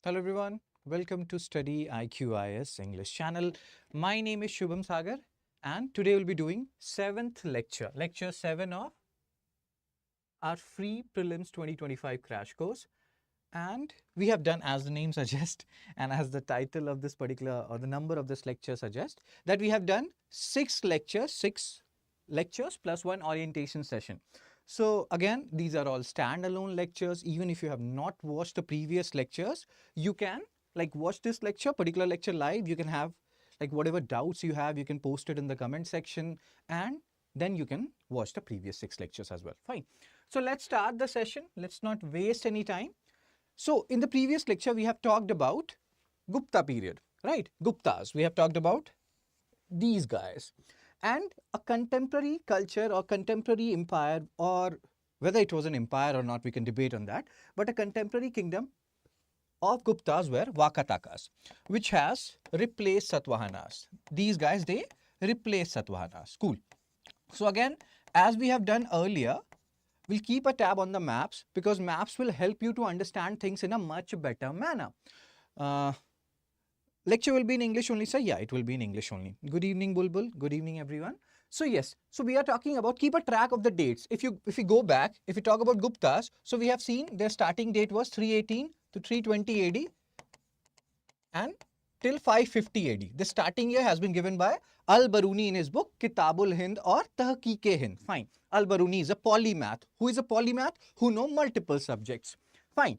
Hello everyone, welcome to StudyIQ IAS English channel. My name is Shubham Sagar and today we'll be doing 7th lecture, lecture 7 of our free Prelims 2025 crash course. And we have done, as the name suggests and as the title of this particular or the number of this lecture suggests, that we have done 6 lectures plus one orientation session. So again, these are all standalone lectures. Even if you have not watched the previous lectures, you can watch this particular lecture live. You can have whatever doubts you have, you can post it in the comment section and then you can watch the previous 6 lectures as well. Fine. So let's start the session. Let's not waste any time. So in the previous lecture, we have talked about Gupta period, right? Guptas. We have talked about these guys. And a contemporary culture or contemporary empire, or whether it was an empire or not, we can debate on that. But a contemporary kingdom of Guptas were Vakatakas, which has replaced Satavahanas. These guys, they replaced Satavahanas. Cool. So again, as we have done earlier, we'll keep a tab on the maps because maps will help you to understand things in a much better manner. Lecture will be in English only, sir? Yeah, it will be in English only. Good evening, Bulbul. Good evening, everyone. So yes, so we are talking about keep a track of the dates. If you go back, if you talk about Guptas, so we have seen their starting date was 318 to 320 AD and till 550 AD. The starting year has been given by Al-Baruni in his book Kitabul Hind or Tahqiq-e-Hind. Fine. Al-Baruni is a polymath. Who is a polymath? Who know multiple subjects. Fine.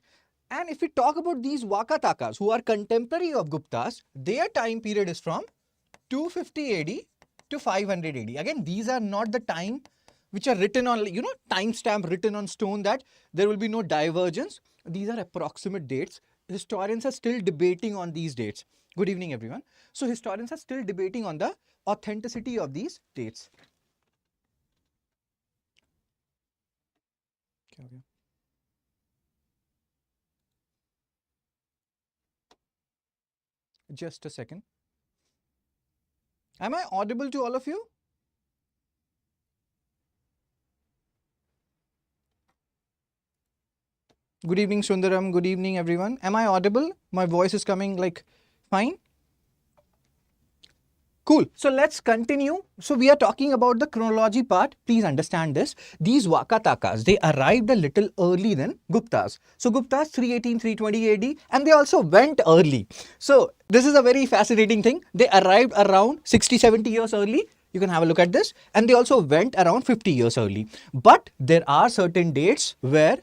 And if we talk about these Vakatakas who are contemporary of Guptas, their time period is from 250 AD to 500 AD. Again, these are not the time which are written on, timestamp written on stone that there will be no divergence. These are approximate dates. Historians are still debating on these dates. Good evening, everyone. So historians are still debating on the authenticity of these dates. Okay. Just a second. Am I audible to all of you? Good evening, Sundaram. Good evening, everyone. Am I audible? My voice is coming fine? Cool. So let's continue. So we are talking about the chronology part. Please understand this. These Vakatakas, they arrived a little early than Guptas. So Guptas 318, 320 AD and they also went early. So this is a very fascinating thing. They arrived around 60, 70 years early. You can have a look at this. And they also went around 50 years early. But there are certain dates where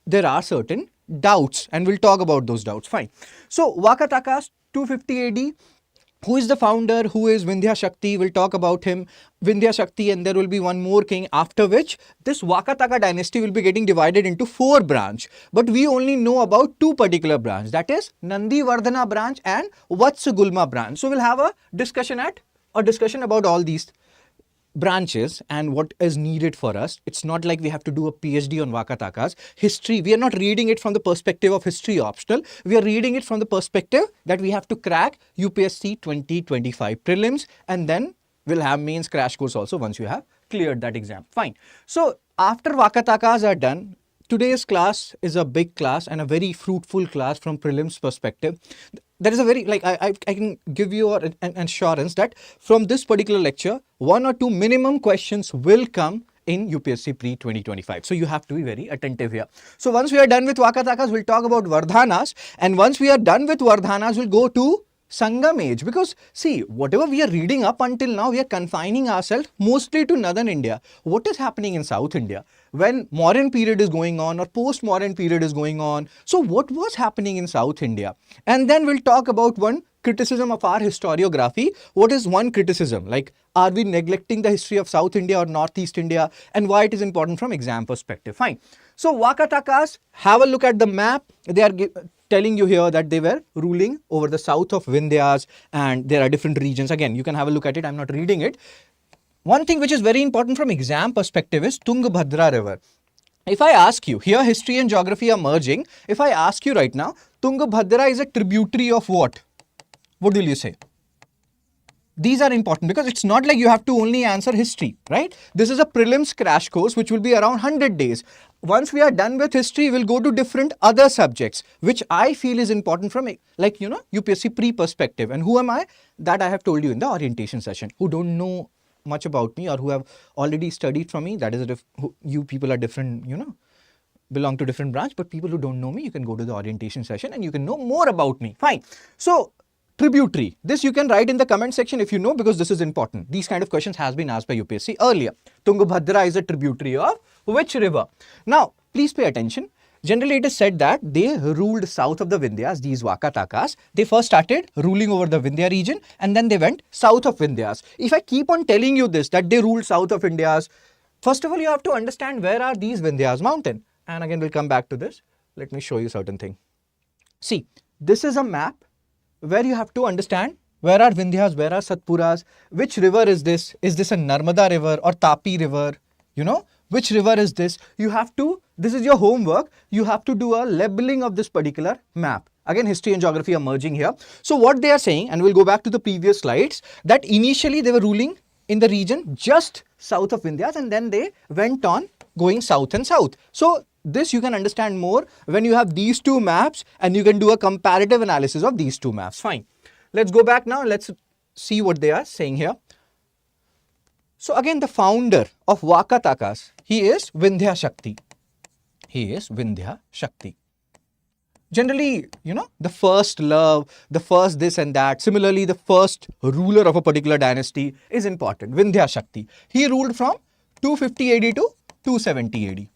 there are certain doubts and we'll talk about those doubts. Fine. So Vakatakas 250 AD. Who is the founder? Who is Vindhya Shakti? We'll talk about him. Vindhya Shakti, and there will be one more king, after which this Vakataka dynasty will be getting divided into 4 branches. But we only know about 2 particular branches. That is Nandi Vardhana branch and Vatsagulma branch. So we'll have a discussion about all these branches and what is needed for us. It's not like we have to do a PhD on Vakatakas. History, we are not reading it from the perspective of history optional. We are reading it from the perspective that we have to crack UPSC 2025 prelims and then we'll have mains crash course also once you have cleared that exam. Fine. So after Vakatakas are done, today's class is a big class and a very fruitful class from prelims perspective. There is a very, I can give you an assurance that from this particular lecture, 1 or 2 minimum questions will come in UPSC pre 2025. So you have to be very attentive here. So once we are done with Vakatakas, we'll talk about Vardhanas. And once we are done with Vardhanas, we'll go to Sangam age, because see, whatever we are reading up until now, we are confining ourselves mostly to northern India. What is happening in South India when modern period is going on or post-modern period is going on? So what was happening in South India? And then we'll talk about one criticism of our historiography. What is one criticism? Are we neglecting the history of South India or Northeast India, and why it is important from exam perspective? Fine. So Vakatakas, have a look at the map. They are telling you here that they were ruling over the south of Vindhyas and there are different regions. Again, you can have a look at it. I'm not reading it. One thing which is very important from exam perspective is Tungabhadra River. If I ask you, here history and geography are merging. If I ask you right now, Tungabhadra is a tributary of what? What will you say? These are important because it's not like you have to only answer history, right? This is a prelims crash course which will be around 100 days. once we are done with history, we'll go to different other subjects, which I feel is important from like, UPSC pre-perspective. And who am I? That I have told you in the orientation session. Who don't know much about me or who have already studied from me, that is you people are different, belong to different branch, but people who don't know me, you can go to the orientation session and you can know more about me. Fine. So tributary, this you can write in the comment section if you know, because this is important. These kind of questions has been asked by UPSC earlier. Tungabhadra is a tributary of which river? Now, please pay attention. Generally, it is said that they ruled south of the Vindhyas, these Vakatakas. They first started ruling over the Vindhya region and then they went south of Vindhyas. If I keep on telling you this, that they ruled south of Vindhyas, first of all, you have to understand where are these Vindhyas mountain. And again, we'll come back to this. Let me show you certain thing. See, this is a map where you have to understand where are Vindhyas, where are Satpuras, which river is this? Is this a Narmada river or Tapi river? Which river is this? You have to, this is your homework. You have to do a labeling of this particular map. Again, history and geography are merging here. So what they are saying, and we'll go back to the previous slides, that initially they were ruling in the region just south of Vindhyas and then they went on going south and south. So this you can understand more when you have these two maps and you can do a comparative analysis of these two maps. Fine. Let's go back now. Let's see what they are saying here. So again, the founder of Vakatakas, he is Vindhya Shakti. He is Vindhya Shakti. Generally, the first love, the first this and that. Similarly, the first ruler of a particular dynasty is important. Vindhya Shakti. He ruled from 250 AD to 270 AD.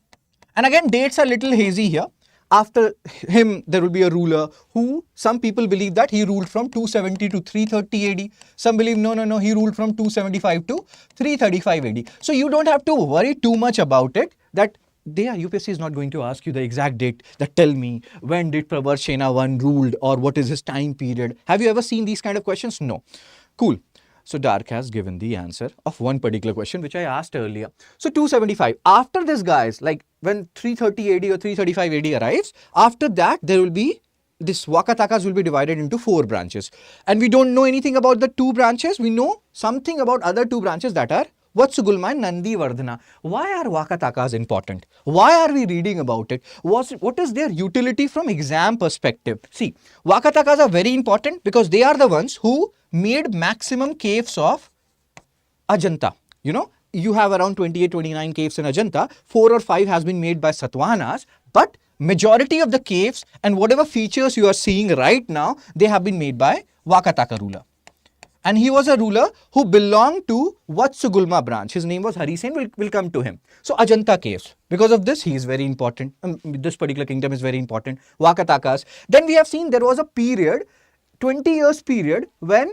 And again, dates are little hazy here. After him, there will be a ruler who some people believe that he ruled from 270 to 330 AD. Some believe no, he ruled from 275 to 335 AD. So you don't have to worry too much about it, that UPSC is not going to ask you the exact date, that tell me when did Pravarshena I ruled or what is his time period. Have you ever seen these kind of questions? No. Cool. So Dark has given the answer of one particular question which I asked earlier. So 275. After this, guys, like when 330 AD or 335 AD arrives, after that there will be this Vakatakas will be divided into 4 branches. And we don't know anything about the 2 branches. We know something about other 2 branches, that are Vatsugulma and Nandi Vardhana. Why are Vakatakas important? Why are we reading about it? What is their utility from exam perspective? See, Vakatakas are very important because they are the ones who made maximum caves of Ajanta. You have around 28-29 caves in Ajanta. 4 or 5 has been made by Satavahanas, but majority of the caves and whatever features you are seeing right now, they have been made by Vakataka ruler. And he was a ruler who belonged to Vatsugulma branch. His name was Harisen. We'll come to him. So Ajanta caves. Because of this, he is very important. This particular kingdom is very important. Vakatakas. Then we have seen there was a period, 20 years period, when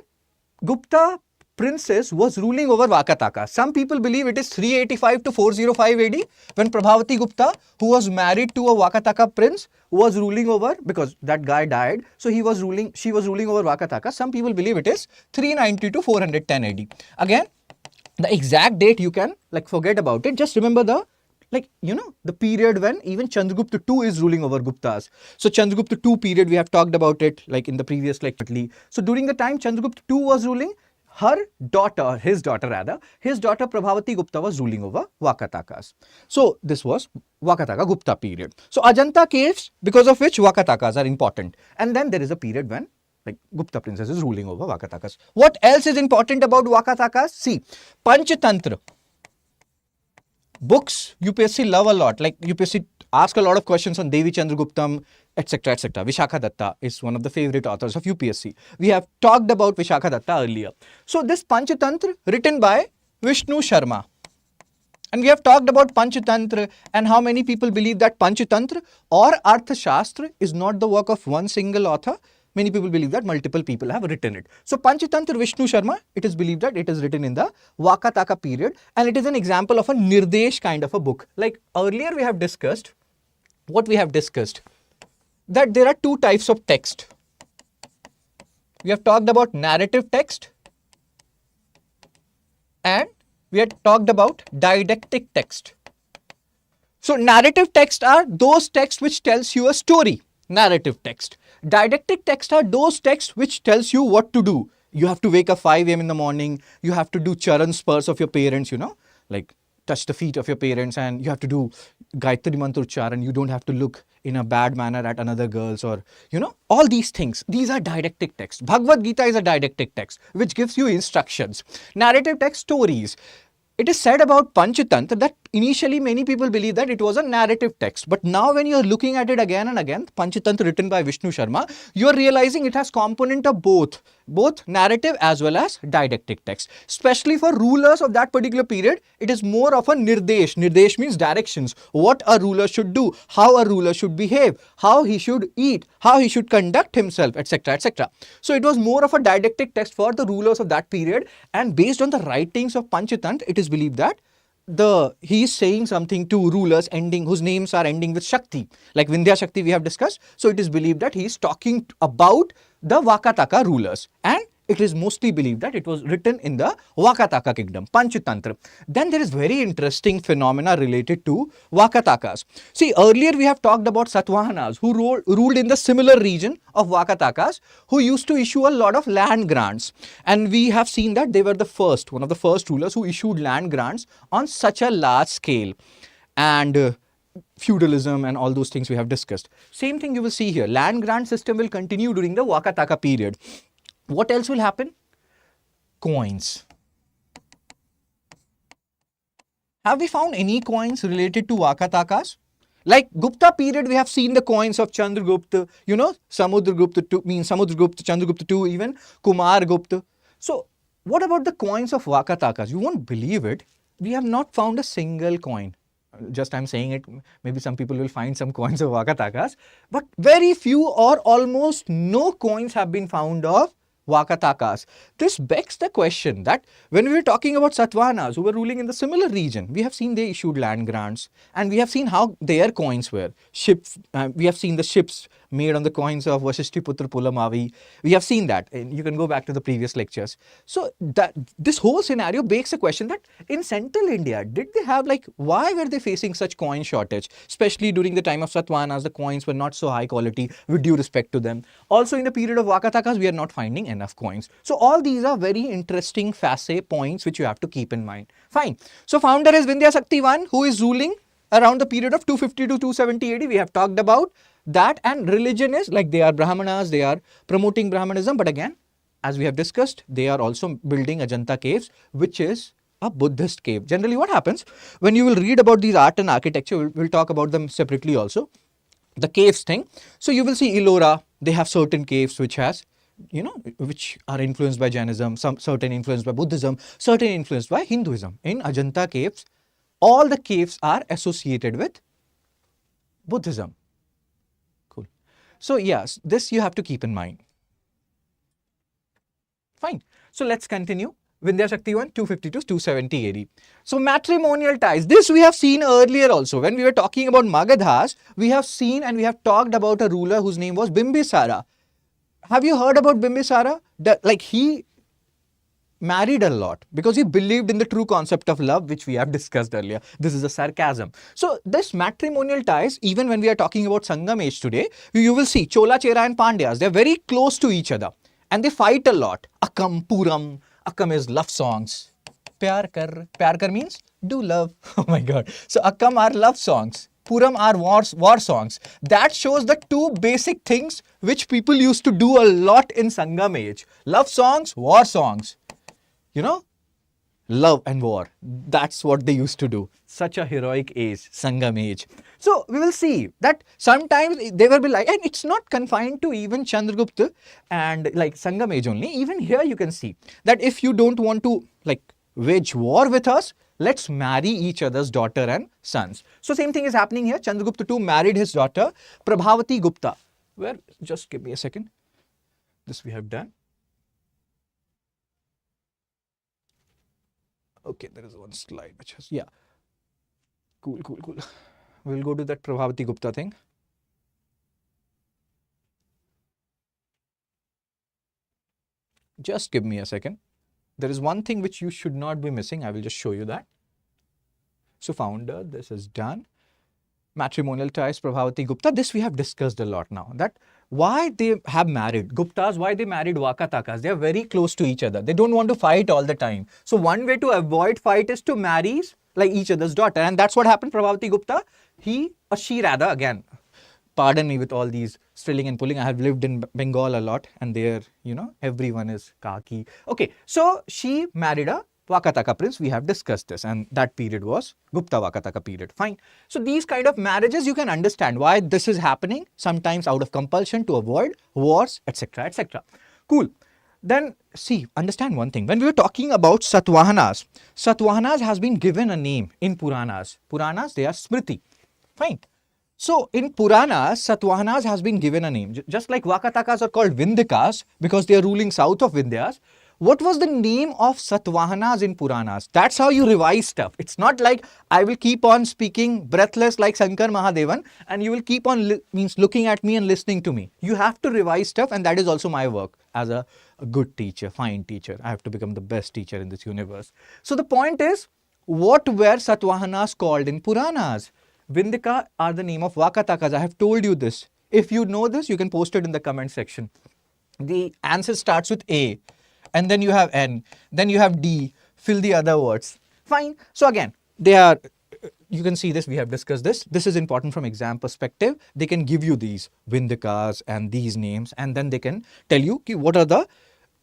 Gupta princess was ruling over Vakataka. Some people believe it is 385 to 405 AD when Prabhavati Gupta, who was married to a Vakataka prince, was ruling over, because that guy died. So she was ruling over Vakataka. Some people believe it is 390 to 410 AD. Again, the exact date you can forget about it. Just remember the period when even Chandragupta II is ruling over Guptas. So Chandragupta II period, we have talked about it in the previous lecture. So during the time Chandragupta II was ruling, his daughter Prabhavati Gupta was ruling over Vakatakas. So this was Vakataka Gupta period. So Ajanta caves, because of which Vakatakas are important. And then there is a period when Gupta princess is ruling over Vakatakas. What else is important about Vakatakas? See, Panchatantra. Books UPSC love a lot. UPSC ask a lot of questions on Devi Chandraguptam, etc., etc. Vishakha Datta is one of the favorite authors of UPSC. We have talked about Vishakha Datta earlier. So this Panchatantra written by Vishnu Sharma. And we have talked about Panchatantra and how many people believe that Panchatantra or Arthashastra is not the work of one single author. Many people believe that multiple people have written it. So Panchatantra Vishnu Sharma, it is believed that it is written in the Vakataka period, and it is an example of a Nirdesh kind of a book. Earlier we have discussed, that there are 2 types of text. We have talked about narrative text and we have talked about didactic text. So narrative text are those texts which tells you a story. Narrative text. Didactic text are those texts which tells you what to do. You have to wake up 5 a.m. in the morning. You have to do charan spurs of your parents, touch the feet of your parents and you have to do Gayatri Mantra Ucharan. You don't have to look in a bad manner at another girls, or, all these things. These are didactic texts. Bhagavad Gita is a didactic text which gives you instructions. Narrative text, stories. It is said about Panchatantra that initially many people believe that it was a narrative text. But now when you are looking at it again and again, Panchatantra written by Vishnu Sharma, you are realizing it has component of both narrative as well as didactic text. Especially for rulers of that particular period, it is more of a nirdesh. Nirdesh means directions. What a ruler should do, how a ruler should behave, how he should eat, how he should conduct himself, etc., etc. So it was more of a didactic text for the rulers of that period, and based on the writings of Panchatantra, it is believed that he is saying something to rulers whose names are ending with Shakti, like Vindhya Shakti we have discussed. So it is believed that he is talking about the Vakataka rulers, and it is mostly believed that it was written in the Vakataka kingdom, Panchatantra. Then there is very interesting phenomena related to Vakatakas. See, earlier we have talked about Satavahanas who ruled in the similar region of Vakatakas, who used to issue a lot of land grants. And we have seen that they were one of the first rulers who issued land grants on such a large scale. And feudalism and all those things we have discussed. Same thing you will see here. Land grant system will continue during the Vakataka period. What else will happen? Coins. Have we found any coins related to Vakatakas? Like Gupta period, we have seen the coins of Chandragupta, Samudragupta II, Chandragupta II, even Kumargupta. So what about the coins of Vakatakas? You won't believe it. We have not found a single coin. Just I'm saying it, maybe some people will find some coins of Vakatakas, but very few or almost no coins have been found of Vakatakas. This begs the question that when we were talking about Satavahanas who were ruling in the similar region, we have seen they issued land grants, and we have seen how their coins were. We have seen the ships made on the coins of Vasishtiputra Pulamavi. We have seen that. You can go back to the previous lectures. So this whole scenario begs a question that in central India, did they have why were they facing such coin shortage? Especially during the time of Satavahanas, the coins were not so high quality with due respect to them. Also in the period of Vakatakas, we are not finding enough coins. So all these are very interesting facet points which you have to keep in mind. Fine. So founder is Vindhya Shakti I, who is ruling around the period of 250 to 270 AD. We have talked about that. And religion is they are Brahmanas, they are promoting Brahmanism, but again, as we have discussed, they are also building Ajanta caves, which is a Buddhist cave. Generally what happens when you will read about these art and architecture, we'll talk about them separately also, the caves thing. So you will see Ellora, they have certain caves which which are influenced by Jainism, some certain influenced by Buddhism, certain influenced by Hinduism. In Ajanta caves, all the caves are associated with Buddhism. Cool. So yes, this you have to keep in mind. Fine. So let's continue. Vindhya Shakti I, 250 to 270 AD. So matrimonial ties. This we have seen earlier also. When we were talking about Magadhas, we have seen and we have talked about a ruler whose name was Bimbisara. Have you heard about Bimbisara? He married a lot because he believed in the true concept of love, which we have discussed earlier. This is a sarcasm. So this matrimonial ties, even when we are talking about Sangam age today, you will see Chola, Chera and Pandyas, they are very close to each other and they fight a lot. Akkam, Puram. Akkam is love songs. Pyar kar means do love. Oh my God. So Akkam are love songs. Puram are war songs. That shows the two basic things which people used to do a lot in Sangam age. Love songs, war songs. Love and war. That's what they used to do. Such a heroic age, Sangam age. So we will see that sometimes they will be and it's not confined to even Chandragupta and Sangam age only. Even here you can see that if you don't want to wage war with us, let's marry each other's daughter and sons. So same thing is happening here. Chandragupta II married his daughter, Prabhavati Gupta. Just give me a second. This we have done. Okay, there is one slide which has, Cool. We'll go to that Prabhavati Gupta thing. Just give me a second. There is one thing which you should not be missing. I will just show you that. So founder, this is done. Matrimonial ties, Prabhavati Gupta. This we have discussed a lot now. That why they have married Guptas, why they married Vakatakas. They are very close to each other. They don't want to fight all the time. So one way to avoid fight is to marry like each other's daughter. And that's what happened. Prabhavati Gupta, she rather, again, pardon me with all these strilling and pulling. I have lived in Bengal a lot, and there, everyone is khaki. Okay, so she married a Vakataka prince. We have discussed this, and that period was Gupta Vakataka period. Fine. So these kind of marriages, you can understand why this is happening, sometimes out of compulsion to avoid wars, etc., etc. Cool. Then see, understand one thing. When we were talking about Satvahanas, Satvahanas has been given a name in Puranas. Puranas, they are Smriti. Fine. So in Puranas, Satvahanas has been given a name. Just like Vakatakas are called Vindhikas because they are ruling south of Vindhyas. What was the name of Satvahanas in Puranas? That's how you revise stuff. It's not like I will keep on speaking breathless like Shankar Mahadevan and you will keep on looking at me and listening to me. You have to revise stuff, and that is also my work as a good teacher, fine teacher. I have to become the best teacher in this universe. So the point is, what were Satvahanas called in Puranas? Vindhika are the name of Vakatakas. I have told you this. If you know this, you can post it in the comment section. The answer starts with A, and then you have N, then you have D, fill the other words. Fine. So again, they are, you can see this, we have discussed this. This is important from exam perspective. They can give you these Vindhikas and these names, and then they can tell you what are the,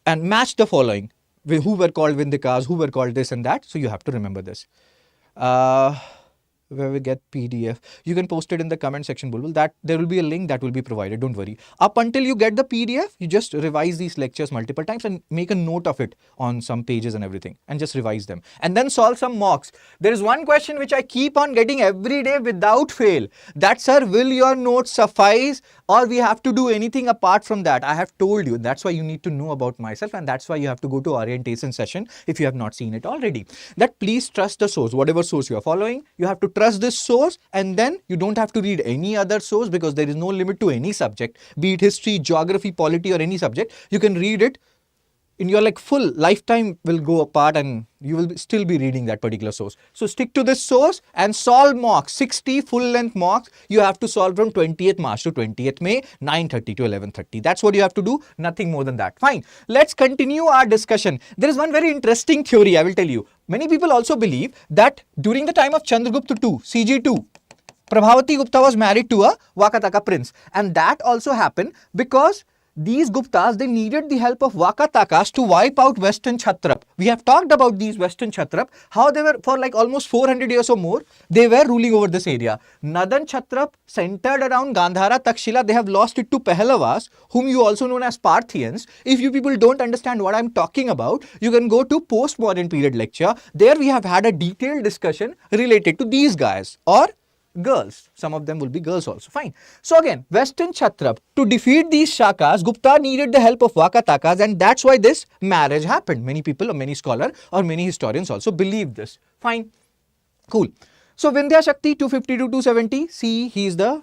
and match the following. Who were called Vindhikas, who were called this and that. So you have to remember this. Where we get PDF, you can post it in the comment section, Bulbul. That there will be a link that will be provided, don't worry. Up until you get the PDF, you just revise these lectures multiple times and make a note of it on some pages and everything, and just revise them and then solve some mocks. There is one question which I keep on getting every day without fail. That, sir, will your notes suffice or we have to do anything apart from that? I have told you, that's why you need to know about myself, and that's why you have to go to orientation session if you have not seen it already. That please trust the source, whatever source you are following, you have to trust this source, and then you don't have to read any other source because there is no limit to any subject, be it history, geography, polity, or any subject. You can read it in your full lifetime will go apart, and you will still be reading that particular source. So stick to this source and solve mocks. 60 full length mocks you have to solve from 20th March to 20th May, 9:30 to 11:30. That's what you have to do, nothing more than that. Fine. Let's continue our discussion. There is one very interesting theory I will tell you. Many people also believe that during the time of Chandragupta II, CG2, Prabhavati Gupta was married to a Vakataka prince, and that also happened because these Guptas, they needed the help of Vakatakas to wipe out Western Chhatrap. We have talked about these Western Chhatrap, how they were for almost 400 years or more, they were ruling over this area. Northern Chhatrap centered around Gandhara, Takshila, they have lost it to Pehlavas, whom you also known as Parthians. If you people don't understand what I'm talking about, you can go to postmodern period lecture. There we have had a detailed discussion related to these guys, or girls. Some of them will be girls also. Fine. So again, Western Chhatrap, to defeat these Shakas, Gupta needed the help of Vakatakas, and that's why this marriage happened. Many people, or many scholars, or many historians also believe this. Fine. Cool. So Vindhya Shakti 250 to 270. See, he is the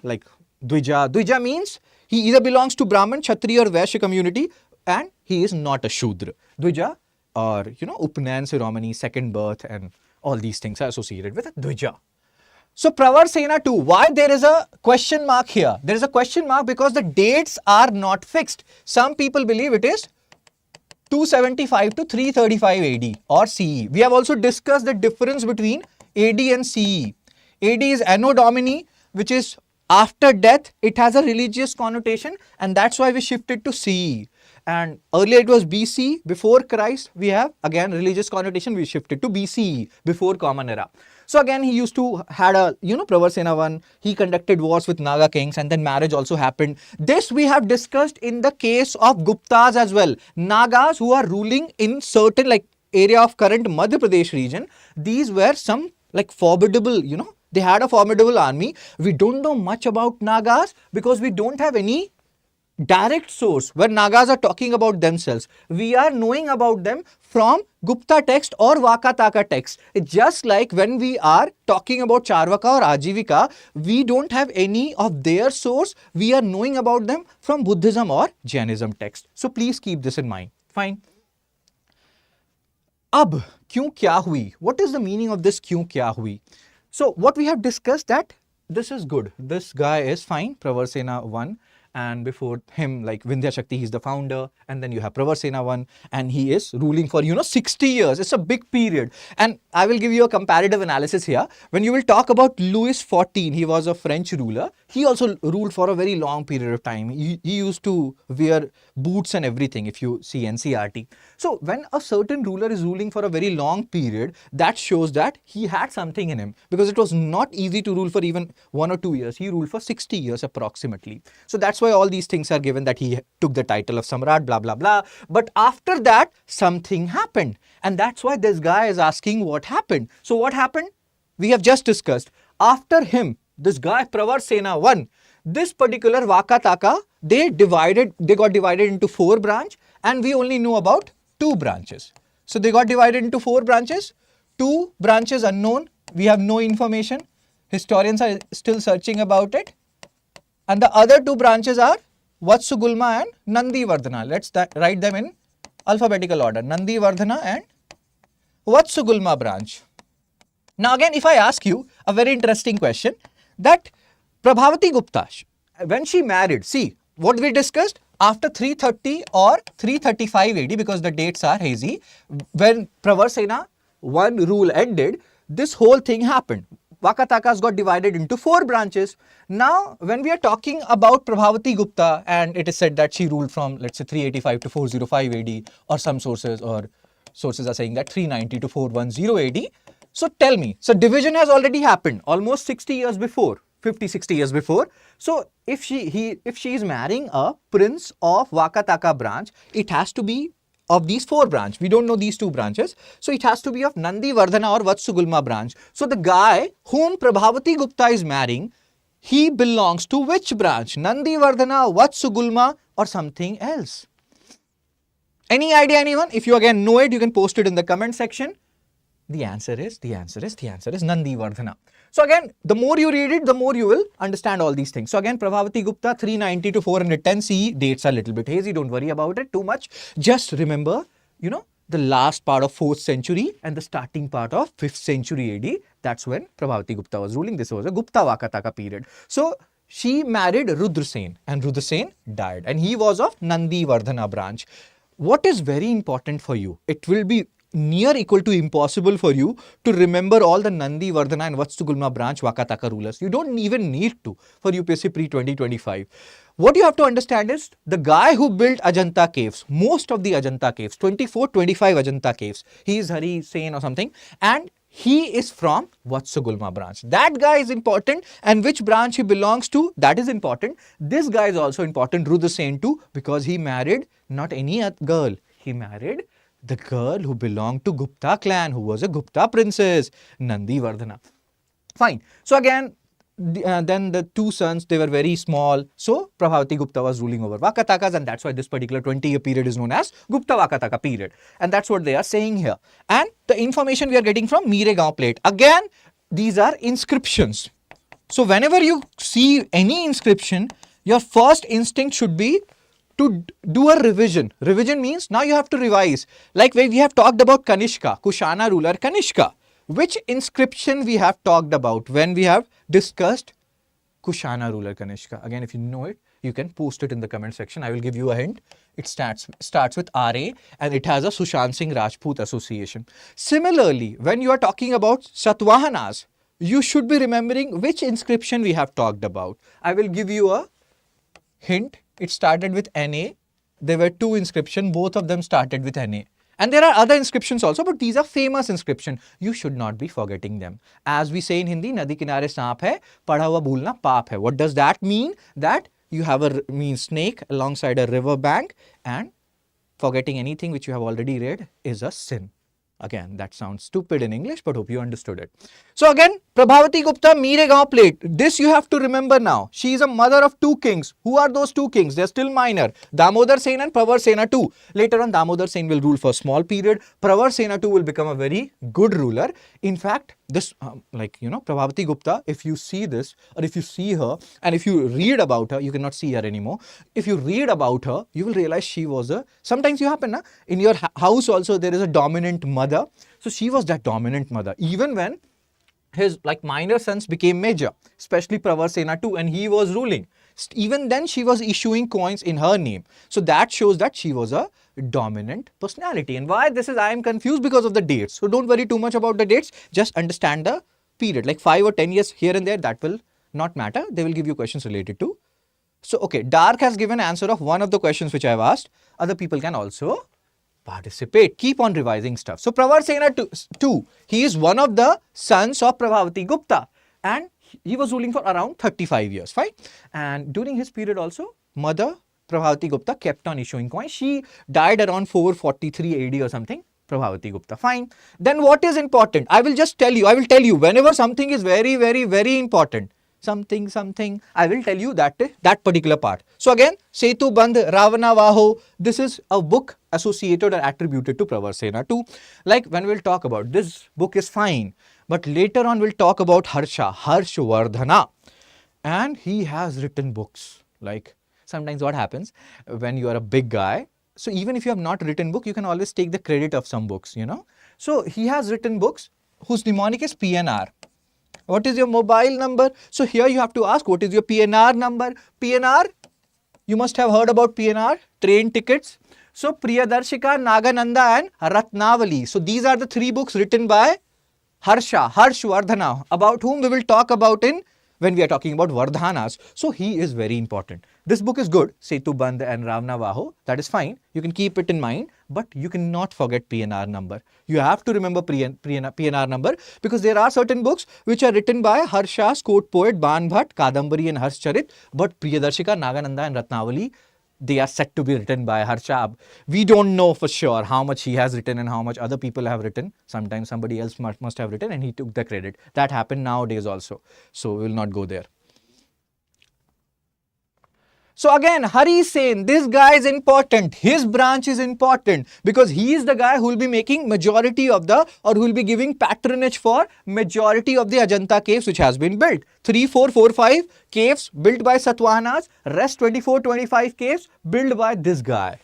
Dvija. Dvija means he either belongs to Brahman, Kshatriya or Vaishya community, and he is not a Shudra. Dvija, or Upnayan ceremony, second birth, and all these things are associated with Dvija. So Pravar Sena 2, why there is a question mark here? There is a question mark because the dates are not fixed. Some people believe it is 275 to 335 AD or CE. We have also discussed the difference between AD and CE. AD is Anno Domini, which is after death. It has a religious connotation, and that's why we shifted to CE. And earlier it was BC, before Christ. We have again religious connotation, we shifted to BCE, before Common Era. So again, he used to had a, Pravar Sena 1, he conducted wars with Naga kings, and then marriage also happened. This we have discussed in the case of Guptas as well. Nagas who are ruling in certain area of current Madhya Pradesh region, these were some formidable, they had a formidable army. We don't know much about Nagas because we don't have any direct source where Nagas are talking about themselves. We are knowing about them from Gupta text or Vakataka text. It's just like when we are talking about Charvaka or Ajivika, we don't have any of their source. We are knowing about them from Buddhism or Jainism text. So please keep this in mind. Fine. Ab, kyun kya hui? What is the meaning of this kyun kya hui? So what we have discussed, that this is good. This guy is fine, Pravar Sena 1. and before him, like Vindhya Shakti, he's the founder, and then you have Pravar Sena 1, and he is ruling for 60 years. It's a big period. And I will give you a comparative analysis here. When you will talk about Louis XIV, he was a French ruler. He also ruled for a very long period of time. He used to wear boots and everything, if you see NCRT. So when a certain ruler is ruling for a very long period, that shows that he had something in him, because it was not easy to rule for even 1 or 2 years. He ruled for 60 years approximately. So that's why all these things are given, that he took the title of Samrat, blah, blah, blah. But after that, something happened. And that's why this guy is asking what happened. So what happened? We have just discussed. After him, this guy Pravar Sena 1, this particular Vakataka, they got divided into 4 branches, and we only know about 2 branches. So they got divided into 4 branches, 2 branches unknown, we have no information, historians are still searching about it, and the other 2 branches are Vatsugulma and Nandi Vardhana. Let's write them in alphabetical order, Nandi Vardhana and Vatsugulma branch. Now again, if I ask you a very interesting question, that Prabhavati Gupta, when she married, see what we discussed, after 330 or 335 AD, because the dates are hazy, when Pravar Sena 1 rule ended, this whole thing happened. Vakatakas got divided into 4 branches. Now, when we are talking about Prabhavati Gupta, and it is said that she ruled from, let's say, 385 to 405 AD, or some sources are saying that 390 to 410 AD. So tell me, so division has already happened almost 60 years before, 50, 60 years before. So if she is marrying a prince of Vakataka branch, it has to be of these 4 branches. We don't know these 2 branches. So it has to be of Nandi Vardhana or Vatsugulma branch. So the guy whom Prabhavati Gupta is marrying, he belongs to which branch? Nandi Vardhana, Vatsugulma, or something else? Any idea, anyone? If you again know it, you can post it in the comment section. The answer is Nandi Vardhana. So again, the more you read it, the more you will understand all these things. So again, Prabhavati Gupta 390 to 410 CE, dates are a little bit hazy, don't worry about it too much. Just remember, the last part of 4th century and the starting part of 5th century AD. That's when Prabhavati Gupta was ruling. This was a Gupta Vakataka period. So she married Rudrasen, and Rudrasen died, and he was of Nandi Vardhana branch. What is very important for you? It will be near equal to impossible for you to remember all the Nandi, Vardhana and Vatsugulma branch Vakataka rulers. You don't even need to for UPSC pre-2025. What you have to understand is the guy who built Ajanta caves, most of the Ajanta caves, 24, 25 Ajanta caves, he is Hari Sen or something, and he is from Vatsugulma branch. That guy is important, and which branch he belongs to, that is important. This guy is also important, Rudra Sen too, because he married not any girl, he married the girl who belonged to Gupta clan, who was a Gupta princess, Nandi Vardhana. Fine. So again, then the 2 sons, they were very small. So Prabhavati Gupta was ruling over Vakatakas, and that's why this particular 20-year period is known as Gupta Vakataka period. And that's what they are saying here. And the information we are getting from Miregaon plate. Again, these are inscriptions. So whenever you see any inscription, your first instinct should be to do a revision. Revision means now you have to revise. Like when we have talked about Kanishka, Kushana ruler Kanishka. Which inscription we have talked about when we have discussed Kushana ruler Kanishka? Again, if you know it, you can post it in the comment section. I will give you a hint. It starts with RA, and it has a Sushant Singh Rajput association. Similarly, when you are talking about Satvahanas, you should be remembering which inscription we have talked about. I will give you a hint. It started with NA. There were 2 inscriptions. Both of them started with NA. And there are other inscriptions also, but these are famous inscriptions. You should not be forgetting them. As we say in Hindi, Nadi kinare saap hai, padha hua bhulna paap hai. What does that mean? That you have a snake alongside a river bank, and forgetting anything which you have already read is a sin. Again, that sounds stupid in English, but hope you understood it. So again, Prabhavati Gupta, Miregaon plate. This you have to remember now. She is a mother of 2 kings. Who are those 2 kings? They are still minor. Damodar Sen and Pravar Sena II. Later on, Damodar Sen will rule for a small period. Pravar Sena II will become a very good ruler. In fact, this, Prabhavati Gupta, if you see this, or if you see her, and if you read about her, you cannot see her anymore. If you read about her, you will realize she was sometimes you happen, in your house also there is a dominant mother. So she was that dominant mother. Even when his minor sons became major, especially Pravar Sena II, and he was ruling. Even then she was issuing coins in her name. So that shows that she was a dominant personality. And why this is, I am confused because of the dates. So don't worry too much about the dates. Just understand the period, like 5 or 10 years here and there, that will not matter. They will give you questions related to. So, okay, Dark has given answer of one of the questions which I have asked. Other people can also participate. Keep on revising stuff. So, Pravar Sena 2, he is one of the sons of Prabhavati Gupta and he was ruling for around 35 years, fine. And during his period also, mother Prabhavati Gupta kept on issuing coins. She died around 443 AD or something. Prabhavati Gupta, fine. Then what is important? I will tell you whenever something is very, very, very important, something, I will tell you that particular part. So again, Setu Bandh, Ravana Vaho, this is a book associated or attributed to Pravar Sena 2. Like when we'll talk about this book is fine, but later on we'll talk about Harshavardhana, and he has written books. Like sometimes what happens when you are a big guy, so even if you have not written book, you can always take the credit of some books, you know. So he has written books whose mnemonic is PNR. What is your mobile number? So here you have to ask, what is your PNR number? PNR, you must have heard about PNR, train tickets. So Priyadarshika, Nagananda and Ratnavali. So these are the 3 books written by Harshavardhana, about whom we will talk about when we are talking about Vardhanas. So he is very important. This book is good, Setu Bandh and Ravana Vaho, that is fine. You can keep it in mind, but you cannot forget PNR number. You have to remember PNR number, because there are certain books which are written by Harsha's court poet Ban Bhatt, Kadambari and Harscharit, but Priyadarshika, Nagananda and Ratnavali, they are set to be written by Harsha. We don't know for sure how much he has written and how much other people have written. Sometimes somebody else must have written and he took the credit. That happened nowadays also. So we will not go there. So again, Hari Sen, this guy is important. His branch is important because he is the guy who will be making majority of the, or who will be giving patronage for majority of the Ajanta caves which has been built. 3, 4, 4, 5 caves built by Satavahanas, rest 24, 25 caves built by this guy.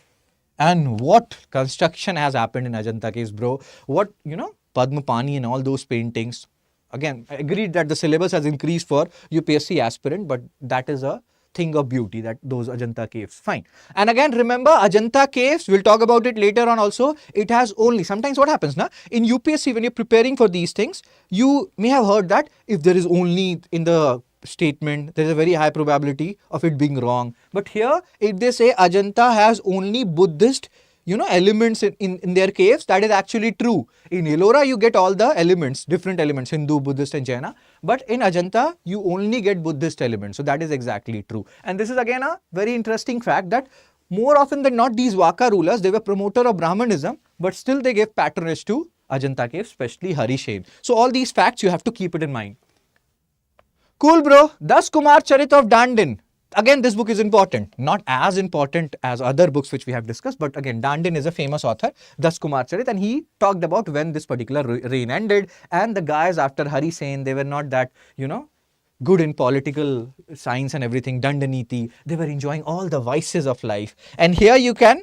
And what construction has happened in Ajanta caves, bro? What, you know, Padma Pani and all those paintings. Again, I agreed that the syllabus has increased for UPSC aspirant, but that is a thing of beauty, that those Ajanta caves, fine. And again, remember Ajanta caves, we'll talk about it later on also. It has only, sometimes what happens now in UPSC when you're preparing for these things, you may have heard that if there is only in the statement, there is a very high probability of it being wrong. But here, if they say Ajanta has only Buddhist, you know, elements in their caves, that is actually true. In Ellora, you get all the elements, different elements, Hindu, Buddhist and Jaina. But in Ajanta, you only get Buddhist elements. So that is exactly true. And this is again a very interesting fact that more often than not, these Vaka rulers, they were promoter of Brahmanism, but still they gave patronage to Ajanta caves, especially Hari Sen. So all these facts, you have to keep it in mind. Cool, bro. Das Kumar Charit of Dandin. Again, this book is important, not as important as other books which we have discussed, but again, Dandin is a famous author, Das Kumar Charit, and he talked about when this particular reign ended, and the guys after Hari Sen, they were not that, you know, good in political science and everything, Dandaniti, they were enjoying all the vices of life. And here you can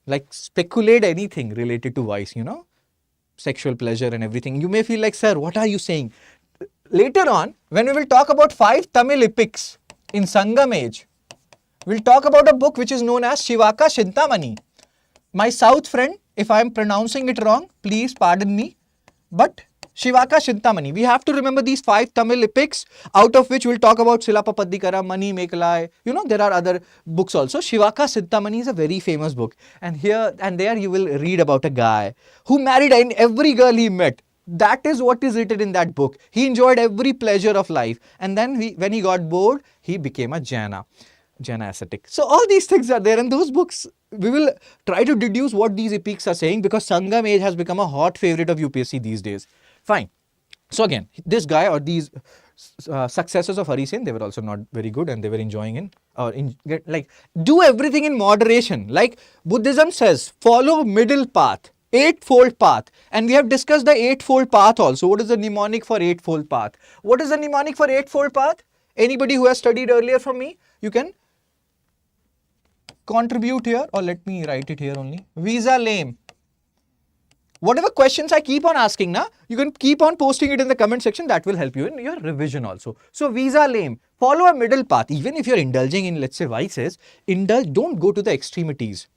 like speculate anything related to vice, you know, sexual pleasure and everything. You may feel like, sir, what are you saying? Later on, when we will talk about 5 Tamil epics in Sangam age, we'll talk about a book which is known as Shivaka Chintamani. My South friend, if I am pronouncing it wrong, please pardon me, but Shivaka Chintamani. We have to remember these 5 Tamil epics, out of which we'll talk about Silapapadikara, Mani Mekalai. You know, there are other books also. Shivaka Chintamani is a very famous book. And here and there you will read about a guy who married every girl he met. That is what is written in that book. He enjoyed every pleasure of life. And then when he got bored, he became a Jaina ascetic. So all these things are there in those books. We will try to deduce what these epics are saying, because Sangam age has become a hot favorite of UPSC these days. Fine. So again, this guy or these successors of Hari Sen, they were also not very good and they were enjoying do everything in moderation. Like Buddhism says, follow middle path. 8-fold path, and we have discussed the 8-fold path also. What is the mnemonic for 8-fold path? What is the mnemonic for 8-fold path? Anybody who has studied earlier from me, you can contribute here, or let me write it here only. Visa lame. whatever questions I keep on asking now, you can keep on posting it in the comment section. That will help you in your revision also. So visa lame, follow a middle path. Even if you're indulging in, let's say, vices, don't go to the extremities,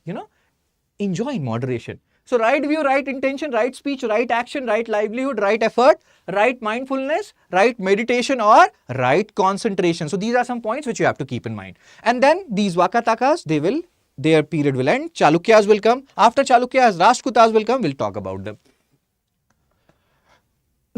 enjoy in moderation. So right view, right intention, right speech, right action, right livelihood, right effort, right mindfulness, right meditation, or right concentration. So these are some points which you have to keep in mind. And then these Vakatakas, their period will end. Chalukyas will come. After Chalukyas, Rashtrakutas will come. We'll talk about them.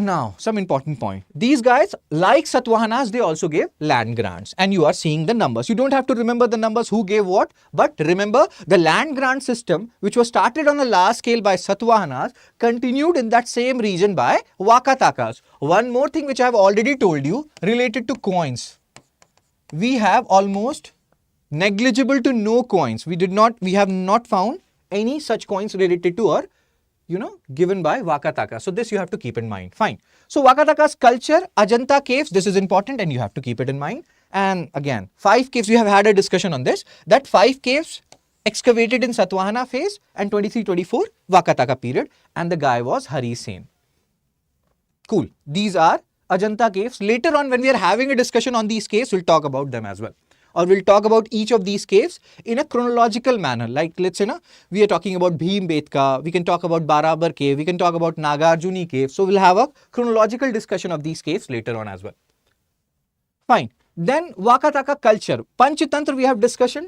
Now, some important point. These guys, like Satavahanas, they also gave land grants. And you are seeing the numbers. You don't have to remember the numbers who gave what. But remember, the land grant system, which was started on a large scale by Satavahanas, continued in that same region by Vakatakas. One more thing which I have already told you related to coins. We have almost negligible to no coins. We have not found any such coins related to or given by Vakataka. So this you have to keep in mind. Fine. So Vakataka's culture, Ajanta caves, this is important and you have to keep it in mind. And again, 5 caves, we have had a discussion on this, that 5 caves excavated in Satvahana phase and 23-24 Vakataka period, and the guy was Hari Sen. Cool. These are Ajanta caves. Later on, when we are having a discussion on these caves, we'll talk about them as well. Or we'll talk about each of these caves in a chronological manner. Like let's say, we are talking about Bhimbetka, we can talk about Barabar cave, we can talk about Nagarjuni cave. So we'll have a chronological discussion of these caves later on as well. Fine. Then Vakataka culture. Panchatantra we have discussed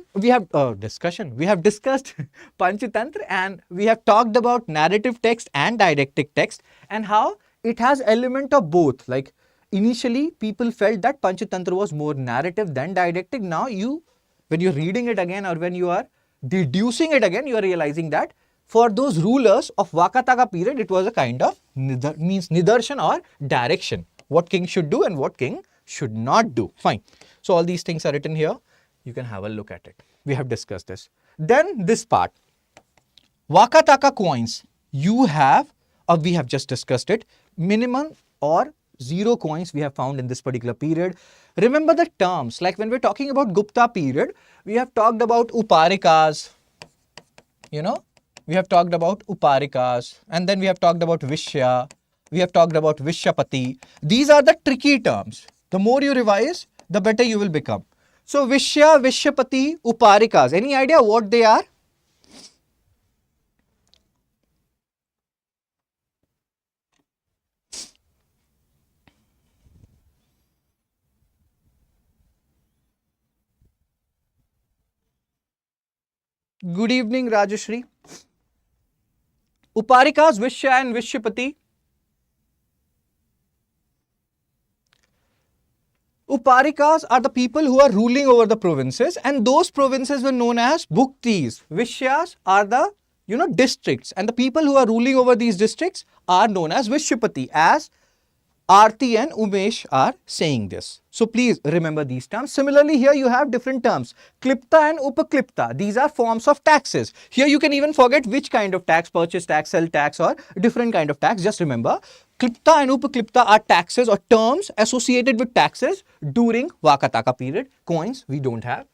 Panchatantra, and we have talked about narrative text and didactic text and how it has element of both. Like initially, people felt that Panchatantra was more narrative than didactic. Now, when you're reading it again or when you are deducing it again, you are realizing that for those rulers of Vakataka period, it was a kind of nidarshan or direction. What king should do and what king should not do. Fine. So, all these things are written here. You can have a look at it. We have discussed this. Then this part. Vakataka coins. We have just discussed it. Minimum or 0 coins we have found in this particular period. Remember the terms, like when we're talking about Gupta period, we have talked about Uparikas, we have talked about Uparikas, and then we have talked about Vishya, we have talked about Vishyapati. These are the tricky terms. The more you revise, the better you will become. So Vishya, Vishyapati, Uparikas, any idea what they are? Good evening, Rajashri. Uparikas, Vishya and Vishyapati. Uparikas are the people who are ruling over the provinces, and those provinces were known as Bhuktis. Vishyas are the districts, and the people who are ruling over these districts are known as Vishyapati, as Aarti and Umesh are saying this. So please remember these terms. Similarly, here you have different terms. Klipta and Upaklipta. These are forms of taxes. Here you can even forget which kind of tax, purchase tax, sell tax, or different kind of tax. Just remember, Klipta and Upaklipta are taxes or terms associated with taxes during Vakataka period. Coins, we don't have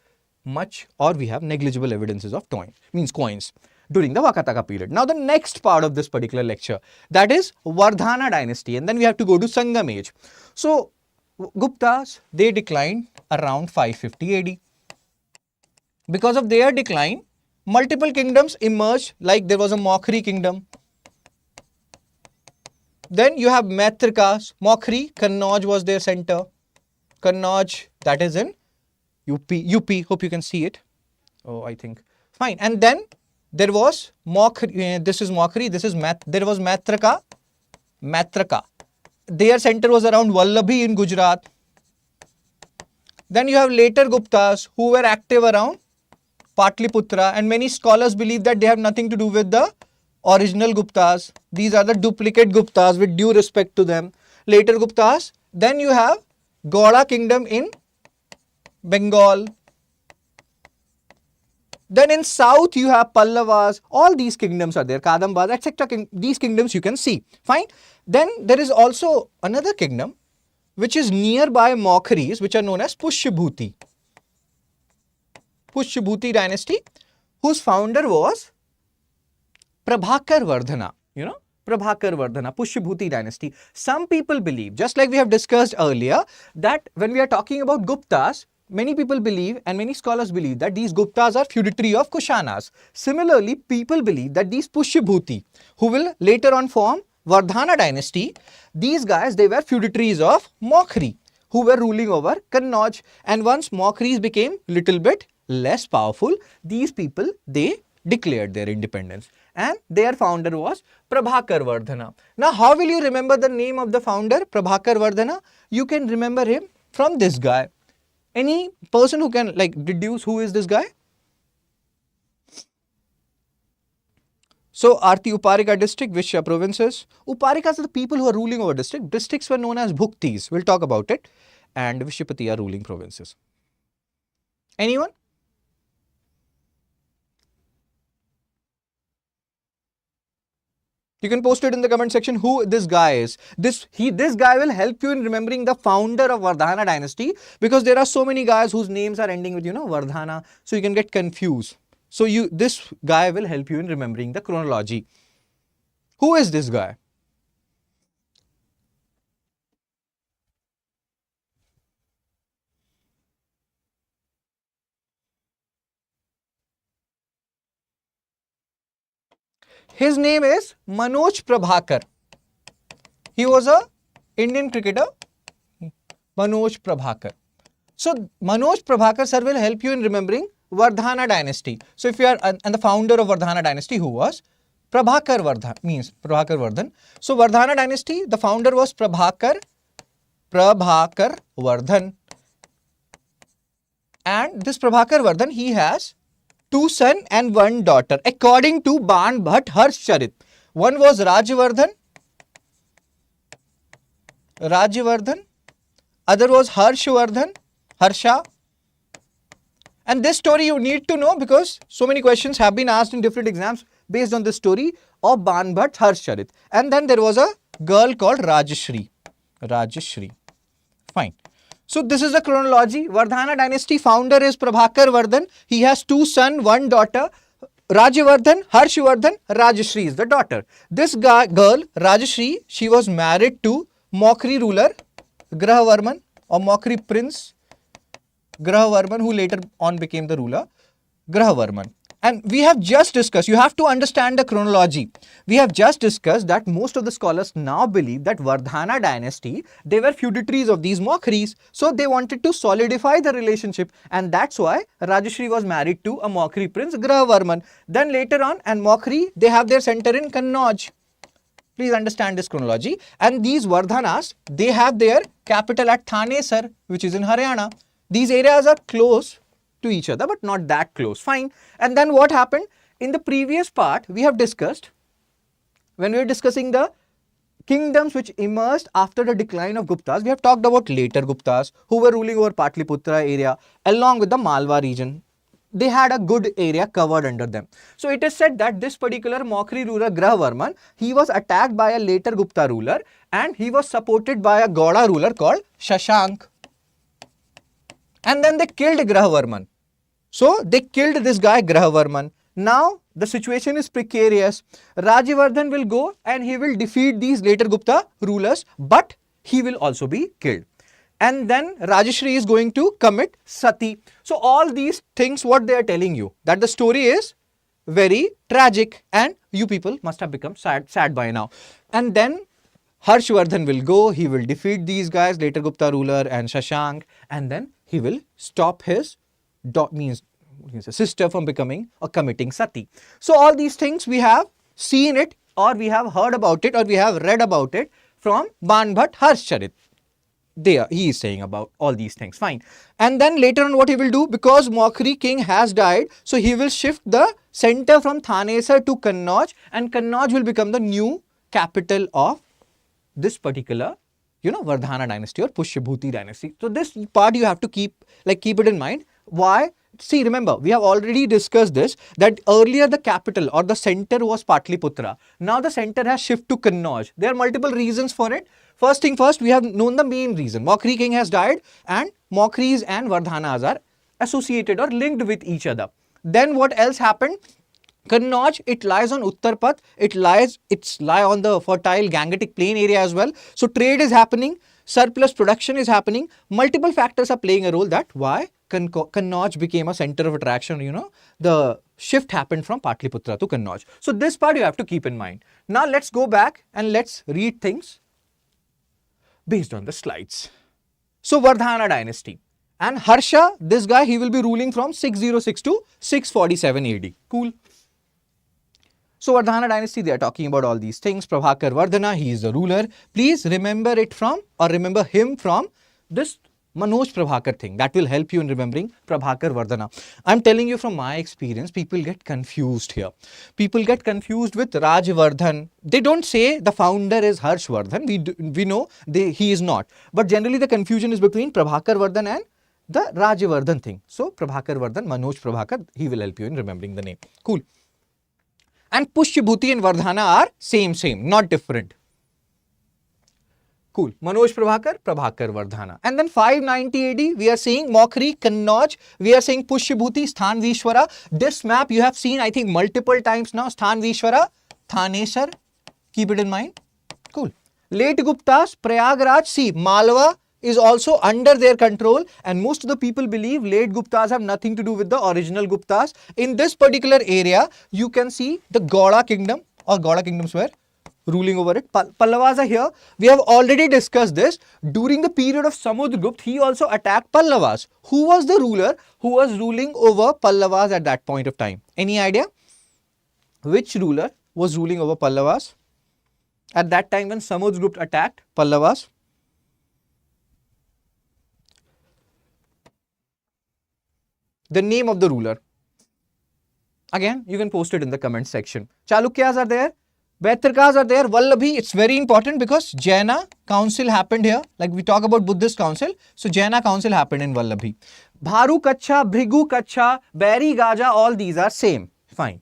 much, or we have negligible evidences of coins during the Vakataka period. Now the next part of this particular lecture, that is Vardhana dynasty, and then we have to go to Sangam age. So Guptas, they declined around 550 AD. Because of their decline, multiple kingdoms emerged, like there was a Mokhri kingdom. Then you have Maitrikas, Mokhri, Kannauj was their center. Kannauj, that is in UP, hope you can see it. Oh, I think. Fine. And then there was Mokhri, this is Mokhri, there was Maitraka. Their center was around Vallabhi in Gujarat. Then you have later Guptas who were active around Patliputra, and many scholars believe that they have nothing to do with the original Guptas. These are the duplicate Guptas with due respect to them. Later Guptas. Then you have Gauda kingdom in Bengal. Then in south you have Pallavas. All these kingdoms are there, Kadambas, etc. These kingdoms you can see. Fine. Then there is also another kingdom which is nearby Mokhris, which are known as Pushyabhuti. Pushyabhuti dynasty, whose founder was Prabhakar Vardhana. Prabhakar Vardhana, Pushyabhuti dynasty. Some people believe, just like we have discussed earlier, that when we are talking about Guptas, many people believe and many scholars believe that these Guptas are feudatory of Kushanas. Similarly, people believe that these Pushyabhuti, who will later on form Vardhana dynasty, these guys, they were feudatories of Maukri, who were ruling over Kannauj. And once Maukris became little bit less powerful, these people, they declared their independence. And their founder was Prabhakar Vardhana. Now, how will you remember the name of the founder, Prabhakar Vardhana? You can remember him from this guy. Any person who can like deduce who is this guy? So, Arti Uparika district, which provinces? Uparikas are the people who are ruling over district. Districts were known as Bhuktis. We'll talk about it. And Vishapati are ruling provinces. Anyone? You can post it in the comment section who this guy is. This guy will help you in remembering the founder of Vardhana dynasty, because there are so many guys whose names are ending with, Vardhana. So you can get confused. So this guy will help you in remembering the chronology. Who is this guy? His name is Manoj Prabhakar. He was a Indian cricketer, Manoj Prabhakar. So Manoj Prabhakar sir will help you in remembering Vardhana dynasty. So if you are, and the founder of Vardhana dynasty, who was Prabhakar Vardhan, means Prabhakar Vardhan. So Vardhana dynasty, the founder was Prabhakar Vardhan. And this Prabhakar Vardhan, he has 2 sons and 1 daughter, according to Ban Bhat Harshavardhana. One was Rajavardhan, other was Harsha. And this story you need to know, because so many questions have been asked in different exams based on this story of Ban Bhat Harshavardhana. And then there was a girl called Rajashri. Fine. So this is the chronology. Vardhana dynasty founder is Prabhakar Vardhan. He has 2 sons, 1 daughter. Rajavardhan, Harshavardhan, Rajashri is the daughter. This girl, Rajashri, she was married to Maukri ruler Grahavarman, or Maukri prince Grahavarman, who later on became the ruler Grahavarman. And we have just discussed, you have to understand the chronology. We have just discussed that most of the scholars now believe that Vardhana dynasty, they were feudatories of these Maukris. So they wanted to solidify the relationship, and that's why Rajashri was married to a Maukri prince, Grahavarman. Then later on, and Maukri, they have their center in Kannauj. Please understand this chronology. And these Vardhanas, they have their capital at Thanesar, which is in Haryana. These areas are close to each other, but not that close. Fine. And then what happened? In the previous part, we have discussed, when we were discussing the kingdoms which emerged after the decline of Guptas, we have talked about later Guptas who were ruling over Patliputra area along with the Malwa region. They had a good area covered under them. So it is said that this particular Maukri ruler Grahavarman, he was attacked by a later Gupta ruler, and he was supported by a Gauda ruler called Shashank. And then they killed Grahavarman. So they killed this guy Grahavarman. Now the situation is precarious. Rajavardhan will go and he will defeat these later Gupta rulers, but he will also be killed. And then Rajashri is going to commit sati. So all these things, what they are telling you, that the story is very tragic, and you people must have become sad by now. And then Harshavardhan will go, he will defeat these guys, later Gupta ruler and Shashank, and then he will stop his sister from becoming or committing sati. So all these things we have seen it, or we have heard about it, or we have read about it from Ban Bhat Harshavardhana. There he is saying about all these things. Fine. And then later on what he will do, because Maukri king has died, so he will shift the center from Thanesar to Kannauj, and Kannauj will become the new capital of this particular, Vardhana dynasty or Pushyabhuti dynasty. So this part you have to keep it in mind. Why? See, remember, we have already discussed this, that earlier the capital or the center was Patliputra. Now the center has shifted to Kannauj. There are multiple reasons for it. First thing first, we have known the main reason. Maukri king has died, and Maukris and Vardhanas are associated or linked with each other. Then what else happened? Kannauj, it lies on Uttarpat, it's lie on the fertile Gangetic plain area as well. So trade is happening, surplus production is happening, multiple factors are playing a role that why Kannauj became a center of attraction, the shift happened from Patliputra to Kannauj. So this part you have to keep in mind. Now let's go back and let's read things based on the slides. So Vardhana dynasty. And Harsha, this guy, he will be ruling from 606 to 647 AD. Cool. So Vardhana dynasty, they are talking about all these things. Prabhakar Vardhana, he is the ruler. Please remember it from, or remember him from this Manoj Prabhakar thing. That will help you in remembering Prabhakar Vardhana. I'm telling you from my experience, people get confused here. People get confused with Rajvardhan. They don't say the founder is Harshavardhan. We know he is not. But generally the confusion is between Prabhakar Vardhan and the Rajvardhan thing. So Prabhakar Vardhan, Manoj Prabhakar, he will help you in remembering the name. Cool. And Pushyabhuti and Vardhana are same, not different. Cool. Manoj Prabhakar, Prabhakar Vardhana. And then 590 AD, we are saying Mokhri, Kannauj, we are saying Pushyabhuti, Sthanvishwara. This map you have seen, I think, multiple times now. Sthanvishwara, Thanesar. Keep it in mind. Cool. Late Guptas, Prayagraj, see, Malwa is also under their control, and most of the people believe late Guptas have nothing to do with the original Guptas. In this particular area, you can see the Gauda kingdom, or Gauda kingdoms were ruling over it. Pallavas are here. We have already discussed this. During the period of Samudragupta, he also attacked Pallavas. Who was the ruler who was ruling over Pallavas at that point of time? Any idea? Which ruler was ruling over Pallavas at that time when Samudragupta attacked Pallavas? The name of the ruler. Again, you can post it in the comment section. Chalukyas are there. Vaitrakas are there. Vallabhi, it's very important because Jaina council happened here. Like we talk about Buddhist council. So Jaina council happened in Vallabhi. Bharu Kacha, Bhrigu Kacha, Bari Gaja, all these are same. Fine.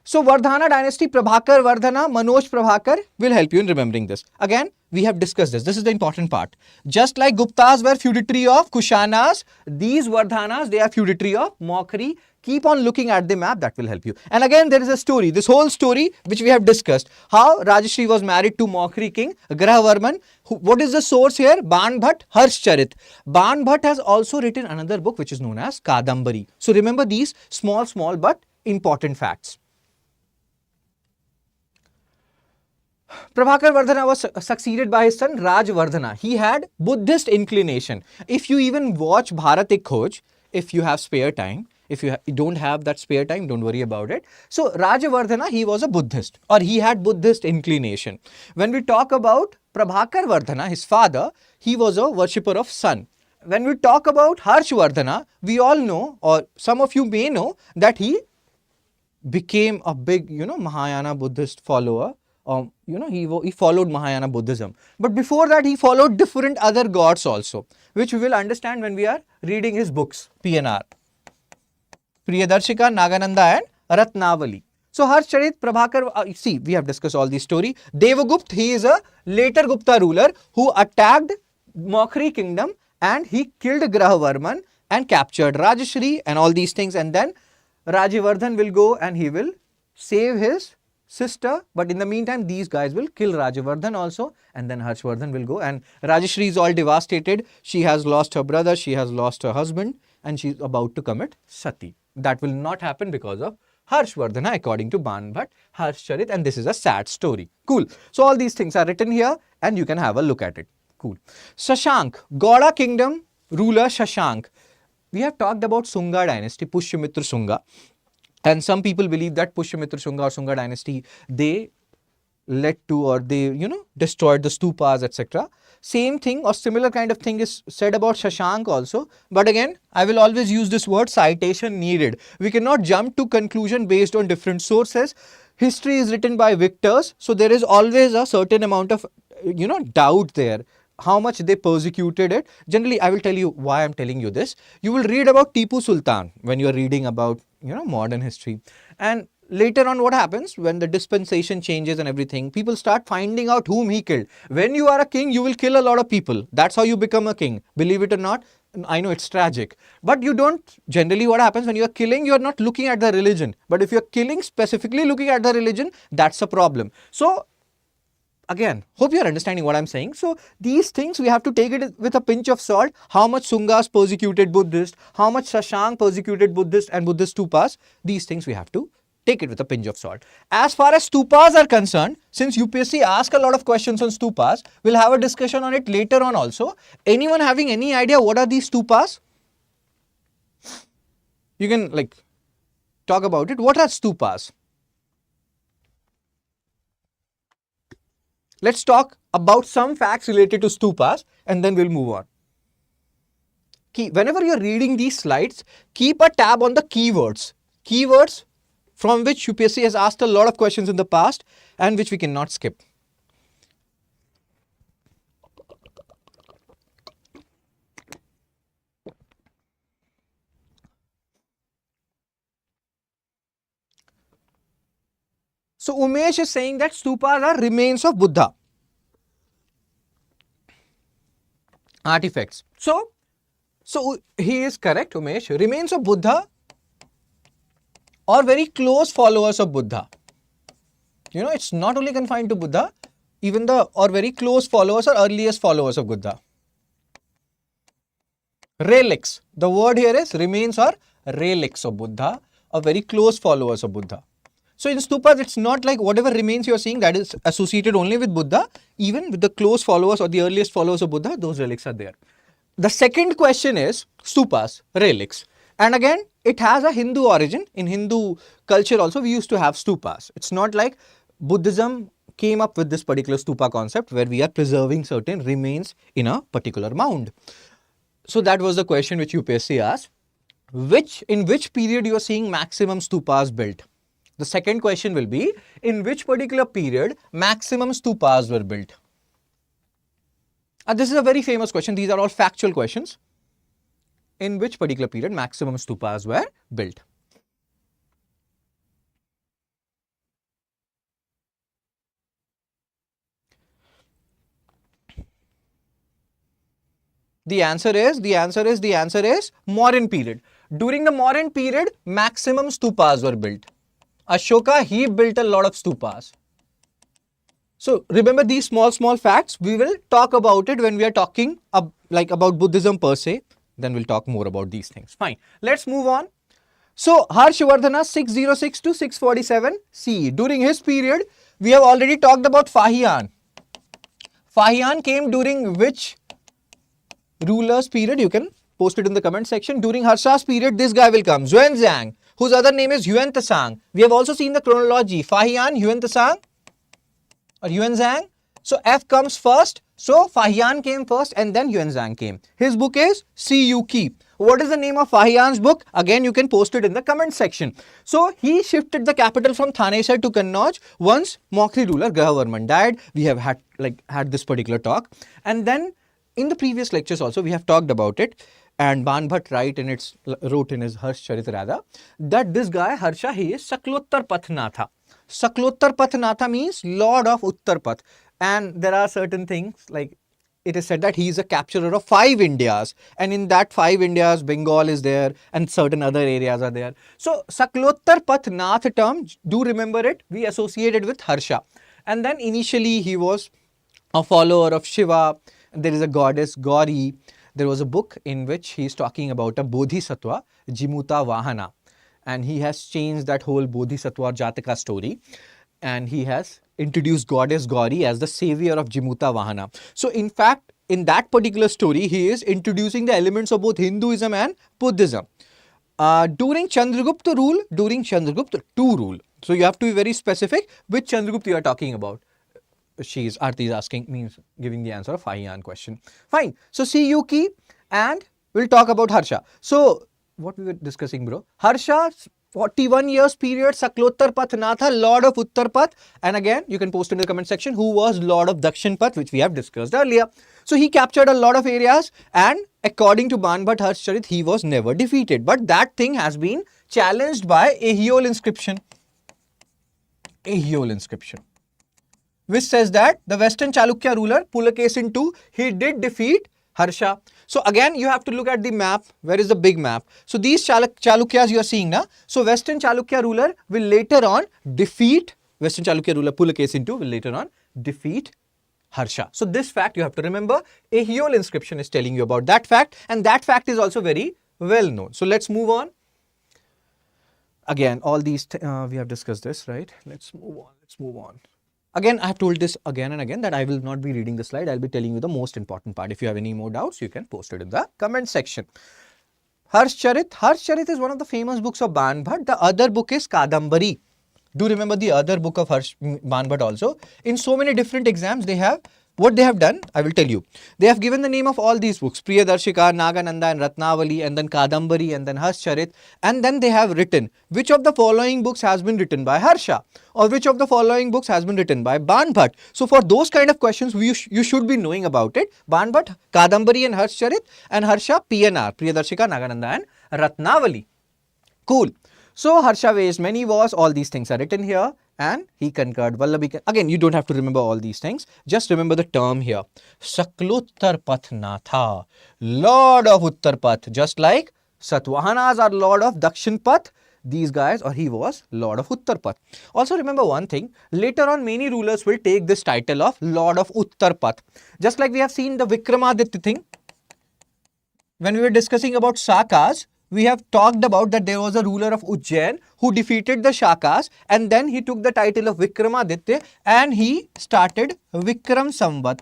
So Vardhana dynasty, Prabhakar Vardhana, Manoj Prabhakar will help you in remembering this. Again, we have discussed this. This is the important part. Just like Guptas were feudatory of Kushanas, these Vardhanas, they are feudatory of Mokhri. Keep on looking at the map, that will help you. And again, there is a story, this whole story which we have discussed. How Rajashri was married to Mokhri king, Grahavarman. What is the source here? Ban Bhatt, Harscharit. Ban Bhatt has also written another book which is known as Kadambari. So remember these small but important facts. Prabhakar Vardhana was succeeded by his son Rajvardhana. He had Buddhist inclination. If you even watch Bharat Ek Khoj, if you have spare time, if you don't have that spare time, don't worry about it. So Rajvardhana, he was a Buddhist, or he had Buddhist inclination. When we talk about Prabhakar Vardhana, his father, he was a worshipper of sun. When we talk about Harshavardhana, we all know, or some of you may know, that he became a big, Mahayana Buddhist follower. He followed Mahayana Buddhism. But before that, he followed different other gods also, which we will understand when we are reading his books, PNR. Priyadarshika, Nagananda and Ratnavali. So Harscharit, Prabhakar, see, we have discussed all this story. Devagupt, he is a later Gupta ruler who attacked Mokhri kingdom and he killed Grahavarman and captured Rajashri and all these things. And then Rajivardhan will go and he will save his sister, but in the meantime these guys will kill Rajivardhan also, and then Harshavardhan will go, and Rajashri is all devastated. She has lost her brother, she has lost her husband, and she is about to commit sati. That will not happen because of Harshavardhana according to Ban Bhatt, Harscharit, and this is a sad story. Cool. So all these things are written here and you can have a look at it. Cool. Shashank, Gauda kingdom ruler Shashank. We have talked about Sunga dynasty, Pushyamitra Sunga. And some people believe that Pushyamitra Sunga or Sunga dynasty, they led to, or they, destroyed the stupas, etc. Same thing or similar kind of thing is said about Shashank also. But again, I will always use this word citation needed. We cannot jump to conclusion based on different sources. History is written by victors. So there is always a certain amount of, doubt there. How much they persecuted it. Generally, I will tell you why I'm telling you this. You will read about Tipu Sultan when you are reading about, modern history. And later on what happens when the dispensation changes and everything, people start finding out whom he killed. When you are a king, you will kill a lot of people. That's how you become a king. Believe it or not, I know it's tragic, but you don't, generally what happens when you are killing, you are not looking at the religion. But if you are killing specifically looking at the religion, that's a problem. So again, hope you are understanding what I'm saying. So these things we have to take it with a pinch of salt. How much Sungas persecuted Buddhist, how much Shashank persecuted Buddhist and Buddhist stupas, these things we have to take it with a pinch of salt. As far as stupas are concerned, since UPSC asks a lot of questions on stupas, we'll have a discussion on it later on also. Anyone having any idea what are these stupas? You can like talk about it. What are stupas? Let's talk about some facts related to stupas and then we'll move on. Whenever you're reading these slides, keep a tab on the keywords. Keywords from which UPSC has asked a lot of questions in the past and which we cannot skip. So Umesh is saying that stupas are remains of Buddha. Artifacts. So he is correct, Umesh. Remains of Buddha or very close followers of Buddha. You know, it's not only confined to Buddha, even the or very close followers or earliest followers of Buddha. Relics. The word here is remains or relics of Buddha or very close followers of Buddha. So in stupas, it's not like whatever remains you are seeing that is associated only with Buddha, even with the close followers or the earliest followers of Buddha, those relics are there. The second question is stupas, relics. And again, it has a Hindu origin. In Hindu culture also, we used to have stupas. It's not like Buddhism came up with this particular stupa concept where we are preserving certain remains in a particular mound. So that was the question which UPSC asked. In which period you are seeing maximum stupas built? The second question will be, in which particular period maximum stupas were built? This is a very famous question. These are all factual questions. In which particular period maximum stupas were built? The answer is Mauryan period. During the Mauryan period, maximum stupas were built. Ashoka, he built a lot of stupas. So remember these small facts. We will talk about it when we are talking about Buddhism per se. Then we'll talk more about these things. Fine. Let's move on. So Harshavardhana 606 to 647 CE. During his period, we have already talked about Fahian. Fahian came during which ruler's period? You can post it in the comment section. During Harsha's period, this guy will come. Xuanzang, whose other name is Yuantasang. We have also seen the chronology. Fahian, Yuantasang or Yuanzang. So F comes first. So Fahian came first and then Yuanzang came. His book is CUQ. What is the name of Fahian's book? Again, you can post it in the comment section. So he shifted the capital from Thanesar to Kannauj once Maukri ruler Grahavarman died. We have had this particular talk. And then in the previous lectures also we have talked about it. And Banbhat wrote in his Harshavardhana that this guy Harsha, he is Saklottar Pathnatha. Saklottar Pathnatha means Lord of Uttarpath. And there are certain things like it is said that he is a capturer of 5 Indias. And in that 5 Indias, Bengal is there and certain other areas are there. So Saklottar Pathnath term, do remember it, we associated with Harsha. And then initially he was a follower of Shiva. There is a goddess Gauri. There was a book in which he is talking about a Bodhisattva, Jimuta Vahana. And he has changed that whole Bodhisattva Jataka story. And he has introduced goddess Gauri as the savior of Jimuta Vahana. So in fact, in that particular story, he is introducing the elements of both Hinduism and Buddhism. During Chandragupta II rule. So you have to be very specific which Chandragupta you are talking about. Aarti is asking, means giving the answer of Fahian question. Fine. So CUQ and we'll talk about Harsha. So what we were discussing, bro? Harsha, 41 years period, Saklottar Pathnatha, Lord of Uttarpath. And again, you can post in the comment section who was Lord of Dakshinpath, which we have discussed earlier. So he captured a lot of areas and according to Banbhat Harsharit, he was never defeated. But that thing has been challenged by Ahiole inscription. Ahiole inscription, which says that the Western Chalukya ruler Pulakesin II, he did defeat Harsha. So again, you have to look at the map. Where is the big map? So these Chalukyas you are seeing now. So Western Chalukya ruler will later on defeat, Western Chalukya ruler Pulakeshin II will later on defeat Harsha. So this fact you have to remember. A Aeol inscription is telling you about that fact, and that fact is also very well known. So let's move on. Again, all these we have discussed this, right? Let's move on. Let's move on. Again, I have told this again and again that I will not be reading the slide. I'll be telling you the most important part. If you have any more doubts, you can post it in the comment section. Harscharit is one of the famous books of Ban Bhat. The other book is Kadambari. Do remember the other book of Ban Bhat also. In so many different exams, they have, what they have done, I will tell you. They have given the name of all these books, Priyadarshika, Nagananda and Ratnavali, and then Kadambari, and then Harscharit, and then they have written which of the following books has been written by Harsha, or which of the following books has been written by Ban Bhat. So for those kind of questions, you should be knowing about it. Ban Bhat, Kadambari and Harscharit, and Harsha, PNR, Priyadarshika, Nagananda and Ratnavali. Cool. So Harsha waged many wars, all these things are written here, and he conquered Vallabhi. Again, you don't have to remember all these things, just remember the term here. Sakluttar Path Natha, Lord of Uttar Path, just like Satvahanas are Lord of Dakshin Path, these guys, or he was Lord of Uttar Path. Also remember one thing, later on many rulers will take this title of Lord of Uttar Path. Just like we have seen the Vikramaditya thing, when we were discussing about Shakas, we have talked about that there was a ruler of Ujjain who defeated the Shakas, and then he took the title of Vikramaditya and he started Vikram Samvat.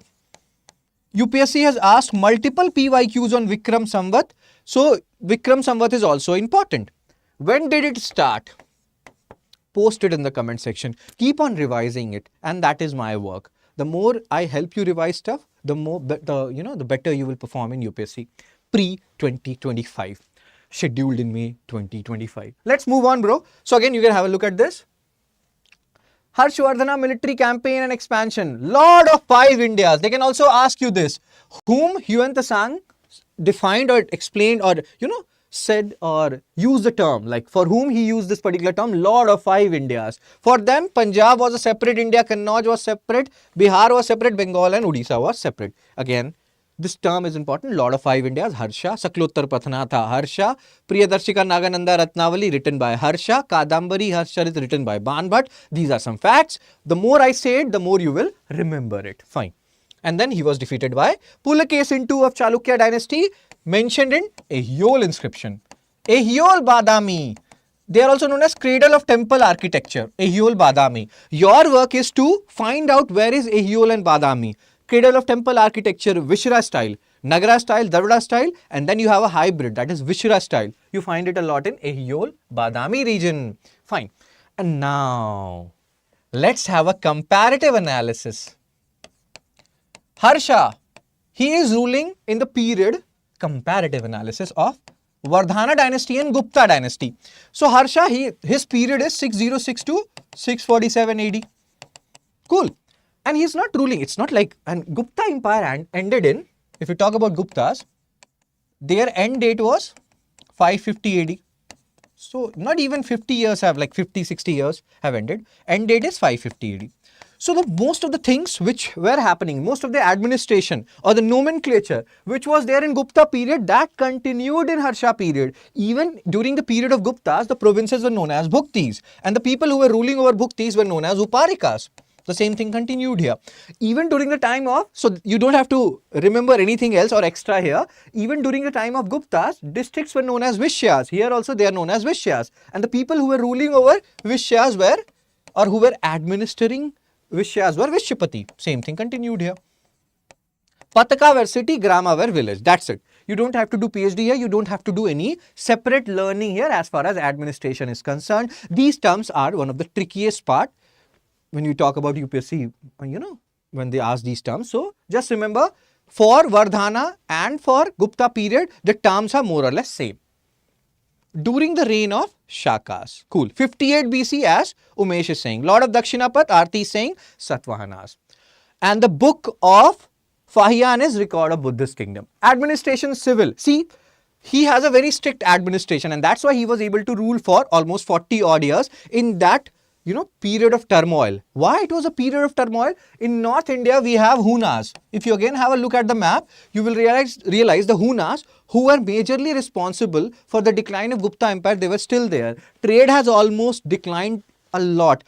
UPSC has asked multiple PYQs on Vikram Samvat, so Vikram Samvat is also important. When did it start? Post it in the comment section. Keep on revising it, and that is my work. The more I help you revise stuff, the better you will perform in UPSC pre-2025. Scheduled in May 2025. Let's move on, bro. So again, you can have a look at this. Harshavardhana military campaign and expansion. Lord of 5 Indias. They can also ask you this. Whom Yuan Tsang defined or explained or, said or used the term. Like for whom he used this particular term, Lord of 5 Indias. For them, Punjab was a separate India, Kannauj was separate, Bihar was separate, Bengal and Odisha was separate. Again, this term is important. Lord of 5 Indias, Harsha. Sakluttar Pathanatha, Harsha. Priyadarshika Nagananda Ratnavali, written by Harsha. Kadambari, Harscharit, written by Ban Bhat. These are some facts. The more I say it, the more you will remember it. Fine. And then he was defeated by Pulakeshin II of Chalukya dynasty, mentioned in Aeol inscription. Aeol Badami. They are also known as cradle of temple architecture. Aeol Badami. Your work is to find out where is Aeol and Badami. Cradle of temple architecture, Vishra style, Nagara style, Darvada style, and then you have a hybrid, that is Vishra style. You find it a lot in Aeol, Badami region. Fine. And now, let's have a comparative analysis. Harsha, he is ruling in the period, comparative analysis of Vardhana dynasty and Gupta dynasty. So Harsha, his period is 6006 to 647 AD. Cool. And he's not ruling, it's not like, and Gupta Empire ended in, if you talk about Guptas, their end date was 550 AD. So not even 50 years have, like 50, 60 years have ended. End date is 550 AD. So most of the things which were happening, most of the administration or the nomenclature which was there in Gupta period, that continued in Harsha period. Even during the period of Guptas, the provinces were known as Bhuktis, and the people who were ruling over Bhuktis were known as Uparikas. The same thing continued here. Even during the time of, so you don't have to remember anything else or extra here. Even during the time of Guptas, districts were known as Vishyas. Here also they are known as Vishyas. And the people who were ruling over Vishyas were, or who were administering Vishyas were Vishyapati. Same thing continued here. Pataka were city, Grama were village. That's it. You don't have to do PhD here. You don't have to do any separate learning here as far as administration is concerned. These terms are one of the trickiest part when you talk about UPSC, when they ask these terms. So just remember, for Vardhana and for Gupta period, the terms are more or less same. During the reign of Shakas. Cool. 58 BC as Umesh is saying. Lord of Dakshinapat, Aarti is saying Satvahanas. And the book of Fahiyan is record of Buddhist kingdom. Administration civil. See, he has a very strict administration, and that's why he was able to rule for almost 40 odd years in that period of turmoil. Why it was a period of turmoil? In North India, we have Hunas. If you again have a look at the map, you will realize the Hunas, who were majorly responsible for the decline of Gupta Empire, they were still there. Trade has almost declined a lot.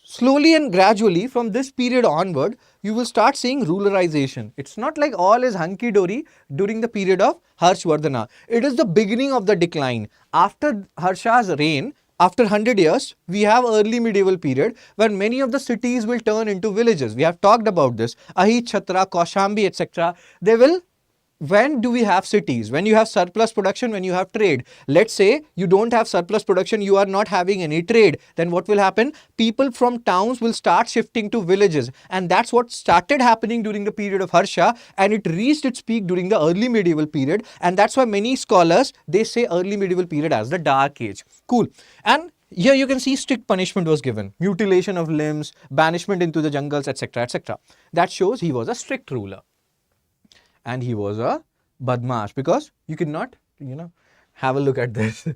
Slowly and gradually from this period onward, you will start seeing ruralization. It's not like all is hunky-dory during the period of Harshavardhana. It is the beginning of the decline. After Harsha's reign, after 100 years, we have early medieval period where many of the cities will turn into villages. We have talked about this. Ahit, Chhatra, Kaushambi, etc. When do we have cities? When you have surplus production, when you have trade. Let's say you don't have surplus production, you are not having any trade. Then what will happen? People from towns will start shifting to villages. And that's what started happening during the period of Harsha, and it reached its peak during the early medieval period. And that's why many scholars, they say early medieval period as the Dark Age. Cool. And here you can see strict punishment was given. Mutilation of limbs, banishment into the jungles, etc. etc. That shows he was a strict ruler. And he was a badmash, because you cannot, have a look at this.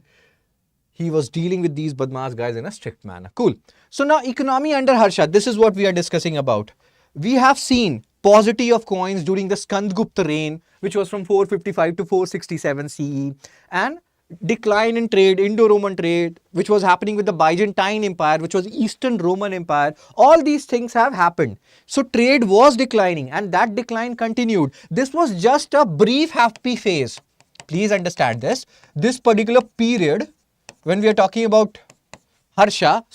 He was dealing with these badmash guys in a strict manner. Cool. So now economy under Harsha, this is what we are discussing about. We have seen paucity of coins during the Skandgupta reign, which was from 455 to 467 CE, and decline in trade, Indo-Roman trade, which was happening with the Byzantine Empire, which was Eastern Roman Empire. All these things have happened. So trade was declining, and that decline continued. This was just a brief happy phase. Please understand this. This particular period, when we are talking about Harsha,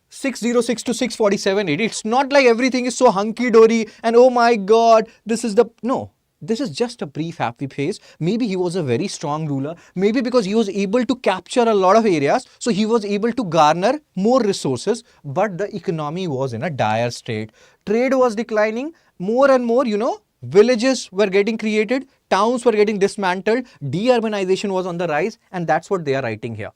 606 to 647 AD, it's not like everything is so hunky-dory and oh my God, this is the... No. This is just a brief happy phase. Maybe he was a very strong ruler. Maybe because he was able to capture a lot of areas, so he was able to garner more resources. But the economy was in a dire state. Trade was declining. More and more, villages were getting created. Towns were getting dismantled. De-urbanization was on the rise. And that's what they are writing here.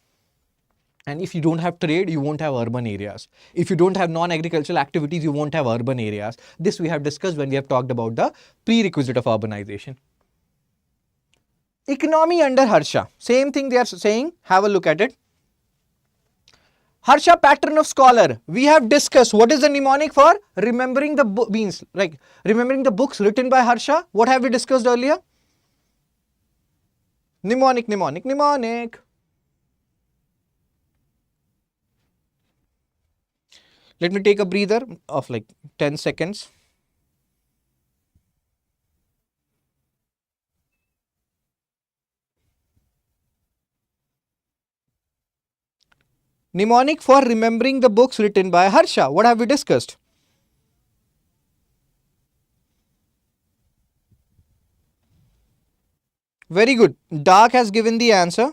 And if you don't have trade, you won't have urban areas. If you don't have non-agricultural activities, you won't have urban areas. This we have discussed when we have talked about the prerequisite of urbanization. Economy under Harsha. Same thing they are saying. Have a look at it. Harsha pattern of scholar. We have discussed what is the mnemonic for remembering the means, like remembering the books written by Harsha. What have we discussed earlier? Mnemonic, mnemonic, mnemonic. Let me take a breather of like 10 seconds. Mnemonic for remembering the books written by Harsha. What have we discussed? Very good. Dark has given the answer.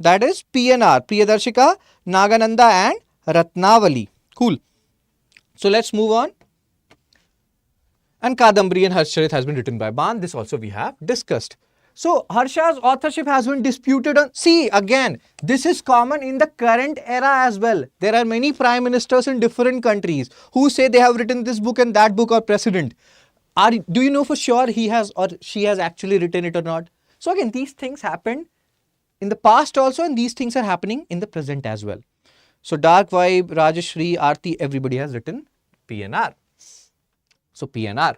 That is PNR, Priyadarshika, Nagananda and Ratnavali. Cool. So let's move on. And Kadambari and Harsharit has been written by Ban. This also we have discussed. So Harsha's authorship has been disputed on. See, again, this is common in the current era as well. There are many prime ministers in different countries who say they have written this book and that book, or president. Do you know for sure he has or she has actually written it or not? So again, these things happened in the past also, and these things are happening in the present as well. So Dark Vibe, Rajashri, Aarti, everybody has written PNR. So PNR.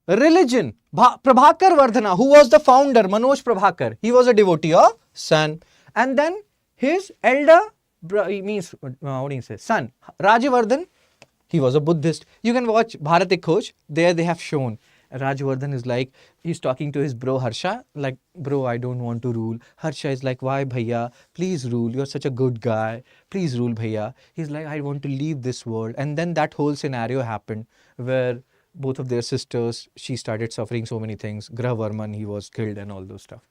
Religion. Prabhakar Vardhana, who was the founder, Manoj Prabhakar. He was a devotee of sun. And then his elder, son, Rajavardhan, he was a Buddhist. You can watch Bharatik Khoj. There they have shown. Rajavardhan is like, he's talking to his bro Harsha, like, bro, I don't want to rule. Harsha is like, why bhaiya, please rule, you're such a good guy, please rule bhaiya. He's like, I want to leave this world. And then that whole scenario happened where both of their sisters, she started suffering so many things. Grahavarman, he was killed and all those stuff.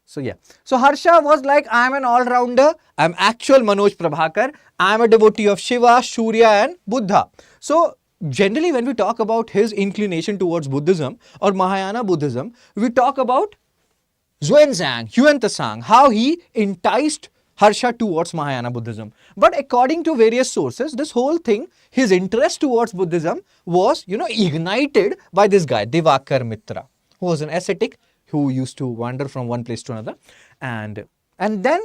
So yeah. So Harsha was like, I'm an all-rounder, I'm actual Manoj Prabhakar, I'm a devotee of Shiva, Surya and Buddha. So generally, when we talk about his inclination towards Buddhism or Mahayana Buddhism, we talk about Xuanzang, Huan-Tsang, how he enticed Harsha towards Mahayana Buddhism. But according to various sources, this whole thing, his interest towards Buddhism was, ignited by this guy, Divakar Mitra, who was an ascetic who used to wander from one place to another. And then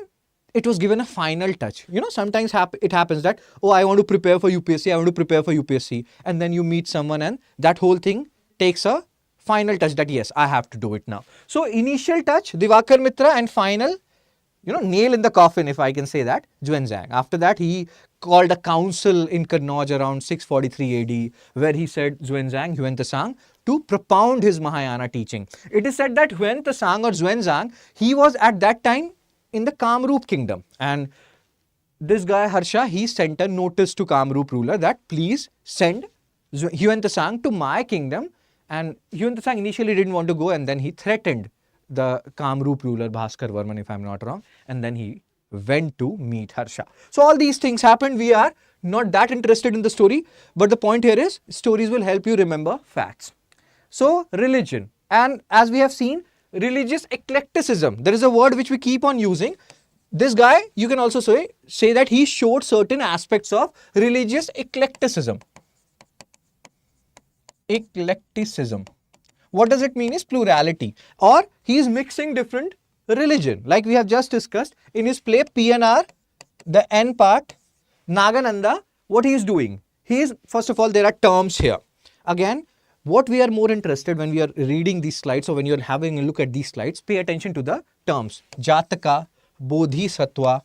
it was given a final touch. You know, sometimes it happens that, oh, I want to prepare for UPSC, I want to prepare for UPSC. And then you meet someone and that whole thing takes a final touch that, yes, I have to do it now. So initial touch, Divakar Mitra, and final, you know, nail in the coffin, if I can say that, Xuanzang. After that, he called a council in Kannauj around 643 AD, where he said Xuanzang, Huan to propound his Mahayana teaching. It is said that Huan or Xuanzang, he was at that time in the Kamrup kingdom. And this guy, Harsha, he sent a notice to Kamrup ruler that please send Huan to my kingdom. And Huan initially didn't want to go, and then he threatened the Kamrup ruler Bhaskar Varman, if I'm not wrong, and then he went to meet Harsha. So all these things happened. We are not that interested in the story, but the point here is stories will help you remember facts. So religion, and as we have seen, religious eclecticism. There is a word which we keep on using. This guy, you can also say that he showed certain aspects of religious eclecticism. Eclecticism. What does it mean is plurality, or he is mixing different religion, like we have just discussed in his play PNR, the N part, Nagananda. What he is doing? He is, first of all, there are terms here. Again, what we are more interested when we are reading these slides, or when you are having a look at these slides, pay attention to the terms. Jataka, Bodhisattva.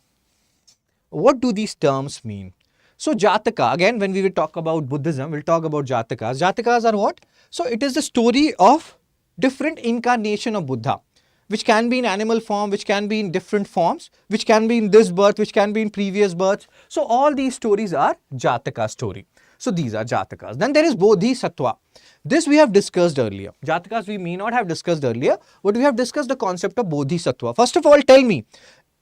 What do these terms mean? So Jataka, again, when we will talk about Buddhism, we'll talk about Jatakas. Jatakas are what? So it is the story of different incarnation of Buddha, which can be in animal form, which can be in different forms, which can be in this birth, which can be in previous births. So all these stories are Jataka story. So these are Jatakas. Then there is Bodhisattva. This we have discussed earlier. Jatakas we may not have discussed earlier, but we have discussed the concept of Bodhisattva. First of all, tell me,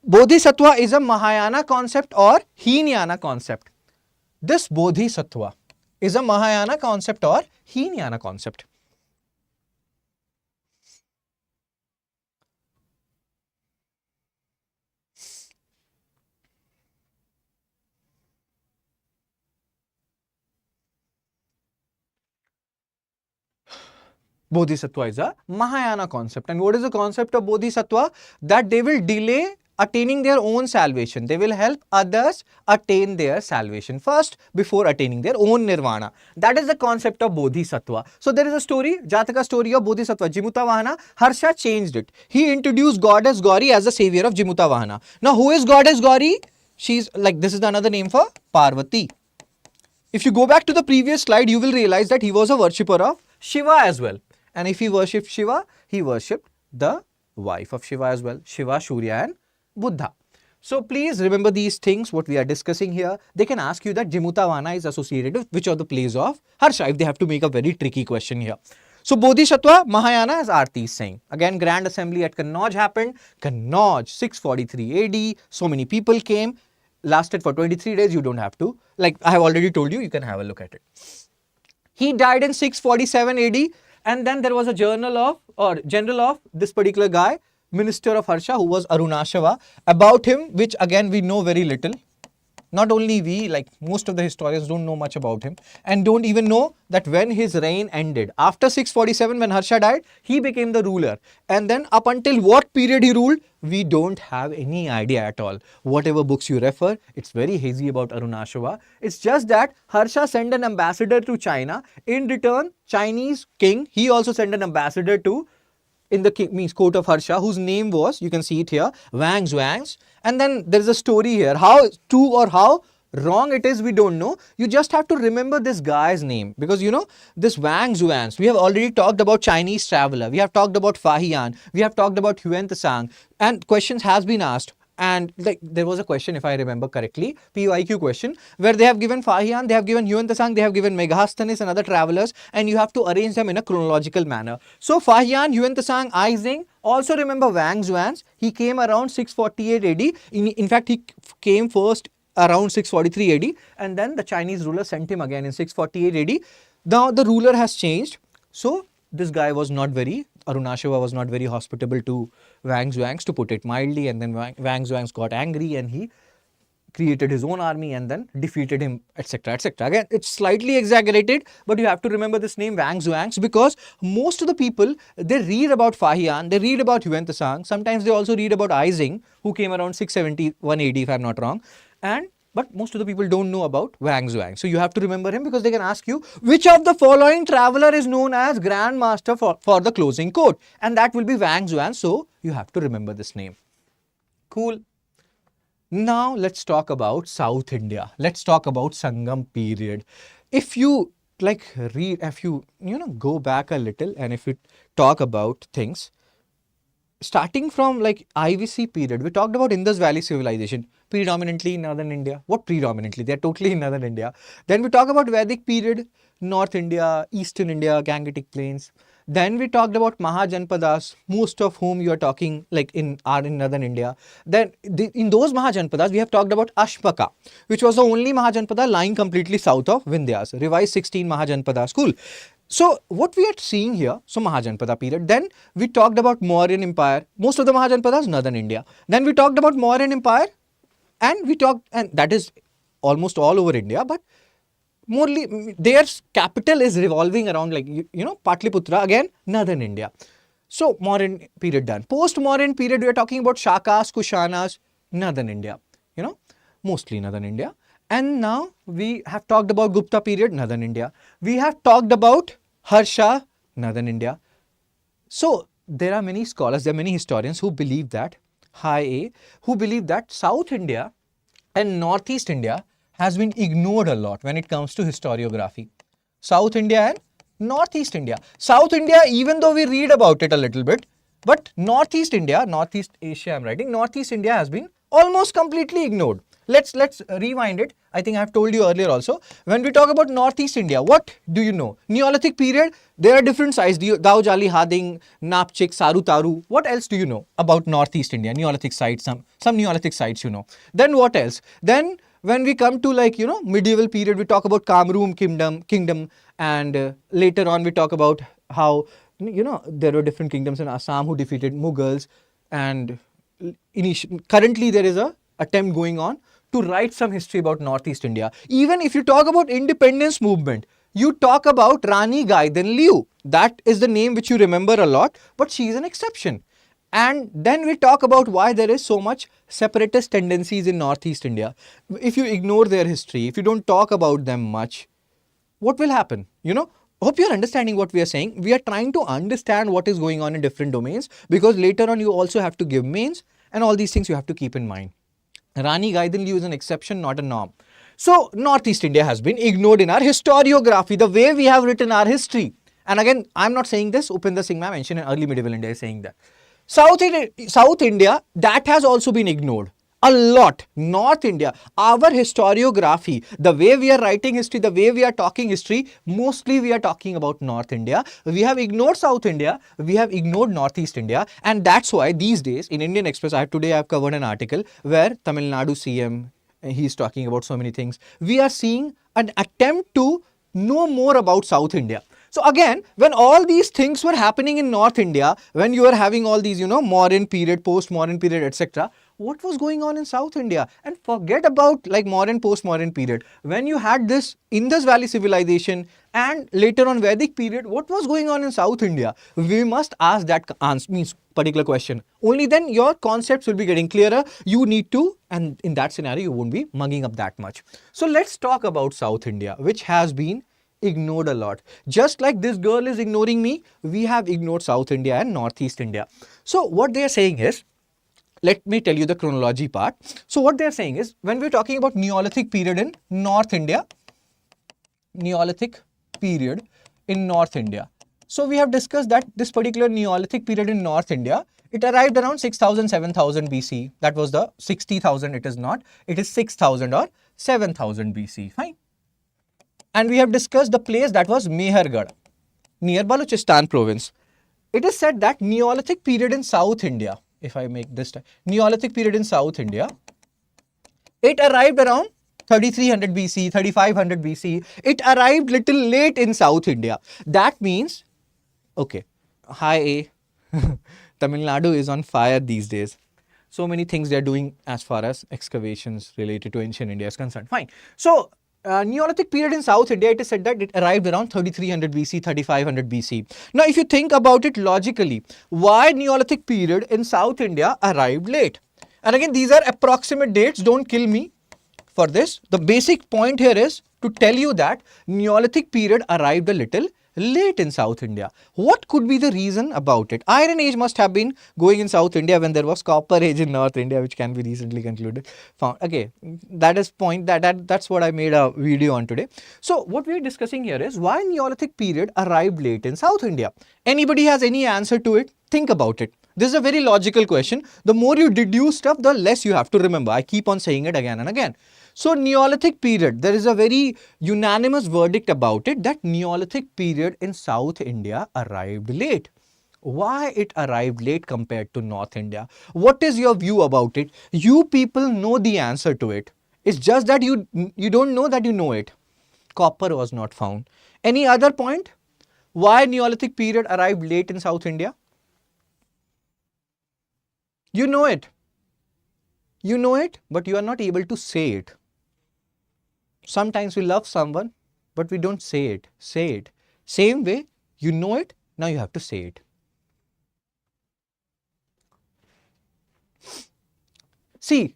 Bodhisattva is a Mahayana concept or Hinayana concept? This Bodhisattva is a Mahayana concept or Hinayana concept? Bodhisattva is a Mahayana concept. And what is the concept of Bodhisattva? That they will delay attaining their own salvation. They will help others attain their salvation first before attaining their own nirvana. That is the concept of Bodhisattva. So there is a story, Jataka story of Bodhisattva, Jimutavahana. Harsha changed it. He introduced goddess Gauri as the savior of Jimutavahana. Now who is goddess Gauri? She's like, this is another name for Parvati. If you go back to the previous slide, you will realize that he was a worshipper of Shiva as well. And if he worshipped Shiva, he worshipped the wife of Shiva as well, Shiva, Shurya and Buddha. So please remember these things, what we are discussing here. They can ask you that Jimutavahana is associated with which of the plays of Harsha, if they have to make a very tricky question here. So Bodhisattva, Mahayana, as Aarti is saying. Again, Grand Assembly at Kannauj happened. Kannauj, 643 AD. So many people came. Lasted for 23 days. You don't have to. Like I have already told you, you can have a look at it. He died in 647 AD. And then there was a general of this particular guy, minister of Harsha, who was Arunashava. About him, which again we know very little. Not only we, like most of the historians don't know much about him, and don't even know that when his reign ended. After 647, when Harsha died, he became the ruler. And then up until what period he ruled, we don't have any idea at all. Whatever books you refer, it's very hazy about Arunashava. It's just that Harsha sent an ambassador to China. In return, Chinese king, he also sent an ambassador to in the court of Harsha, whose name was, you can see it here, Wang Zhuang's. And then there is a story here. How true or how wrong it is, we don't know. You just have to remember this guy's name, because you know, this Wang Zhuang's, we have already talked about Chinese traveler. We have talked about Fahian. We have talked about Huan Tsang. And questions has been asked. And like there was a question, if I remember correctly, PYQ question, where they have given Fahian, they have given Huan Tsang, they have given Meghasthenes and other travelers, and you have to arrange them in a chronological manner. So Fahian, Huan Tsang, Aizing, also remember Wang Zhuang's, he came around 648 AD. In fact, he came first around 643 AD, and then the Chinese ruler sent him again in 648 AD. Now the ruler has changed. So this guy was not very, Arunashava was not very hospitable to Wang Zhuang's, to put it mildly, and then Wang Zhuang's got angry and he created his own army and then defeated him, etc., etc. Again, it's slightly exaggerated, but you have to remember this name Wang Zhuang because most of the people, they read about Fahian, they read about Yuan Tsang, sometimes they also read about Aizing, who came around 671 AD if I'm not wrong, but most of the people don't know about Wang Zhuang. So you have to remember him because they can ask you, which of the following traveler is known as Grand Master for the closing court? And that will be Wang Zhuang. So you have to remember this name. Cool. Now let's talk about South India. Let's talk about Sangam period. If you read, if you go back a little and if you talk about things, starting from like IVC period, we talked about Indus Valley civilization, predominantly in northern India. What predominantly? They are totally in northern India. Then we talk about Vedic period, North India, Eastern India, Gangetic Plains. Then we talked about Mahajanpadas, most of whom you are talking like are in northern India. Then in those Mahajanpadas, we have talked about Ashpaka, which was the only Mahajanpada lying completely south of Vindhyas. Revised 16 Mahajanpadas. Cool. So what we are seeing here, so Mahajanpada period. Then we talked about Mauryan Empire. Most of the Mahajanpadas, northern India. Then we talked about Mauryan Empire, and that is almost all over India, but morely their capital is revolving around like, Patliputra, again, northern India. So Mauryan period done. Post-Mauryan period, we are talking about Shakas, Kushanas, northern India, mostly northern India. And now we have talked about Gupta period, northern India. We have talked about Harsha, northern India. So there are many scholars, there are many historians who believe that, who believe that South India and Northeast India has been ignored a lot when it comes to historiography. South India and Northeast India. South India, even though we read about it a little bit, but Northeast India, Northeast Asia I'm writing, Northeast India has been almost completely ignored. Let's rewind it. I think I have told you earlier also. When we talk about Northeast India, what do you know? Neolithic period, there are different sites. Dao Jali, Hading, Napchik, Saru Taru. What else do you know about Northeast India? Neolithic sites, some Neolithic sites you know. Then what else? Then when we come to medieval period, we talk about Kamroom kingdom, and later on we talk about how there were different kingdoms in Assam who defeated Mughals, and currently there is a attempt going on to write some history about Northeast India. Even if you talk about independence movement, you talk about Rani Gaiden Liu. That is the name which you remember a lot, but she is an exception. And then we talk about why there is so much separatist tendencies in Northeast India. If you ignore their history, if you don't talk about them much, what will happen? Hope you're understanding what we are saying. We are trying to understand what is going on in different domains, because later on you also have to give mains, and all these things you have to keep in mind. Rani Gaiden Liu is an exception, not a norm. So Northeast India has been ignored in our historiography, the way we have written our history. And again, I'm not saying this, Upinder Singh Ma'am mentioned in early medieval India is saying that. South India, that has also been ignored a lot. North India, our historiography, the way we are writing history, the way we are talking history, mostly we are talking about North India. We have ignored South India, we have ignored Northeast India, and that's why these days in Indian Express, today I have covered an article where Tamil Nadu CM, he's talking about so many things. We are seeing an attempt to know more about South India. So again, when all these things were happening in North India, when you were having all these, Mauryan period, post-Mauryan period, etc., what was going on in South India? And forget about like Mauryan, post-Mauryan period. When you had this Indus Valley civilization and later on Vedic period, what was going on in South India? We must ask that particular question. Only then your concepts will be getting clearer. You need to, and in that scenario, you won't be mugging up that much. So let's talk about South India, which has been ignored a lot. Just like this girl is ignoring me, we have ignored South India and Northeast India. So what they are saying is, let me tell you the chronology part. So what they are saying is, when we're talking about Neolithic period in North India, Neolithic period in North India. So we have discussed that this particular Neolithic period in North India, it arrived around 6000, 7000 BC. That was the 60,000. It is not. It is 6000 or 7000 BC. Fine. And we have discussed the place that was Mehergarh, near Balochistan province. It is said that Neolithic period in South India, if I make this time, Neolithic period in South India, it arrived around 3300 BC, 3500 BC. It arrived little late in South India. That means, okay, hi, Tamil Nadu is on fire these days. so many things they are doing as far as excavations related to ancient India is concerned. Fine. So, Neolithic period in South India, it is said that it arrived around 3300 BC, 3500 BC. Now, if you think about it logically, why Neolithic period in South India arrived late? And again, these are approximate dates, don't kill me for this. The basic point here is to tell you that Neolithic period arrived a little late in South India. What could be the reason about it? Iron Age must have been going in South India when there was Copper Age in North India, which can be recently concluded. Found. Okay, that is point that's what I made a video on today. So what we are discussing here is why Neolithic period arrived late in South India. Anybody has any answer to it? Think about it. This is a very logical question. The more you deduce stuff, the less you have to remember. I keep on saying it again and again. So Neolithic period, there is a very unanimous verdict about it that Neolithic period in South India arrived late. Why it arrived late compared to North India? What is your view about it? You people know the answer to it. It's just that you don't know that you know it. Copper was not found. Any other point? Why Neolithic period arrived late in South India? You know it. You know it, but you are not able to say it. Sometimes we love someone, but we don't say it. Say it. Same way, you know it, now you have to say it. See,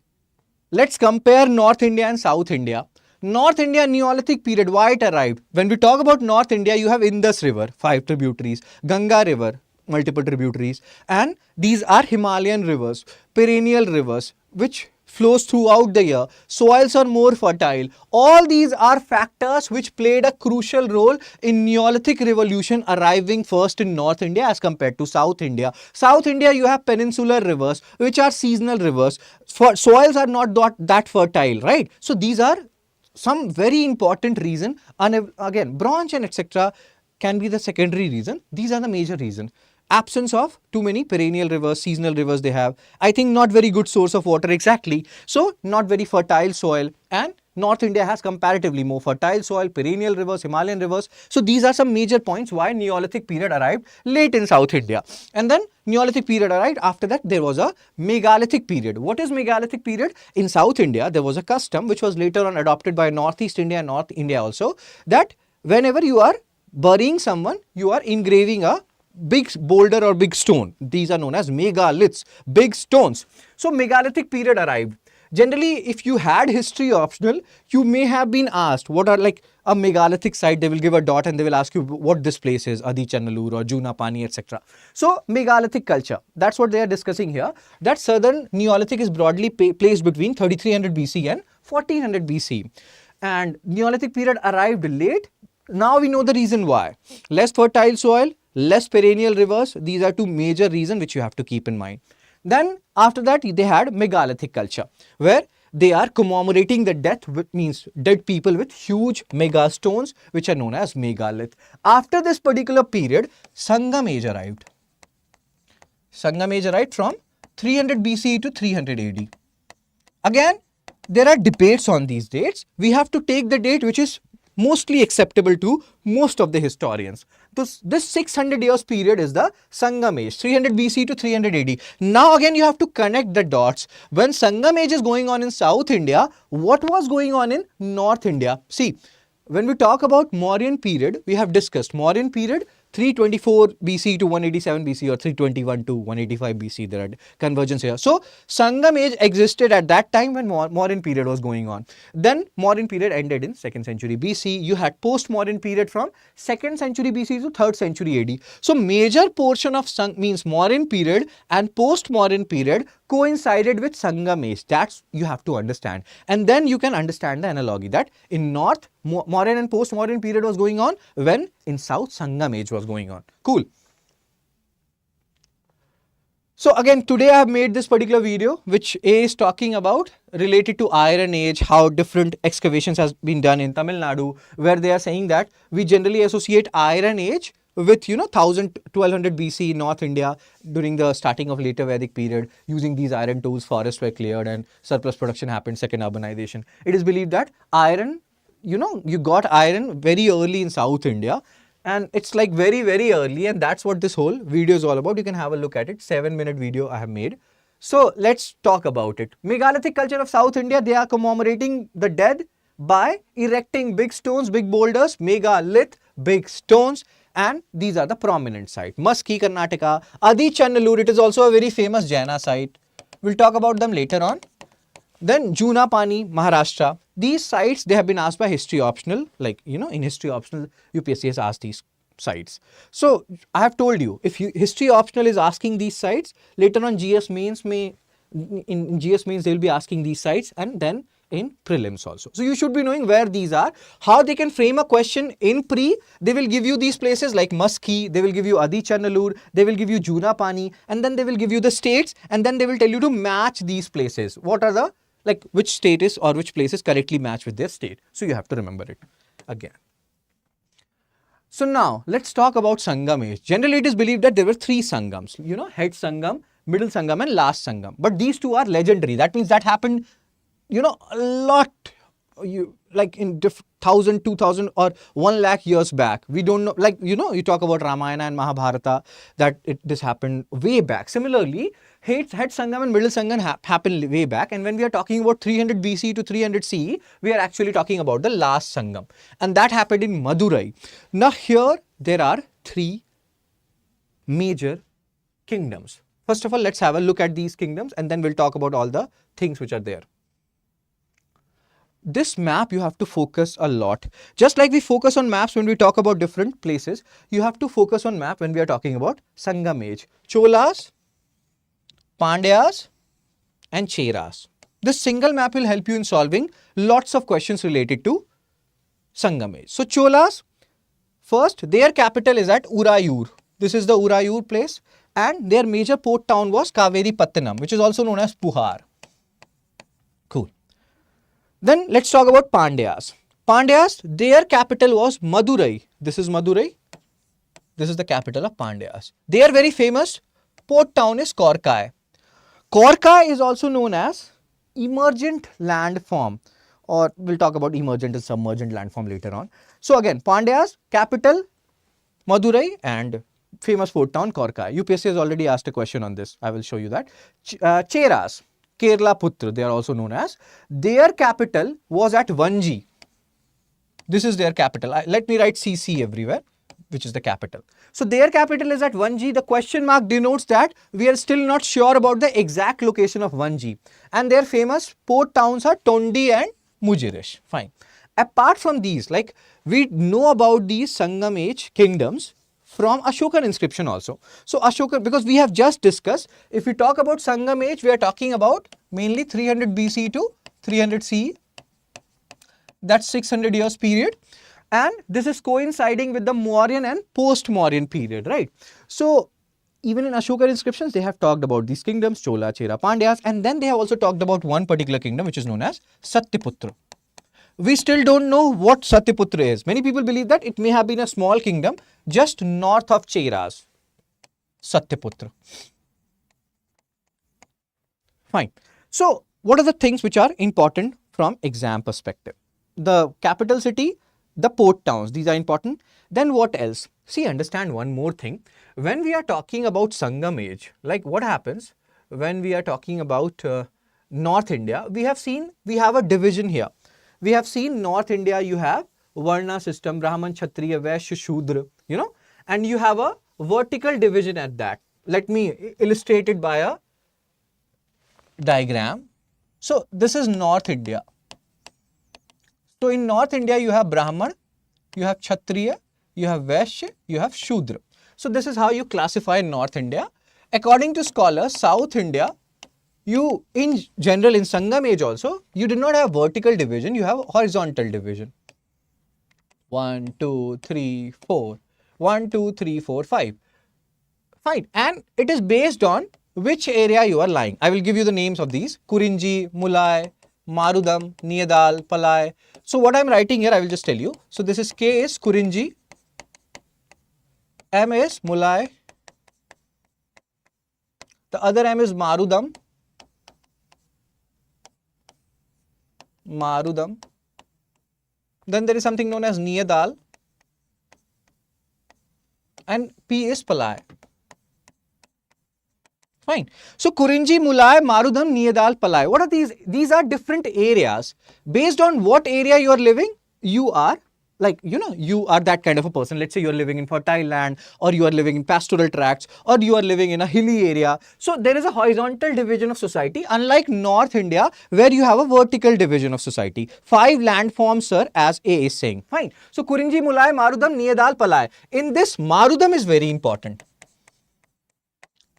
let's compare North India and South India. North India Neolithic period, why it arrived? When we talk about North India, you have Indus River, 5 tributaries, Ganga River, multiple tributaries, and these are Himalayan rivers, perennial rivers, which flows throughout the year. Soils are more fertile. All these are factors which played a crucial role in Neolithic revolution arriving first in North India as compared to South India. South India, you have peninsular rivers, which are seasonal rivers. Soils are not that fertile, right? So these are some very important reason. And again, branch and etc. can be the secondary reason. These are the major reason. Absence of too many perennial rivers, seasonal rivers they have. I think not very good source of water exactly. So not very fertile soil, and North India has comparatively more fertile soil, perennial rivers, Himalayan rivers. So these are some major points why Neolithic period arrived late in South India. And then Neolithic period arrived. After that there was a Megalithic period. What is Megalithic period? In South India there was a custom which was later on adopted by Northeast India and North India also, that whenever you are burying someone, you are engraving a big boulder or big stone. These are known as megaliths, big stones. So megalithic period arrived. Generally, if you had history optional, you may have been asked what are like a megalithic site. They will give a dot and they will ask you what this place is, Adi Channalur or Junapani, etc. So megalithic culture, that's what they are discussing here. That southern Neolithic is broadly placed between 3300 BC and 1400 BC. And Neolithic period arrived late. Now we know the reason why. Less fertile soil, less perennial rivers. These are two major reasons which you have to keep in mind. Then after that they had megalithic culture, where they are commemorating the death, which means dead people with huge mega stones which are known as megalith. After this particular period, Sangam age arrived. Sangam age arrived from 300 BCE to 300 AD. Again, there are debates on these dates. We have to take the date which is mostly acceptable to most of the historians. This 600 years period is the Sangam age, 300 BC to 300 AD. Now again you have to connect the dots. When Sangam age is going on in South India, what was going on in North India? See, when we talk about Mauryan period, we have discussed Mauryan period 324 BC to 187 BC or 321 to 185 BC. There are convergence here. So Sangam age existed at that time when Mauryan period was going on. Then Mauryan period ended in 2nd century BC. You had post-Mauryan period from 2nd century BC to 3rd century AD. So major portion of means Mauryan period and post-Mauryan period coincided with Sangam age. That's you have to understand. And then you can understand the analogy that in North, Mauryan and post-Mauryan period was going on, when in South, Sangam age was going on. Cool. So again, today I have made this particular video which is talking about related to Iron Age, how different excavations has been done in Tamil Nadu, where they are saying that we generally associate Iron Age with 1200 BC in North India during the starting of later Vedic period. Using these iron tools, forests were cleared and surplus production happened, second urbanization. It is believed that iron, you got iron very early in South India, and it's like very, very early, and that's what this whole video is all about. You can have a look at it, 7-minute video I have made. So let's talk about it. Megalithic culture of South India, they are commemorating the dead by erecting big stones, big boulders, megalith, big stones, and these are the prominent sites. Maski, Karnataka, Adi Channalur, it is also a very famous Jaina site. We'll talk about them later on. Then Junapani, Maharashtra. These sites, they have been asked by history optional, like, in history optional, UPSC has asked these sites. So I have told you, if history optional is asking these sites, later on GS mains in GS mains, they will be asking these sites, and then in prelims also. So you should be knowing where these are, how they can frame a question in pre. They will give you these places like Maski, they will give you Adi Channalur, they will give you Junapani, and then they will give you the states, and then they will tell you to match these places. What are the, like, which state is or which places correctly match with their state. So you have to remember it again. So now let's talk about Sangam age. Generally, it is believed that there were 3 Sangams, head Sangam, middle Sangam, and last Sangam. But these 2 are legendary. That means that happened, a lot, like in 1,000, 2,000 or 1 lakh years back. We don't know, like, you talk about Ramayana and Mahabharata, that this happened way back. Similarly, head Sangam and middle Sangam happened way back. And when we are talking about 300 BC to 300 CE, we are actually talking about the last Sangam. And that happened in Madurai. Now here, there are 3 major kingdoms. First of all, let's have a look at these kingdoms, and then we'll talk about all the things which are there. This map, you have to focus a lot. Just like we focus on maps when we talk about different places, you have to focus on map when we are talking about Sangam age. Cholas, Pandyas, and Cheras. This single map will help you in solving lots of questions related to Sangam age. So Cholas, first, their capital is at Urayur. This is the Urayur place, and their major port town was Kaveri Pattanam, which is also known as Puhar. Cool. Then let's talk about Pandyas. Pandyas, their capital was Madurai. This is Madurai. This is the capital of Pandyas. Their very famous port town is Korkai. Korkai is also known as emergent landform, or we'll talk about emergent and submergent landform later on. So again, Pandyas, capital Madurai, and famous port town Korkai. UPSC has already asked a question on this. I will show you that. Cheras, Kerala Putra, they are also known as. Their capital was at Vanji. This is their capital. Let me write CC everywhere, which is the capital. So their capital is at Vanji. The question mark denotes that we are still not sure about the exact location of Vanji. And their famous port towns are Tondi and Mujirish. Fine. Apart from these, like, we know about these Sangam age kingdoms from Ashokan inscription also. So Ashoka, because we have just discussed, if we talk about Sangam age, we are talking about mainly 300 BC to 300 CE. That's 600 years period. And this is coinciding with the Mauryan and post-Mauryan period, right? So even in Ashoka inscriptions, they have talked about these kingdoms, Chola, Chera, Pandyas, and then they have also talked about one particular kingdom which is known as Satyaputra. We still don't know what Satyaputra is. Many people believe that it may have been a small kingdom just north of Cheras. Satyaputra. Fine. So what are the things which are important from exam perspective? The capital city, the port towns, these are important. Then what else? See, understand one more thing. When we are talking about Sangam age, like what happens when we are talking about North India, we have a division here. We have seen North India, you have Varna system, Brahman, Kshatriya, Vaishya, Shudra, and you have a vertical division at that. Let me illustrate it by a diagram. So this is North India. So in North India, you have Brahman, you have Kshatriya, you have Vaishya, you have Shudra. So this is how you classify North India. According to scholars, South India, you in general in Sangam age also, you did not have vertical division, you have horizontal division. 1, 2, 3, 4. 1, 2, 3, 4, 5. Fine. And it is based on which area you are lying. I will give you the names of these. Kurinji, Mulai, Marudam, Niyadal, Palai. So what I am writing here, I will just tell you. So this is K is Kurinji, M is Mulai, the other M is Marudam, then there is something known as Niyadal, and P is Palai. Fine. So Kurinji, Mulai, Marudam, Niyadal, Palai. What are these? These are different areas. Based on what area you are living, you are like, you are that kind of a person. Let's say you're living in fertile land, or you are living in pastoral tracts, or you are living in a hilly area. So there is a horizontal division of society, unlike North India, where you have a vertical division of society. 5 landforms, sir, as A is saying. Fine. So Kurinji, Mulai, Marudam, Niyadal, Palai. In this, Marudam is very important.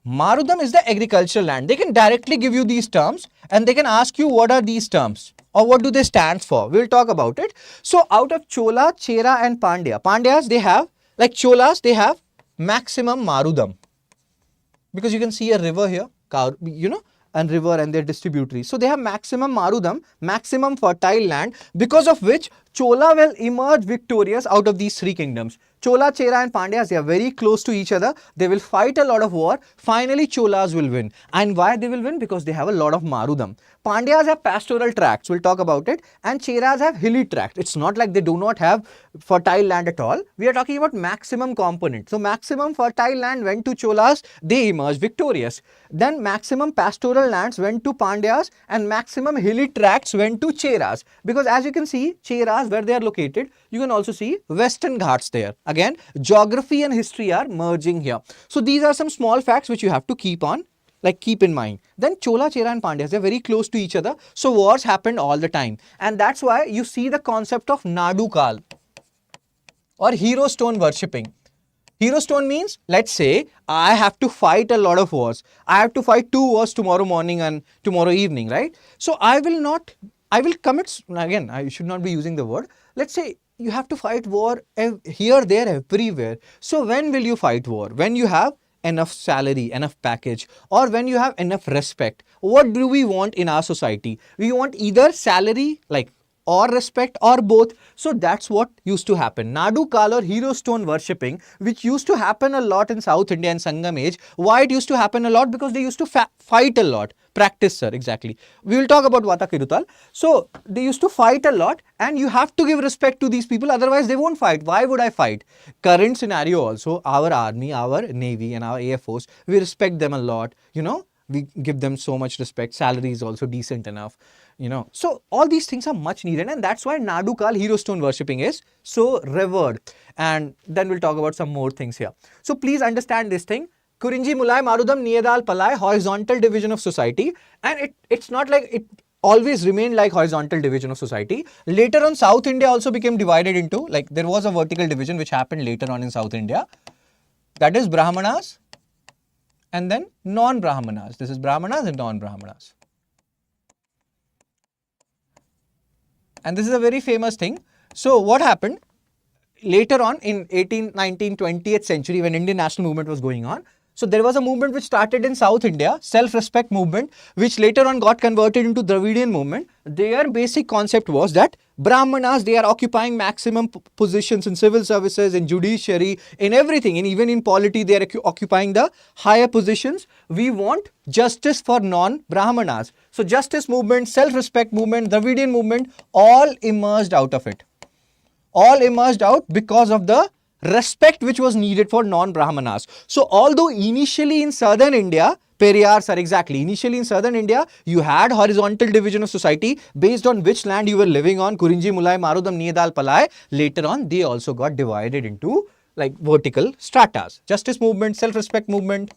Marudam is the agricultural land. They can directly give you these terms and they can ask you what are these terms or what do they stand for. We'll talk about it. So out of Chola, Chera and Pandya, Pandyas they have, like Cholas, they have maximum Marudam. Because you can see a river here, and river and their distributaries. So they have maximum Marudam, maximum fertile land, because of which Chola will emerge victorious out of these 3 kingdoms. Chola, Chera and Pandyas, they are very close to each other. They will fight a lot of war. Finally, Cholas will win. And why they will win? Because they have a lot of Marudam. Pandyas have pastoral tracts. We'll talk about it. And Cheras have hilly tracts. It's not like they do not have fertile land at all. We are talking about maximum component. So maximum fertile land went to Cholas. They emerged victorious. Then maximum pastoral lands went to Pandyas and maximum hilly tracts went to Cheras. Because as you can see, Cheras, where they are located, you can also see Western Ghats there. Again, geography and history are merging here. So these are some small facts which you have to keep in mind. Then Chola, Chera and Pandyas, they're very close to each other. So wars happened all the time. And that's why you see the concept of Nadu Kal or hero stone worshipping. Hero stone means, let's say, I have to fight a lot of wars. I have to fight 2 wars tomorrow morning and tomorrow evening, right? So I will commit, again, I should not be using the word. Let's say you have to fight war here, there, everywhere. So when will you fight war? When you have enough salary, enough package, or when you have enough respect. What do we want in our society? We want either salary, or respect, or both. So that's what used to happen. Nadu Kal or hero stone worshipping, which used to happen a lot in South India and Sangam age. Why it used to happen a lot? Because they used to fight a lot. Practice, sir, exactly. We will talk about Vata Kirutal. So they used to fight a lot and you have to give respect to these people, otherwise they won't fight. Why would I fight? Current scenario also, our army, our navy and our air force, we respect them a lot, we give them so much respect. Salary is also decent enough, So all these things are much needed, and that's why Nadu Kal hero stone worshipping is so revered. And then we'll talk about some more things here. So please understand this thing. Kurinji, Mulai, Marudam, Niyadal, Palai, horizontal division of society. And it's not like it always remained like horizontal division of society. Later on, South India also became divided into, there was a vertical division which happened later on in South India. That is Brahmanas and then non-Brahmanas. This is Brahmanas and non-Brahmanas. And this is a very famous thing. So what happened? Later on in 18th, 19th, 20th century, when Indian national movement was going on, so there was a movement which started in South India, self-respect movement, which later on got converted into Dravidian movement. Their basic concept was that Brahmanas, they are occupying maximum positions in civil services, in judiciary, in everything, and even in polity, they are occupying the higher positions. We want justice for non-Brahmanas. So justice movement, self-respect movement, Dravidian movement, all emerged out of it. All emerged out because of the respect which was needed for non-Brahmanas. So although initially in southern India, Periyar, sir, exactly, initially in southern India, you had horizontal division of society based on which land you were living on, Kurinji, Mulai, Marudam, Niyadal, Palai. Later on, they also got divided into vertical stratas. Justice movement, self-respect movement,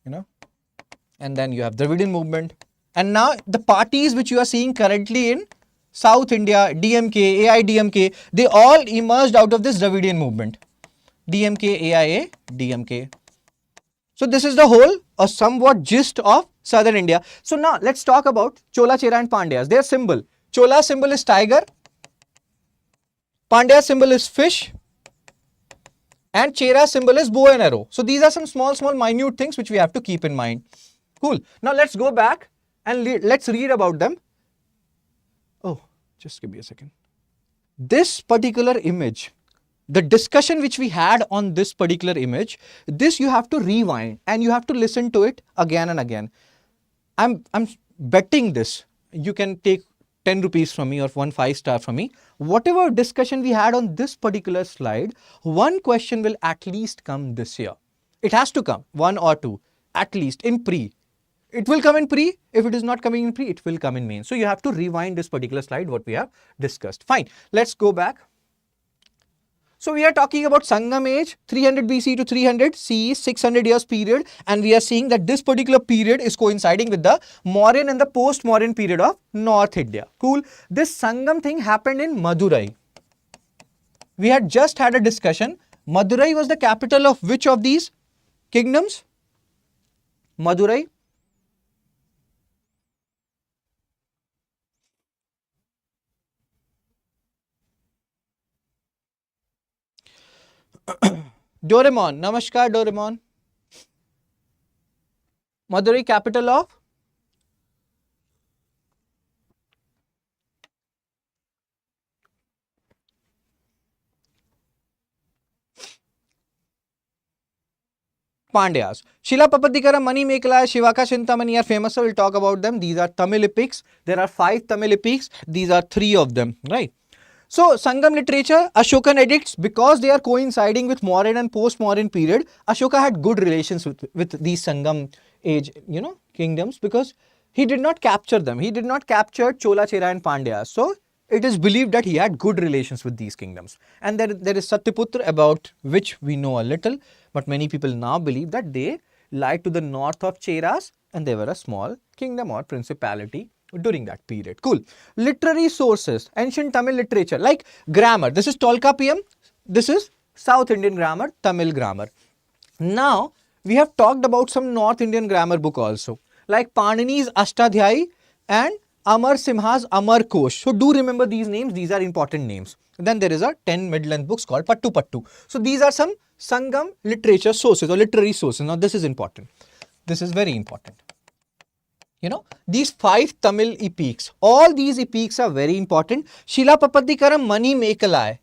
and then you have Dravidian movement. And now the parties which you are seeing currently in South India, DMK, AIDMK, they all emerged out of this Dravidian movement. DMK, AIA, DMK. So this is the whole or somewhat gist of southern India. So now let's talk about Chola, Chera and Pandyas. Their symbol. Chola symbol is tiger. Pandya symbol is fish. And Chera symbol is bow and arrow. So these are some small minute things which we have to keep in mind. Cool. Now let's go back and let's read about them. Oh, just give me a second. This particular image, the discussion which we had on this particular image, this you have to rewind and you have to listen to it again and again. I'm betting this. You can take 10 rupees from me or 1 5-star from me. Whatever discussion we had on this particular slide, one question will at least come this year. It has to come, 1 or 2. at least in pre. It will come in pre. If it is not coming in pre, it will come in main. So you have to rewind this particular slide what we have discussed. Fine. Let's go back. So we are talking about Sangam age 300 BC to 300 CE, 600 years period, and we are seeing that this particular period is coinciding with the Mauryan and the post-Mauryan period of North India. Cool. This Sangam thing happened in Madurai. We had just had a discussion. Madurai was the capital of which of these kingdoms? Madurai. Doraemon, Namaskar Doraemon. Madurai capital of? Pandyas. Shilapapatikaram, Manimekala, Shivaka Chintamani are famous, so we'll talk about them. These are Tamil epics. There are 5 Tamil epics. These are 3 of them, right? So, Sangam literature, Ashokan edicts, because they are coinciding with Mauryan and post-Mauryan period, Ashoka had good relations with these Sangam age, kingdoms, because he did not capture them. He did not capture Chola, Chera and Pandya. So, it is believed that he had good relations with these kingdoms. And there is Satyaputra, about which we know a little, but many people now believe that they lie to the north of Cheras and they were a small kingdom or principality during that period. Cool. Literary sources, ancient Tamil literature, like grammar. This is Tolkappiyam. This is South Indian grammar, Tamil grammar. Now, we have talked about some North Indian grammar book also, like Panini's Ashtadhyayi and Amar Simha's Amar Kosh. So, do remember these names. These are important names. Then there is a 10 mid-length books called Pattu Pattu. So, these are some Sangam literature sources or literary sources. Now, this is important. This is very important. These 5 Tamil epics, all these epics are very important. Shilapapatikaram, Mani Mekalai.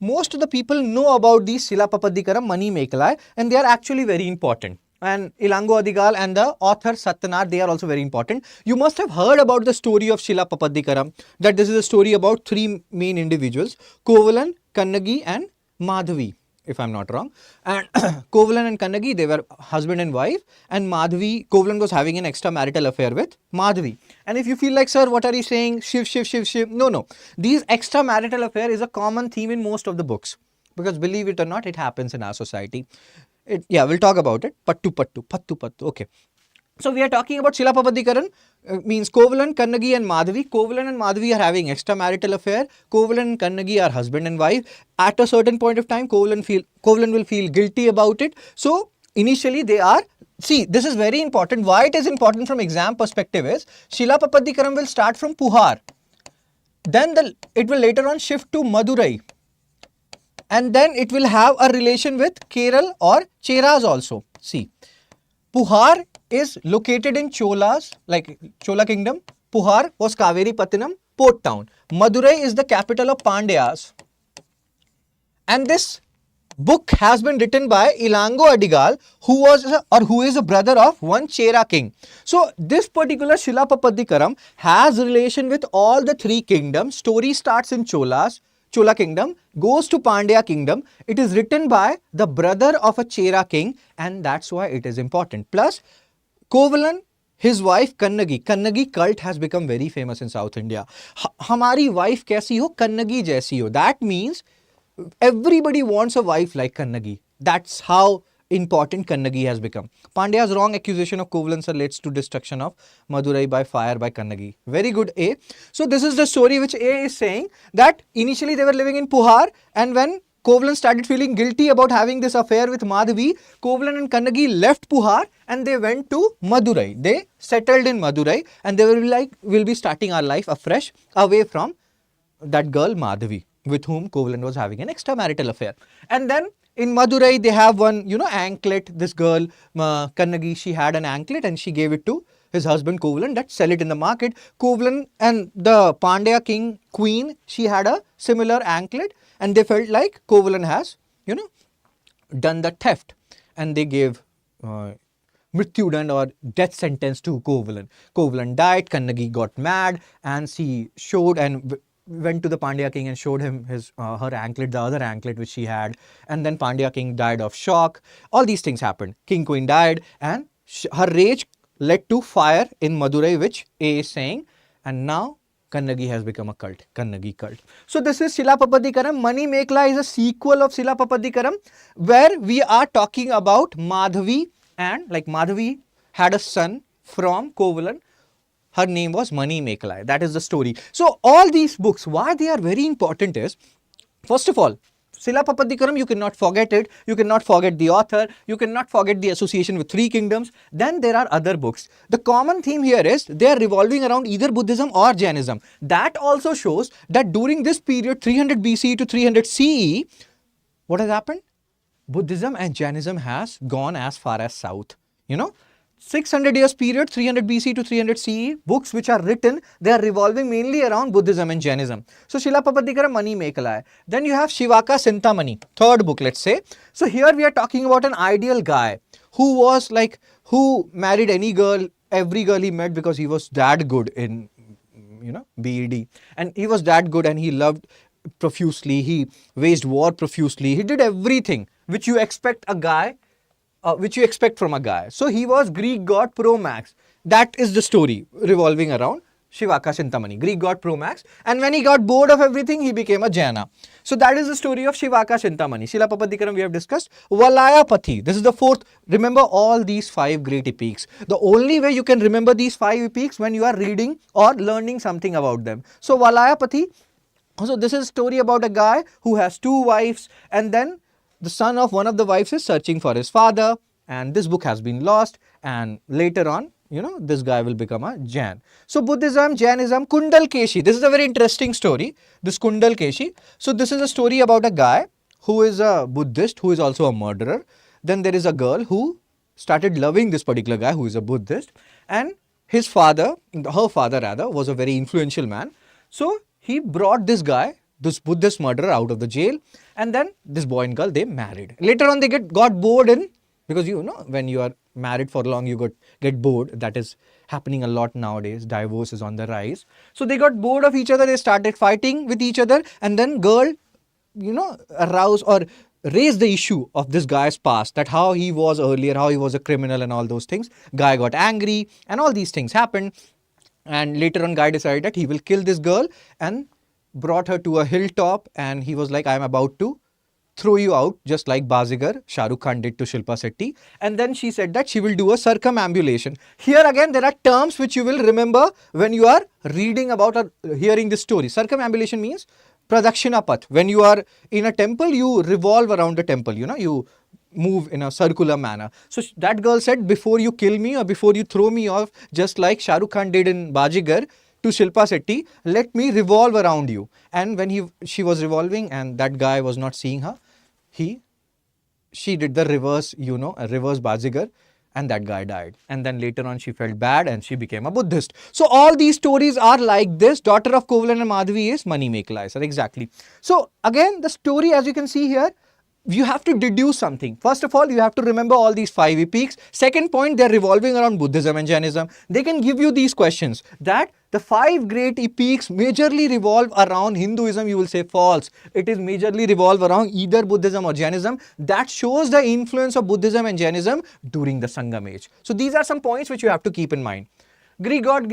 Most of the people know about these Shilapapatikaram, Mani Mekalai, and they are actually very important. And Ilango Adigal and the author Satyanar, they are also very important. You must have heard about the story of Shilapapatikaram, that this is a story about 3 main individuals, Kovalan, Kannagi and Madhavi, if I'm not wrong. And Kovalan and Kannagi, they were husband and wife, and Kovalan was having an extramarital affair with Madhavi. And if you feel like, sir, what are you saying? Shiv. No. These extramarital affair is a common theme in most of the books. Because believe it or not, it happens in our society. We'll talk about it. Pattu. Okay. So we are talking about Shilapapatikaran, means Kovalan, Kannagi and Madhavi. Kovalan and Madhavi are having extramarital affair. Kovalan and Kannagi are husband and wife. At a certain point of time, Kovalan will feel guilty about it. So initially they are, see, this is very important. Why it is important from exam perspective is, Shilapapatikaram will start from Puhar. Then it will later on shift to Madurai. And then it will have a relation with Kerala or Cheras also. See, Puhar is located in Cholas, like Chola kingdom. Puhar was Kaveri Pattinam, port town. Madurai is the capital of Pandyas. And this book has been written by Ilango Adigal, who is a brother of one Chera king. So this particular Shilapapatikaram has relation with all the 3 kingdoms. Story starts in Chola kingdom, goes to Pandya kingdom. It is written by the brother of a Chera king, and that's why it is important. Plus, Kovalan, his wife Kannagi cult has become very famous in South India. Hamari wife kaisi ho, Kannagi jaisi ho. That means everybody wants a wife like Kannagi. That's how important Kannagi has become. Pandya's wrong accusation of Kovalan leads to destruction of Madurai by fire by Kannagi. Very good, A. So this is the story which A is saying, that initially they were living in Puhar, and when Kovalan started feeling guilty about having this affair with Madhavi, Kovalan and Kannagi left Puhar and they went to Madurai. They settled in Madurai and they were like, we'll be starting our life afresh away from that girl Madhavi, with whom Kovalan was having an extramarital affair. And then in Madurai, they have one, anklet. This girl, Kannagi, she had an anklet and she gave it to his husband Kovalan, that sell it in the market. Kovalan and the Pandya king, queen, she had a similar anklet, and they felt like Kovalan has, done the theft, and they gave Mrityudand or death sentence to Kovalan. Kovalan died, Kannagi got mad, and she showed and went to the Pandya king and showed him his her anklet, the other anklet which she had, and then Pandya king died of shock. All these things happened. King queen died, and her rage led to fire in Madurai, which A is saying, and now Kannagi has become a cult, Kannagi cult. So this is Shilapapatikaram. Mani Mekla is a sequel of Shilapapatikaram, where we are talking about Madhavi, and like Madhavi had a son from Kovalan. Her name was Mani Mekalai. That is the story. So all these books, why they are very important is, first of all, Shilapapatikaram, you cannot forget it. You cannot forget the author. You cannot forget the association with three kingdoms. Then there are other books. The common theme here is they are revolving around either Buddhism or Jainism. That also shows that during this period, 300 BCE to 300 CE, what has happened? Buddhism and Jainism has gone as far as south. 600 years period, 300 BC to 300 CE, books which are written, they are revolving mainly around Buddhism and Jainism. So Shilapapatikaram, Mani Mekalai. Then you have Shivaka Sintamani, third book, let's say. So here we are talking about an ideal guy who married any girl, every girl he met, because he was that good in, BED. And he was that good, and he loved profusely, he waged war profusely, he did everything which you expect a guy, which you expect from a guy. So he was Greek god Pro-Max. That is the story revolving around Shivaka Sintamani, Greek god Pro-Max. And when he got bored of everything, he became a Jaina. So that is the story of Shivaka Sintamani. Shilapapatikaram we have discussed. Valayapati, this is the fourth. Remember all these 5 great epics. The only way you can remember these 5 epics when you are reading or learning something about them. So Valayapati, so this is a story about a guy who has 2 wives, and then the son of one of the wives is searching for his father, and this book has been lost, and later on, this guy will become a Jain. So Buddhism, Jainism, Kundal Keshi. This is a very interesting story, this Kundal Keshi. So this is a story about a guy who is a Buddhist, who is also a murderer. Then there is a girl who started loving this particular guy who is a Buddhist, and her father rather, was a very influential man. So he brought this guy, this Buddhist murderer, out of the jail, and then this boy and girl, they married. Later on they got bored because when you are married for long, you get bored. That is happening a lot nowadays. Divorce is on the rise. So they got bored of each other, they started fighting with each other, and then girl, aroused or raised the issue of this guy's past, that how he was earlier, how he was a criminal and all those things. Guy got angry and all these things happened, and later on guy decided that he will kill this girl and brought her to a hilltop, and he was like, I am about to throw you out, just like Bazigar, Shah Rukh Khan did to Shilpa Shetty. And then she said that she will do a circumambulation. Here again, there are terms which you will remember when you are reading about or hearing this story. Circumambulation means Pradakshina Path. When you are in a temple, you revolve around the temple, you move in a circular manner. So that girl said, before you kill me or before you throw me off, just like Shah Rukh Khan did in Bazigar to Shilpa Shetty, let me revolve around you. And when she was revolving and that guy was not seeing her, she did the reverse, a reverse Bazigar, and that guy died. And then later on she felt bad and she became a Buddhist. So all these stories are like this. Daughter of Kovalan and Madhavi is Mani Mekalai, sir. Exactly. So again, the story, as you can see here, you have to deduce something. First of all, you have to remember all these 5 epics. Second point, they're revolving around Buddhism and Jainism. They can give you these questions, that the 5 great epics majorly revolve around Hinduism. You will say false. It is majorly revolve around either Buddhism or Jainism. That shows the influence of Buddhism and Jainism during the Sangam age. So these are some points which you have to keep in mind. Greek god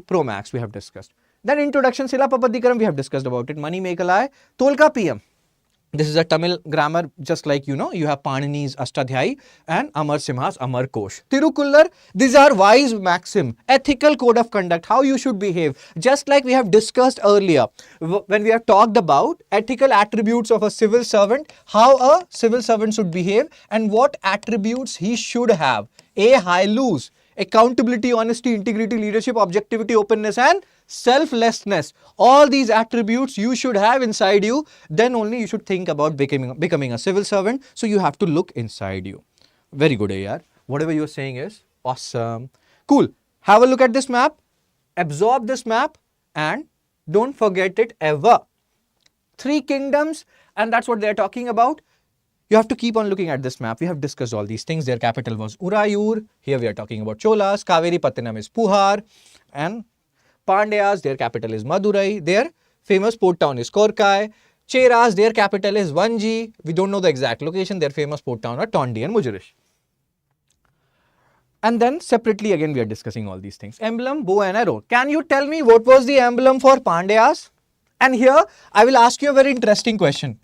Pro-Max we have discussed. Then introduction, Shilapapatikaram, we have discussed about it. Mani Mekalai, Tolka PM. This is a Tamil grammar, just like you have Panini's Ashtadhyayi and Amar Simha's Amar Kosh. Tirukullar, these are wise maxim, ethical code of conduct, how you should behave. Just like we have discussed earlier, when we have talked about ethical attributes of a civil servant, how a civil servant should behave and what attributes he should have. A, high loose, accountability, honesty, integrity, leadership, objectivity, openness, and selflessness. All these attributes you should have inside you. Then only you should think about becoming a civil servant. So you have to look inside you. Very good, AR. Whatever you're saying is awesome. Cool. Have a look at this map. Absorb this map and don't forget it ever. 3 kingdoms, and that's what they're talking about. You have to keep on looking at this map. We have discussed all these things. Their capital was Urayur. Here we are talking about Cholas. Kaveri Pattanam is Puhar. And Pandyas, their capital is Madurai. Their famous port town is Korkai. Cheras, their capital is Vanji. We don't know the exact location. Their famous port town are Tondi and Mujurish. And then separately again we are discussing all these things. Emblem, bow and arrow. Can you tell me what was the emblem for Pandyas? And here I will ask you a very interesting question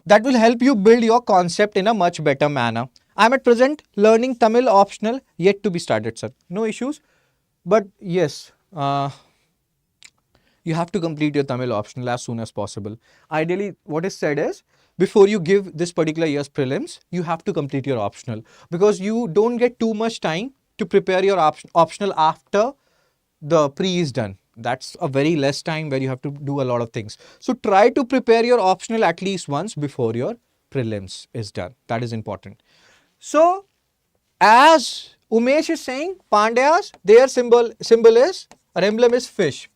that will help you build your concept in a much better manner. I am at present learning Tamil optional, yet to be started, sir. No issues. But yes, you have to complete your Tamil optional as soon as possible. Ideally, what is said is, before you give this particular year's prelims, you have to complete your optional, because you don't get too much time to prepare your optional after the pre is done. That's a very less time where you have to do a lot of things. So try to prepare your optional at least once before your prelims is done. That is important. So as Umesh is saying, Pandyas, their symbol is, or emblem is fish,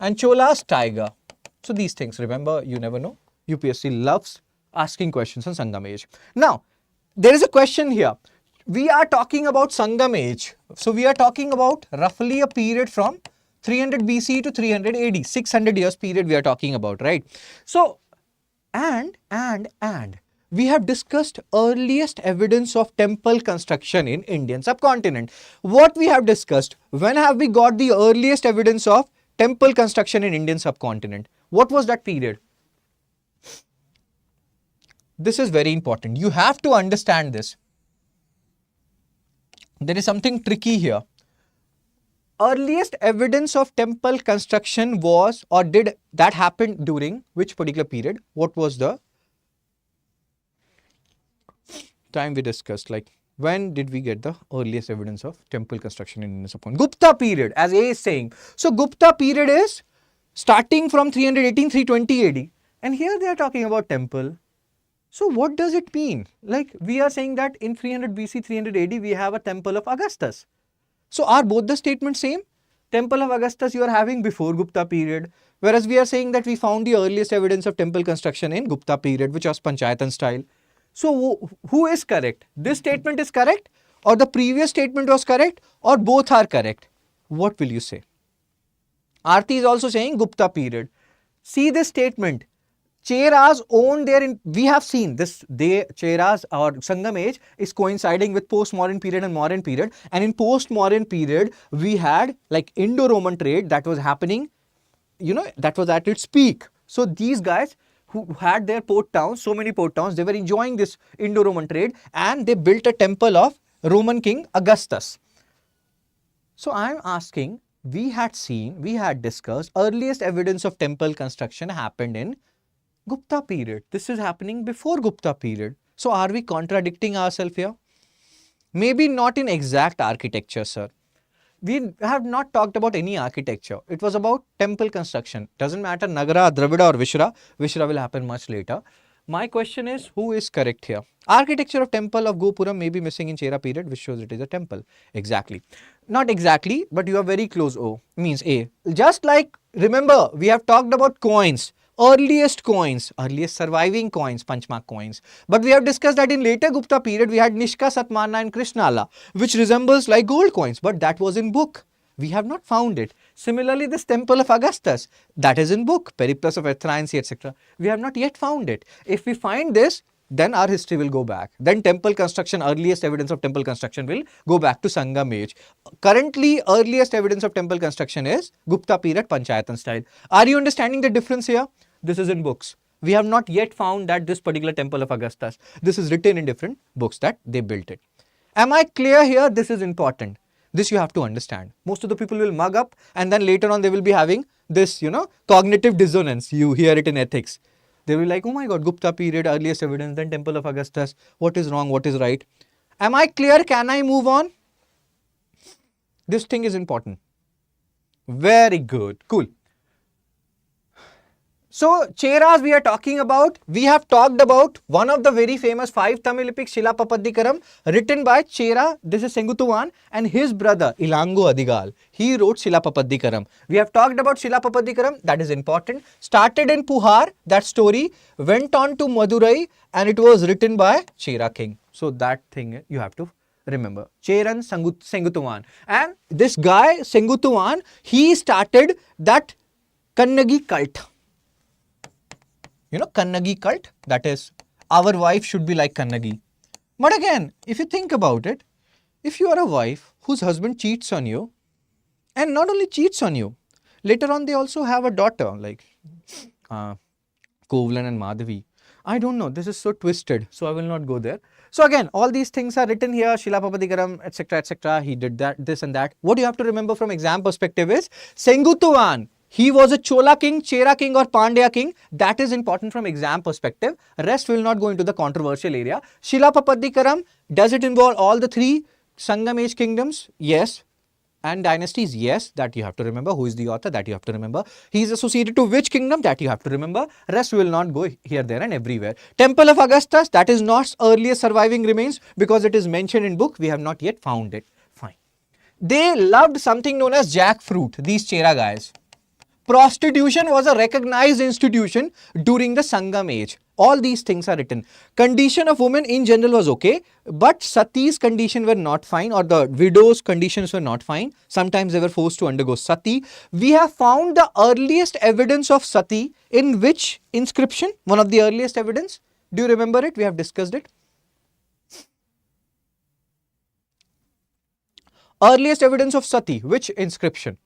and Cholas tiger. So these things, remember, you never know. UPSC loves asking questions on Sangam age. Now, there is a question here. We are talking about Sangam age. So we are talking about roughly a period from 300 BC to 300 AD, 600 years period we are talking about, right? So, and we have discussed earliest evidence of temple construction in Indian subcontinent. What we have discussed, when have we got the earliest evidence of temple construction in Indian subcontinent? What was that period? This is very important. You have to understand this. There is something tricky here. Earliest evidence of temple construction was, or did that happen during which particular period? What was the time we discussed? Like, when did we get the earliest evidence of temple construction in Indian subcontinent? Gupta period, as A is saying. So Gupta period is starting from 318, 320 AD. And here they are talking about temple. So what does it mean? Like, we are saying that in 300 BC, 300 AD, we have a temple of Augustus. So are both the statements same? Temple of Augustus you are having before Gupta period, whereas we are saying that we found the earliest evidence of temple construction in Gupta period, which was Panchayatan style. So who is correct? This statement is correct, or the previous statement was correct, or both are correct? What will you say? Aarti is also saying Gupta period. See this statement. Cheras owned their, we have seen this, Cheras or Sangam age is coinciding with post-modern period and modern period. And in post-modern period, we had like Indo-Roman trade that was happening, you know, that was at its peak. So these guys who had their port towns, so many port towns, they were enjoying this Indo-Roman trade, and they built a temple of Roman king Augustus. So I am asking, we had discussed earliest evidence of temple construction happened in Gupta period. This is happening before Gupta period. So are we contradicting ourselves here? Maybe not in exact architecture, sir. We have not talked about any architecture. It was about temple construction. Doesn't matter Nagara, Dravida or Vishra. Vishra will happen much later. My question is, who is correct here? Architecture of temple of Gopuram may be missing in Chera period, which shows it is a temple. Exactly. Not exactly, but you are very close. O means A. Just like, remember, we have talked about coins. Earliest surviving coins, Panchmark coins. But we have discussed that in later Gupta period, we had Nishka, Satmarna and Krishnala, which resembles like gold coins, but that was in book. We have not found it. Similarly, this temple of Augustus, that is in book, Periplus of Athens, etc. We have not yet found it. If we find this, then our history will go back. Then temple construction, earliest evidence of temple construction will go back to Sangam age. Currently, earliest evidence of temple construction is Gupta period, Panchayatan style. Are you understanding the difference here? This is in books. We have not yet found that this particular temple of Augustus. This is written in different books that they built it. Am I clear here? This is important. This you have to understand. Most of the people will mug up, and then later on they will be having this, cognitive dissonance. You hear it in ethics. They will be like, oh my God, Gupta period, earliest evidence, then temple of Augustus. What is wrong? What is right? Am I clear? Can I move on? This thing is important. Very good. Cool. So, Cheras we are talking about, we have talked about one of the very famous 5 Tamil epics, Shilapapadikaram, written by Chera, this is Sengutuvan, and his brother, Ilango Adigal. He wrote Shilapapadikaram. We have talked about Shilapapadikaram, that is important. Started in Puhar, that story, went on to Madurai, and it was written by Chera king. So, that thing you have to remember. Cheran Sengutuvan. And this guy, Sengutuvan, he started that Kannagi cult. Kannagi cult, that is, our wife should be like Kannagi. But again, if you think about it, if you are a wife whose husband cheats on you, and not only cheats on you, later on they also have a daughter like Kovlan and Madhavi. I don't know, this is so twisted, so I will not go there. So again, all these things are written here, Shila Papadikaram, etc., etc. He did that, this and that. What you have to remember from exam perspective is, Sengutuvan, he was a Chola king, Chera king or Pandya king. That is important from exam perspective. Rest will not go into the controversial area. Shila Papadikaram, does it involve all the three Sangam age kingdoms? Yes. And dynasties, yes, that you have to remember. Who is the author? That you have to remember. He is associated to which kingdom? That you have to remember. Rest will not go here, there and everywhere. Temple of Augustus, that is not earliest surviving remains because it is mentioned in book. We have not yet found it. Fine. They loved something known as jackfruit, these Chera guys. Prostitution was a recognized institution during the Sangam age. All these things are written. Condition of women in general was okay, but Sati's condition were not fine, or the widow's conditions were not fine. Sometimes they were forced to undergo Sati. We have found the earliest evidence of Sati in which inscription? One of the earliest evidence. Do you remember it? We have discussed it. Earliest evidence of Sati, which inscription?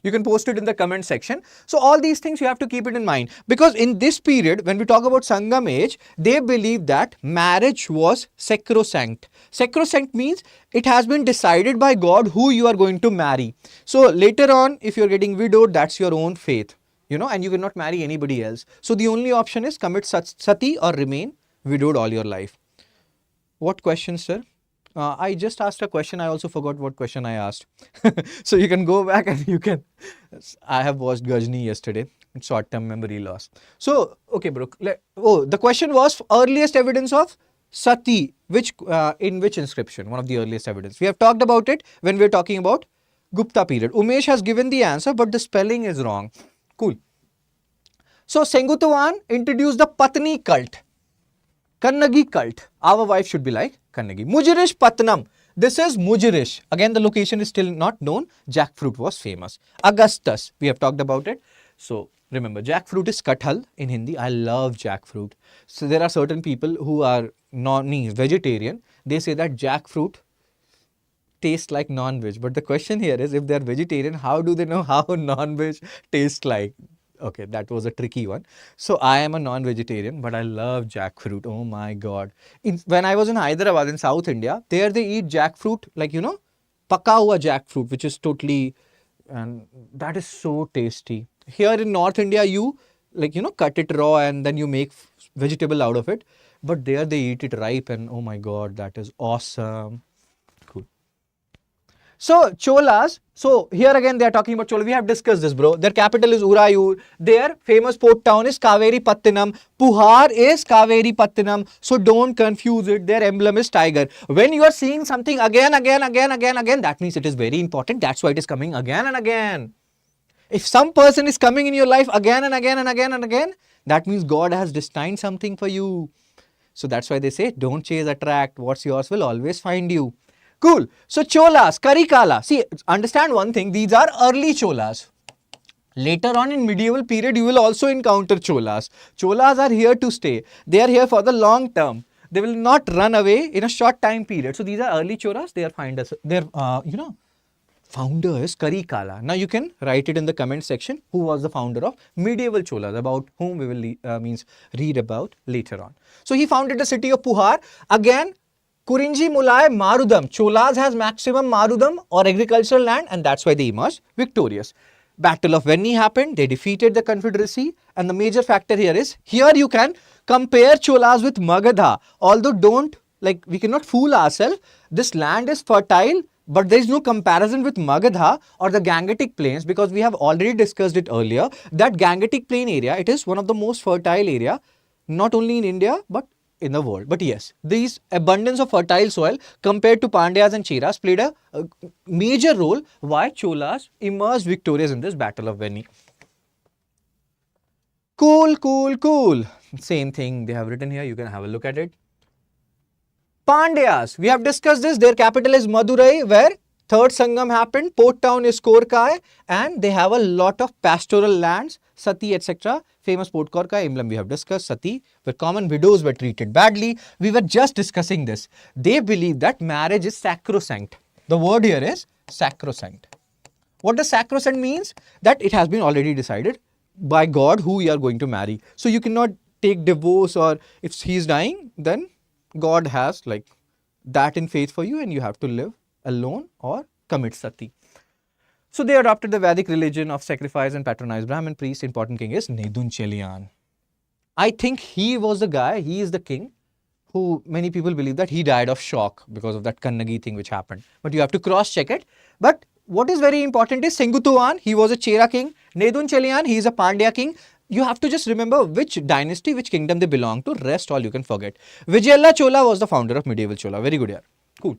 You can post it in the comment section. So all these things you have to keep it in mind, because in this period, when we talk about Sangam age, they believe that marriage was sacrosanct. Sacrosanct means it has been decided by God who you are going to marry. So later on, if you are getting widowed, that's your own faith, and you cannot marry anybody else. So the only option is commit sati or remain widowed all your life. What question, sir? I just asked a question. I also forgot what question I asked. So you can go back and you can. I have watched Gajni yesterday. Short-term memory loss. So, okay, bro. The question was earliest evidence of Sati. In which inscription? One of the earliest evidence. We have talked about it when we were talking about Gupta period. Umesh has given the answer, but the spelling is wrong. Cool. So, Sengutuvan introduced the Patni cult. Kannagi cult. Our wife should be like Kannagi. Mujirish Patnam. This is Mujirish. Again, the location is still not known. Jackfruit was famous. Augustus. We have talked about it. So, remember, jackfruit is kathal in Hindi. I love jackfruit. So, there are certain people who are vegetarian. They say that jackfruit tastes like non-veg. But the question here is, if they are vegetarian, how do they know how non-veg tastes like? Okay, that was a tricky one. So I am a non-vegetarian, but I love jackfruit. Oh my God. When I was in Hyderabad in South India, there they eat jackfruit, like, paka hua jackfruit, which is totally, and that is so tasty. Here in North India, you cut it raw and then you make vegetable out of it. But there they eat it ripe and oh my God, that is awesome. Cool. So Cholas, so here again they are talking about Chola. We have discussed this, bro. Their capital is Urayur. Their famous port town is Kaveri Pattinam. Puhar is Kaveri Pattinam. So don't confuse it. Their emblem is tiger. When you are seeing something again, that means it is very important. That's why it is coming again and again. If some person is coming in your life again and again, that means God has destined something for you. So that's why they say, don't chase, attract. What's yours will always find you. Cool. So Cholas, Karikala. See, understand one thing. These are early Cholas. Later on in medieval period, you will also encounter Cholas. Cholas are here to stay. They are here for the long term. They will not run away in a short time period. So these are early Cholas. They are founder is Karikala. Now you can write it in the comment section. Who was the founder of medieval Cholas, about whom we will read about later on. So he founded the city of Puhar. Again, Kurinji Mulai Marudam. Cholas has maximum Marudam or agricultural land, and that's why they emerged victorious. Battle of Venni happened. They defeated the Confederacy, and the major factor here is, here you can compare Cholas with Magadha. Although we cannot fool ourselves. This land is fertile, but there is no comparison with Magadha or the Gangetic Plains, because we have already discussed it earlier. That Gangetic Plain area, it is one of the most fertile area, not only in India, but in the world. But yes, these abundance of fertile soil compared to Pandyas and Cheras played a major role why Cholas emerged victorious in this Battle of Venni. Cool. Same thing they have written here. You can have a look at it. Pandyas, we have discussed this. Their capital is Madurai, where third Sangam happened. Port town is Korkai, and they have a lot of pastoral lands. Sati, etc. Famous Potkorka emblem we have discussed. Sati, where common widows were treated badly. We were just discussing this. They believe that marriage is sacrosanct. The word here is sacrosanct. What does sacrosanct means? That it has been already decided by God who you are going to marry. So you cannot take divorce, or if he is dying, then God has like that in faith for you and you have to live alone or commit sati. So they adopted the Vedic religion of sacrifice and patronized Brahmin priests. Important king is Nedunchelian. I think he was the guy, he is the king who many people believe that he died of shock because of that Kannagi thing which happened. But you have to cross check it. But what is very important is Sengutuvan, he was a Chera king. Nedunchelian, he is a Pandya king. You have to just remember which dynasty, which kingdom they belong to. Rest all you can forget. Vijayalla Chola was the founder of medieval Chola. Very good, yeah. Cool.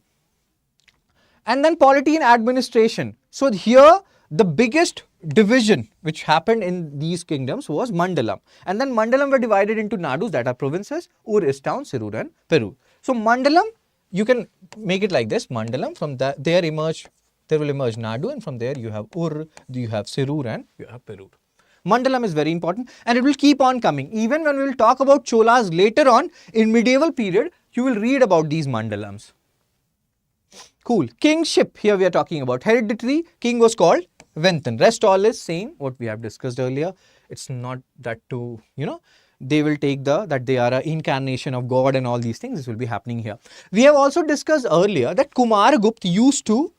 And then polity and administration. So here the biggest division which happened in these kingdoms was Mandalam. And then Mandalam were divided into Nadus, that are provinces. Ur is town, Sirur and Perur. So Mandalam, you can make it like this. Mandalam, from there will emerge Nadu, and from there you have Ur, you have Sirur and you have Perur. Mandalam is very important and it will keep on coming. Even when we will talk about Cholas later on in medieval period, you will read about these Mandalams. Cool. Kingship, here we are talking about hereditary. King was called Venthan. Rest all is same, what we have discussed earlier. It's not that too, they will take that they are an incarnation of God and all these things. This will be happening here. We have also discussed earlier that Kumaragupta used to,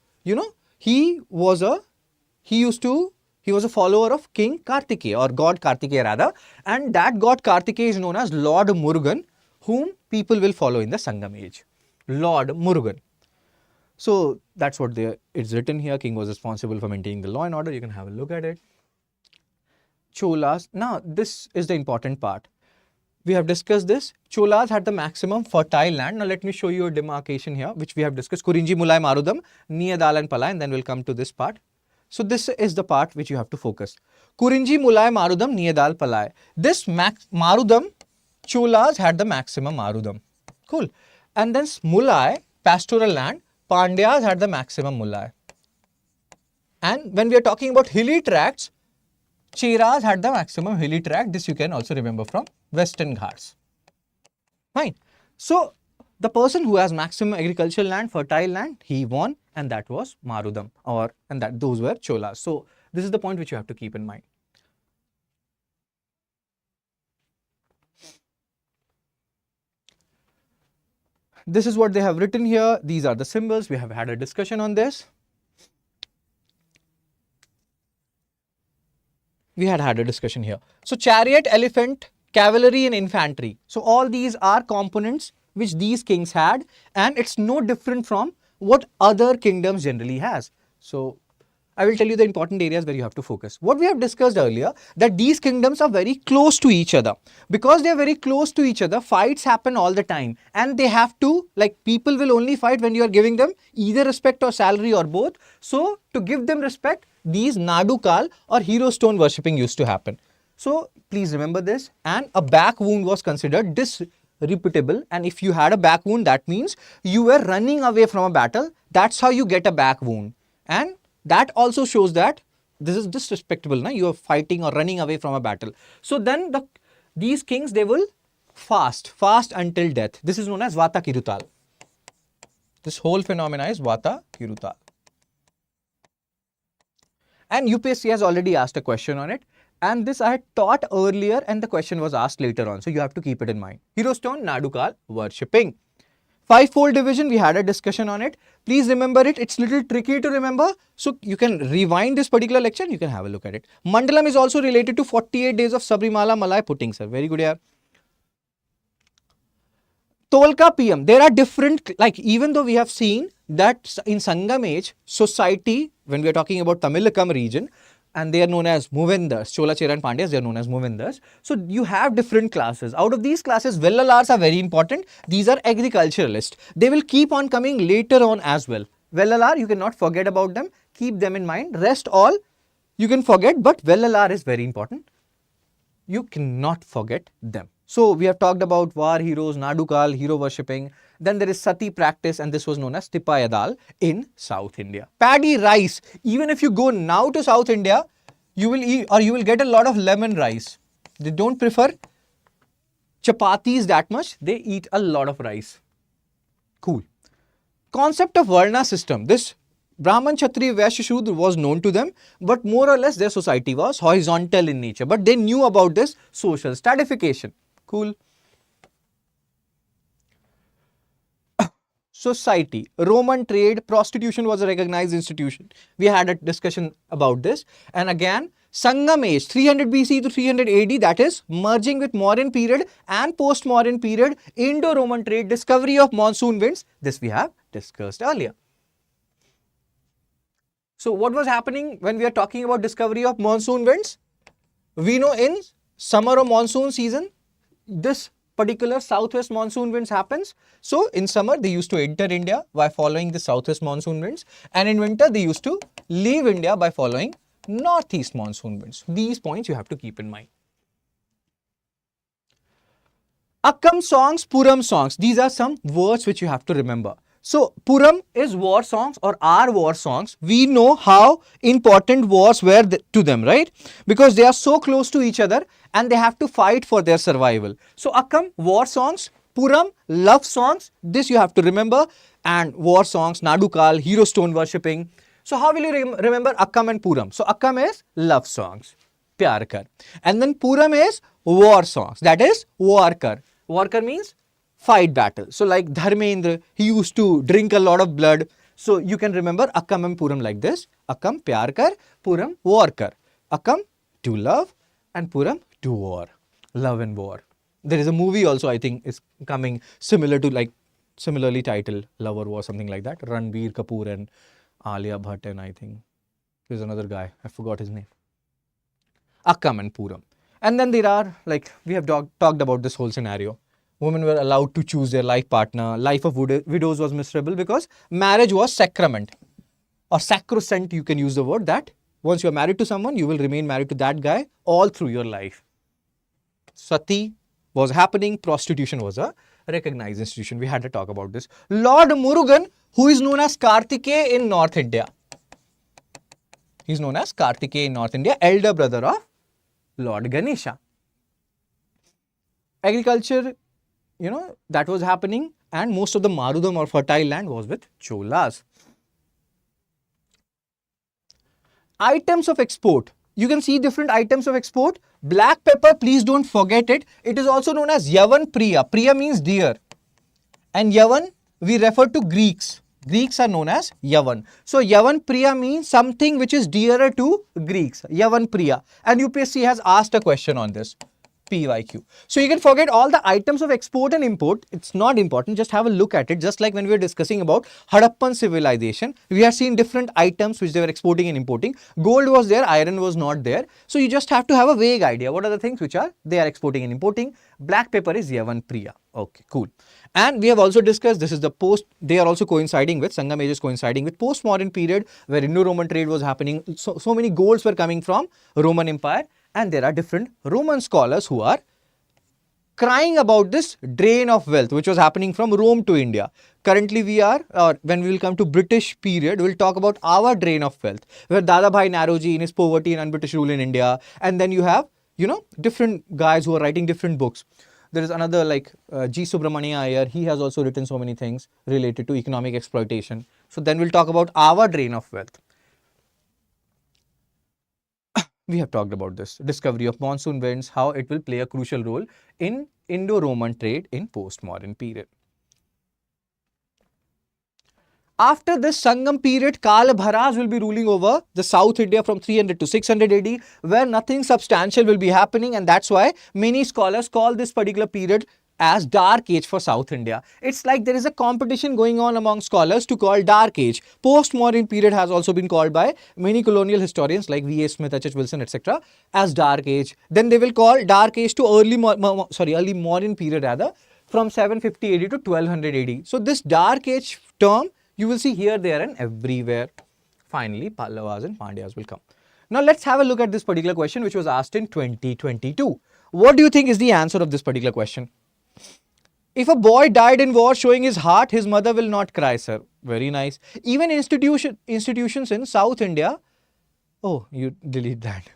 he was a follower of King Kartikeya, or God Kartikeya rather, and that God Kartikeya is known as Lord Murugan, whom people will follow in the Sangam age. Lord Murugan. So that's what it's written here. King was responsible for maintaining the law and order. You can have a look at it. Cholas. Now this is the important part. We have discussed this. Cholas had the maximum fertile land. Now let me show you a demarcation here, which we have discussed. Kurinji, Mulai, Marudam, Niyadal and Palai, and then we'll come to this part. So this is the part which you have to focus. Kurinji, Mulai, Marudam, Niyadal, Palai. This Marudam, Cholas had the maximum Marudam. Cool. And then Mulai, pastoral land, Pandyas had the maximum Mulai. And when we are talking about hilly tracts, Cheras had the maximum hilly tract. This you can also remember from Western Ghats. Fine. So the person who has maximum agricultural land, fertile land, he won, and that was Marudam, those were Cholas. So this is the point which you have to keep in mind. This is what they have written here. These are the symbols. We have had a discussion on this. We had a discussion here. So chariot, elephant, cavalry and infantry. So all these are components which these kings had, and it's no different from what other kingdoms generally has. So I will tell you the important areas where you have to focus. What we have discussed earlier, that these kingdoms are very close to each other. Because they are very close to each other, fights happen all the time, and they have to, like, people will only fight when you are giving them either respect or salary or both. So to give them respect, these Nadukal or hero stone worshipping used to happen. So please remember this. And a back wound was considered disreputable, and if you had a back wound, that means you were running away from a battle. That's how you get a back wound. And that also shows that this is disrespectable. You are fighting or running away from a battle. So then these kings, they will fast until death. This is known as Vata Kirutal. This whole phenomena is Vata Kirutal. And UPSC has already asked a question on it. And this I had taught earlier, and the question was asked later on. So you have to keep it in mind. Hero stone, Nadukal worshipping. Five-fold division, we had a discussion on it. Please remember it. It's a little tricky to remember. So you can rewind this particular lecture and you can have a look at it. Mandalam is also related to 48 days of Sabrimala Malai putting, sir. Very good, yeah. Tolka PM. There are different, like, even though we have seen that in Sangam age, society, when we are talking about Tamilakam region, and they are known as Movendars, Chola, Chera and Pandyas, they are known as Movendars. So you have different classes. Out of these classes, Vellalars are very important. These are agriculturalists. They will keep on coming later on as well. Vellalar, you cannot forget about them. Keep them in mind. Rest all, you can forget, but Vellalar is very important. You cannot forget them. So we have talked about war heroes, Nadukal, hero worshipping. Then there is Sati practice, and this was known as Tipayadal in South India. Paddy rice. Even if you go now to South India, you will eat or you will get a lot of lemon rice. They don't prefer chapatis that much. They eat a lot of rice. Cool. Concept of Varna system. This Brahman, Kshatriya, Vaishya, Shudra was known to them, but more or less their society was horizontal in nature. But they knew about this social stratification. Cool. Society, Roman trade, prostitution was a recognized institution. We had a discussion about this. And again, Sangam age, 300 BC to 300 AD, that is merging with modern period and post-modern period, Indo-Roman trade, discovery of monsoon winds. This we have discussed earlier. So what was happening when we are talking about discovery of monsoon winds? We know in summer or monsoon season, this particular southwest monsoon winds happens. So in summer they used to enter India by following the southwest monsoon winds, and in winter they used to leave India by following northeast monsoon winds. These points you have to keep in mind. Akkam songs, Puram songs. These are some words which you have to remember. So Puram is war songs or are war songs. We know how important wars were to them, right? Because they are so close to each other and they have to fight for their survival. So Akkam, war songs, Puram, love songs. This you have to remember. And war songs, Nadukal, hero stone worshipping. So how will you remember Akkam and Puram? So Akkam is love songs, Pyar Kar. And then Puram is war songs, that is war kar. War kar means fight battle. So like Dharmendra, he used to drink a lot of blood. So you can remember Akkam and Puram like this. Akkam, Pyar Kar, Puram, war kar. Akkam, to love, and Puram, to war. Love and war. There is a movie also, I think, is coming similar to like, similarly titled Love or War, something like that. Ranbir Kapoor and Alia Bhatt, and I think there's another guy, I forgot his name. Akkam and Puram. And then there are, like, we have talked about this whole scenario. Women were allowed to choose their life partner. Life of widows was miserable because marriage was sacrament or sacrosanct. You can use the word that once you are married to someone, you will remain married to that guy all through your life. Sati was happening. Prostitution was a recognized institution. We had to talk about this. Lord Murugan, who is known as Kartikeya in North India. He is known as Kartikeya in North India, elder brother of Lord Ganesha. Agriculture, you know, that was happening, and most of the Marudam or fertile land was with Cholas. Items of export. You can see different items of export. Black pepper, please don't forget it. It is also known as Yavan Priya. Priya means dear. And Yavan, we refer to Greeks. Greeks are known as Yavan. So Yavan Priya means something which is dearer to Greeks. Yavan Priya. And UPSC has asked a question on this. PYQ. So you can forget all the items of export and import. It's not important. Just have a look at it. Just like when we were discussing about Harappan civilization, we have seen different items which they were exporting and importing. Gold was there, iron was not there. So you just have to have a vague idea. What are the things which they are exporting and importing? Black pepper is Yavan Priya. Okay, cool. And we have also discussed this is the they are also coinciding with, Sangam age is coinciding with postmodern period where Indo-Roman trade was happening. So many golds were coming from Roman Empire. And there are different Roman scholars who are crying about this drain of wealth which was happening from Rome to India. Currently we are, when we will come to British period, we will talk about our drain of wealth, where Dadabhai Naroji in his poverty and un-British rule in India. And then you have, you know, different guys who are writing different books. There is another like G. Subramania Iyer. He has also written so many things related to economic exploitation. So then we'll talk about our drain of wealth. We have talked about this. Discovery of monsoon winds, how it will play a crucial role in Indo-Roman trade in postmodern period. After this Sangam period, Kalabharas will be ruling over the South India from 300 to 600 AD, where nothing substantial will be happening, and that's why many scholars call this particular period as Dark Age for South India. It's like there is a competition going on among scholars to call Dark Age. Postmodern period has also been called by many colonial historians like V.A. Smith, H.H. Wilson, etc. as Dark Age. Then they will call Dark Age to early modern period rather, from 750 AD to 1200 AD. So this Dark Age term you will see here, there and everywhere. Finally, Pallavas and Pandyas will come. Now let's have a look at this particular question which was asked in 2022. What do you think is the answer of this particular question? If a boy died in war showing his heart, his mother will not cry, sir. Very nice. Even institutions in South India, oh, you delete that.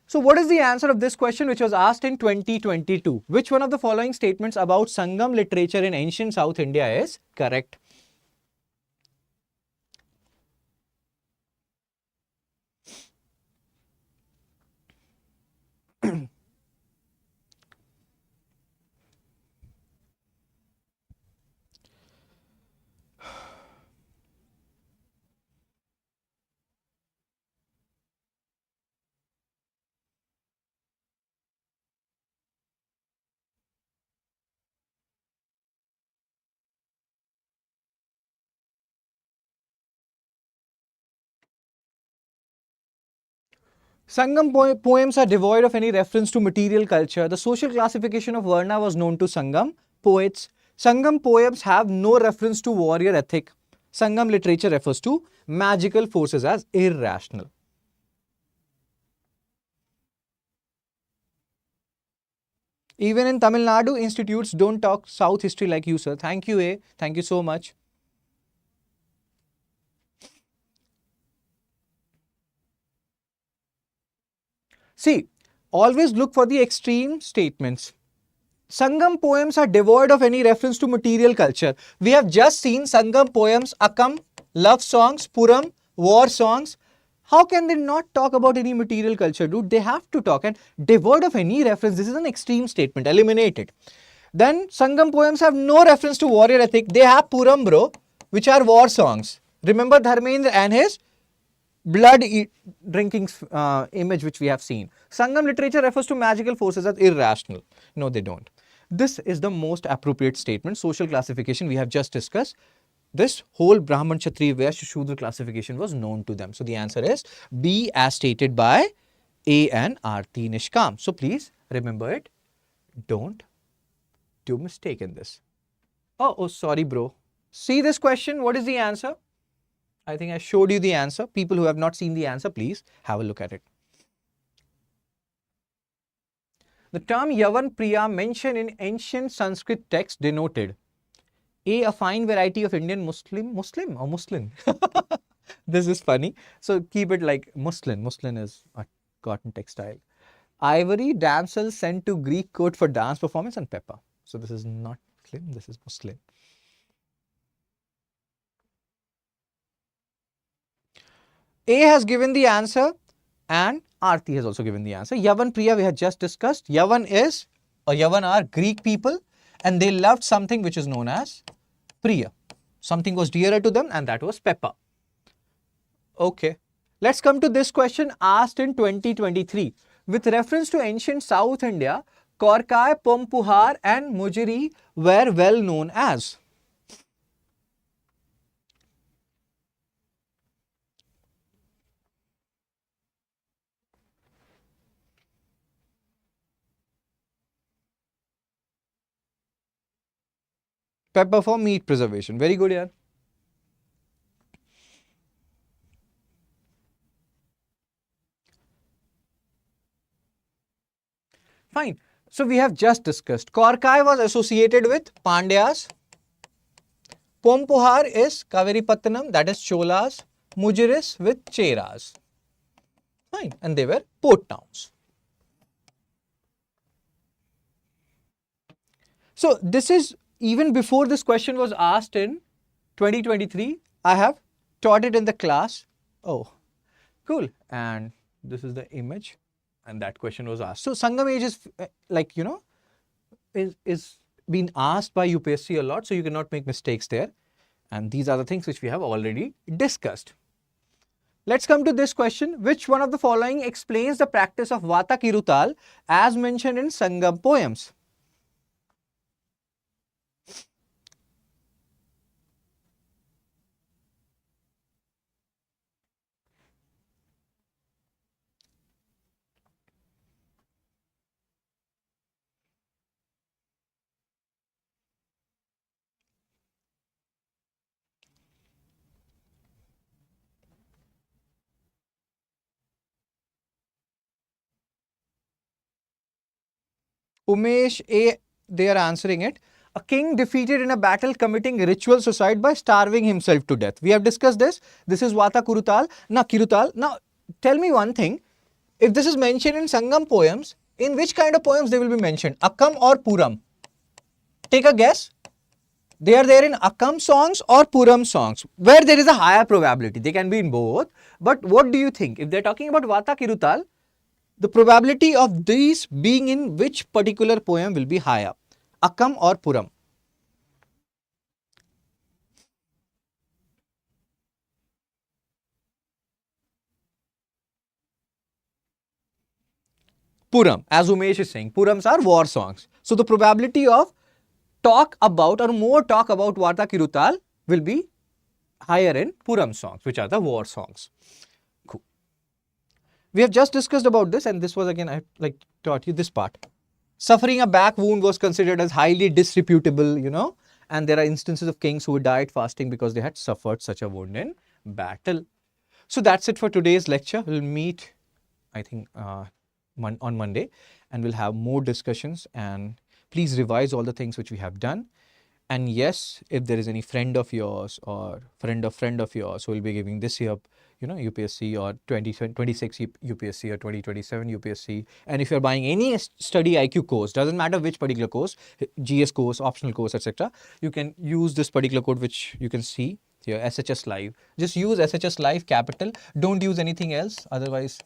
So what is the answer of this question which was asked in 2022? Which one of the following statements about Sangam literature in ancient South India is correct? Sangam poems are devoid of any reference to material culture. The social classification of Varna was known to Sangam poets. Sangam poems have no reference to warrior ethic. Sangam literature refers to magical forces as irrational. Even in Tamil Nadu, institutes don't talk South history like you, sir. Thank you, A. Thank you so much. See, always look for the extreme statements. Sangam poems are devoid of any reference to material culture. We have just seen Sangam poems, Akam, love songs, Puram, war songs. How can they not talk about any material culture, dude? They have to talk, and devoid of any reference. This is an extreme statement. Eliminate it. Then Sangam poems have no reference to warrior ethic. They have Puram, bro, which are war songs. Remember Dharmendra and his blood drinking image which we have seen. Sangam literature refers to magical forces as irrational. No, they don't. This is the most appropriate statement. Social classification we have just discussed. This whole Brahman, Kshatriya, Vaishya, Shudra classification was known to them. So the answer is B as stated by A and Aarti Nishkam. So please remember it. Don't do mistake in this. Oh, sorry, bro. See this question. What is the answer? I think I showed you the answer. People who have not seen the answer, please have a look at it. The term Yavan Priya mentioned in ancient Sanskrit texts denoted a fine variety of Indian Muslim. This is funny. So keep it like Muslin. Muslin is a cotton textile. Ivory, damsel sent to Greek court for dance performance, and pepper. So this is not Muslim, this is Muslim. A has given the answer and Aarti has also given the answer. Yavan Priya we had just discussed. Yavan are Greek people and they loved something which is known as Priya. Something was dearer to them and that was pepper. Okay. Let's come to this question asked in 2023. With reference to ancient South India, Korkai, Pompuhar and Mujiri were well known as. Pepper for meat preservation. Very good, yaar. Fine. So we have just discussed. Korkai was associated with Pandyas. Pompuhar is Kaveripattanam, that is Cholas. Mujiris with Cheras. Fine. And they were port towns. So this is even before this question was asked in 2023. I have taught it in the class. Oh, cool. And this is the image. And that question was asked. So Sangam age is like, you know, is being asked by UPSC a lot. So you cannot make mistakes there. And these are the things which we have already discussed. Let's come to this question. Which one of the following explains the practice of Vata Kirutal as mentioned in Sangam poems? Umesh A, they are answering it. A king defeated in a battle committing ritual suicide by starving himself to death. We have discussed this. This is Vata Kirutal. Now, tell me one thing. if this is mentioned in Sangam poems, in which kind of poems they will be mentioned? Akkam or Puram? Take a guess. They are there in Akkam songs or Puram songs, where there is a higher probability. They can be in both. But what do you think? If they're talking about Vata Kirutal, the probability of these being in which particular poem will be higher? Akkam or Puram? Puram, as Umesh is saying, Purams are war songs. So the probability of talk about or more talk about Vata Kirutal will be higher in Puram songs, which are the war songs. Cool. We have just discussed about this, and this was again, I like taught you this part. Suffering a back wound was considered as highly disreputable, and there are instances of kings who died fasting because they had suffered such a wound in battle. So that's it for today's lecture. We'll meet, I think, on Monday, and we'll have more discussions, and please revise all the things which we have done. And yes, if there is any friend of yours or friend of yours who will be giving this year, UPSC or 2026 UPSC or 2027 UPSC, and if you're buying any StudyIQ course, doesn't matter which particular course, GS course, optional course, etc., you can use this particular code which you can see here, SHS Live. Just use SHS Live capital. Don't use anything else. Otherwise,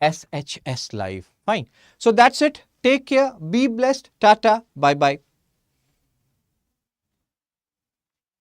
SHS Live. Fine. So that's it. Take care. Be blessed. Tata. Bye bye.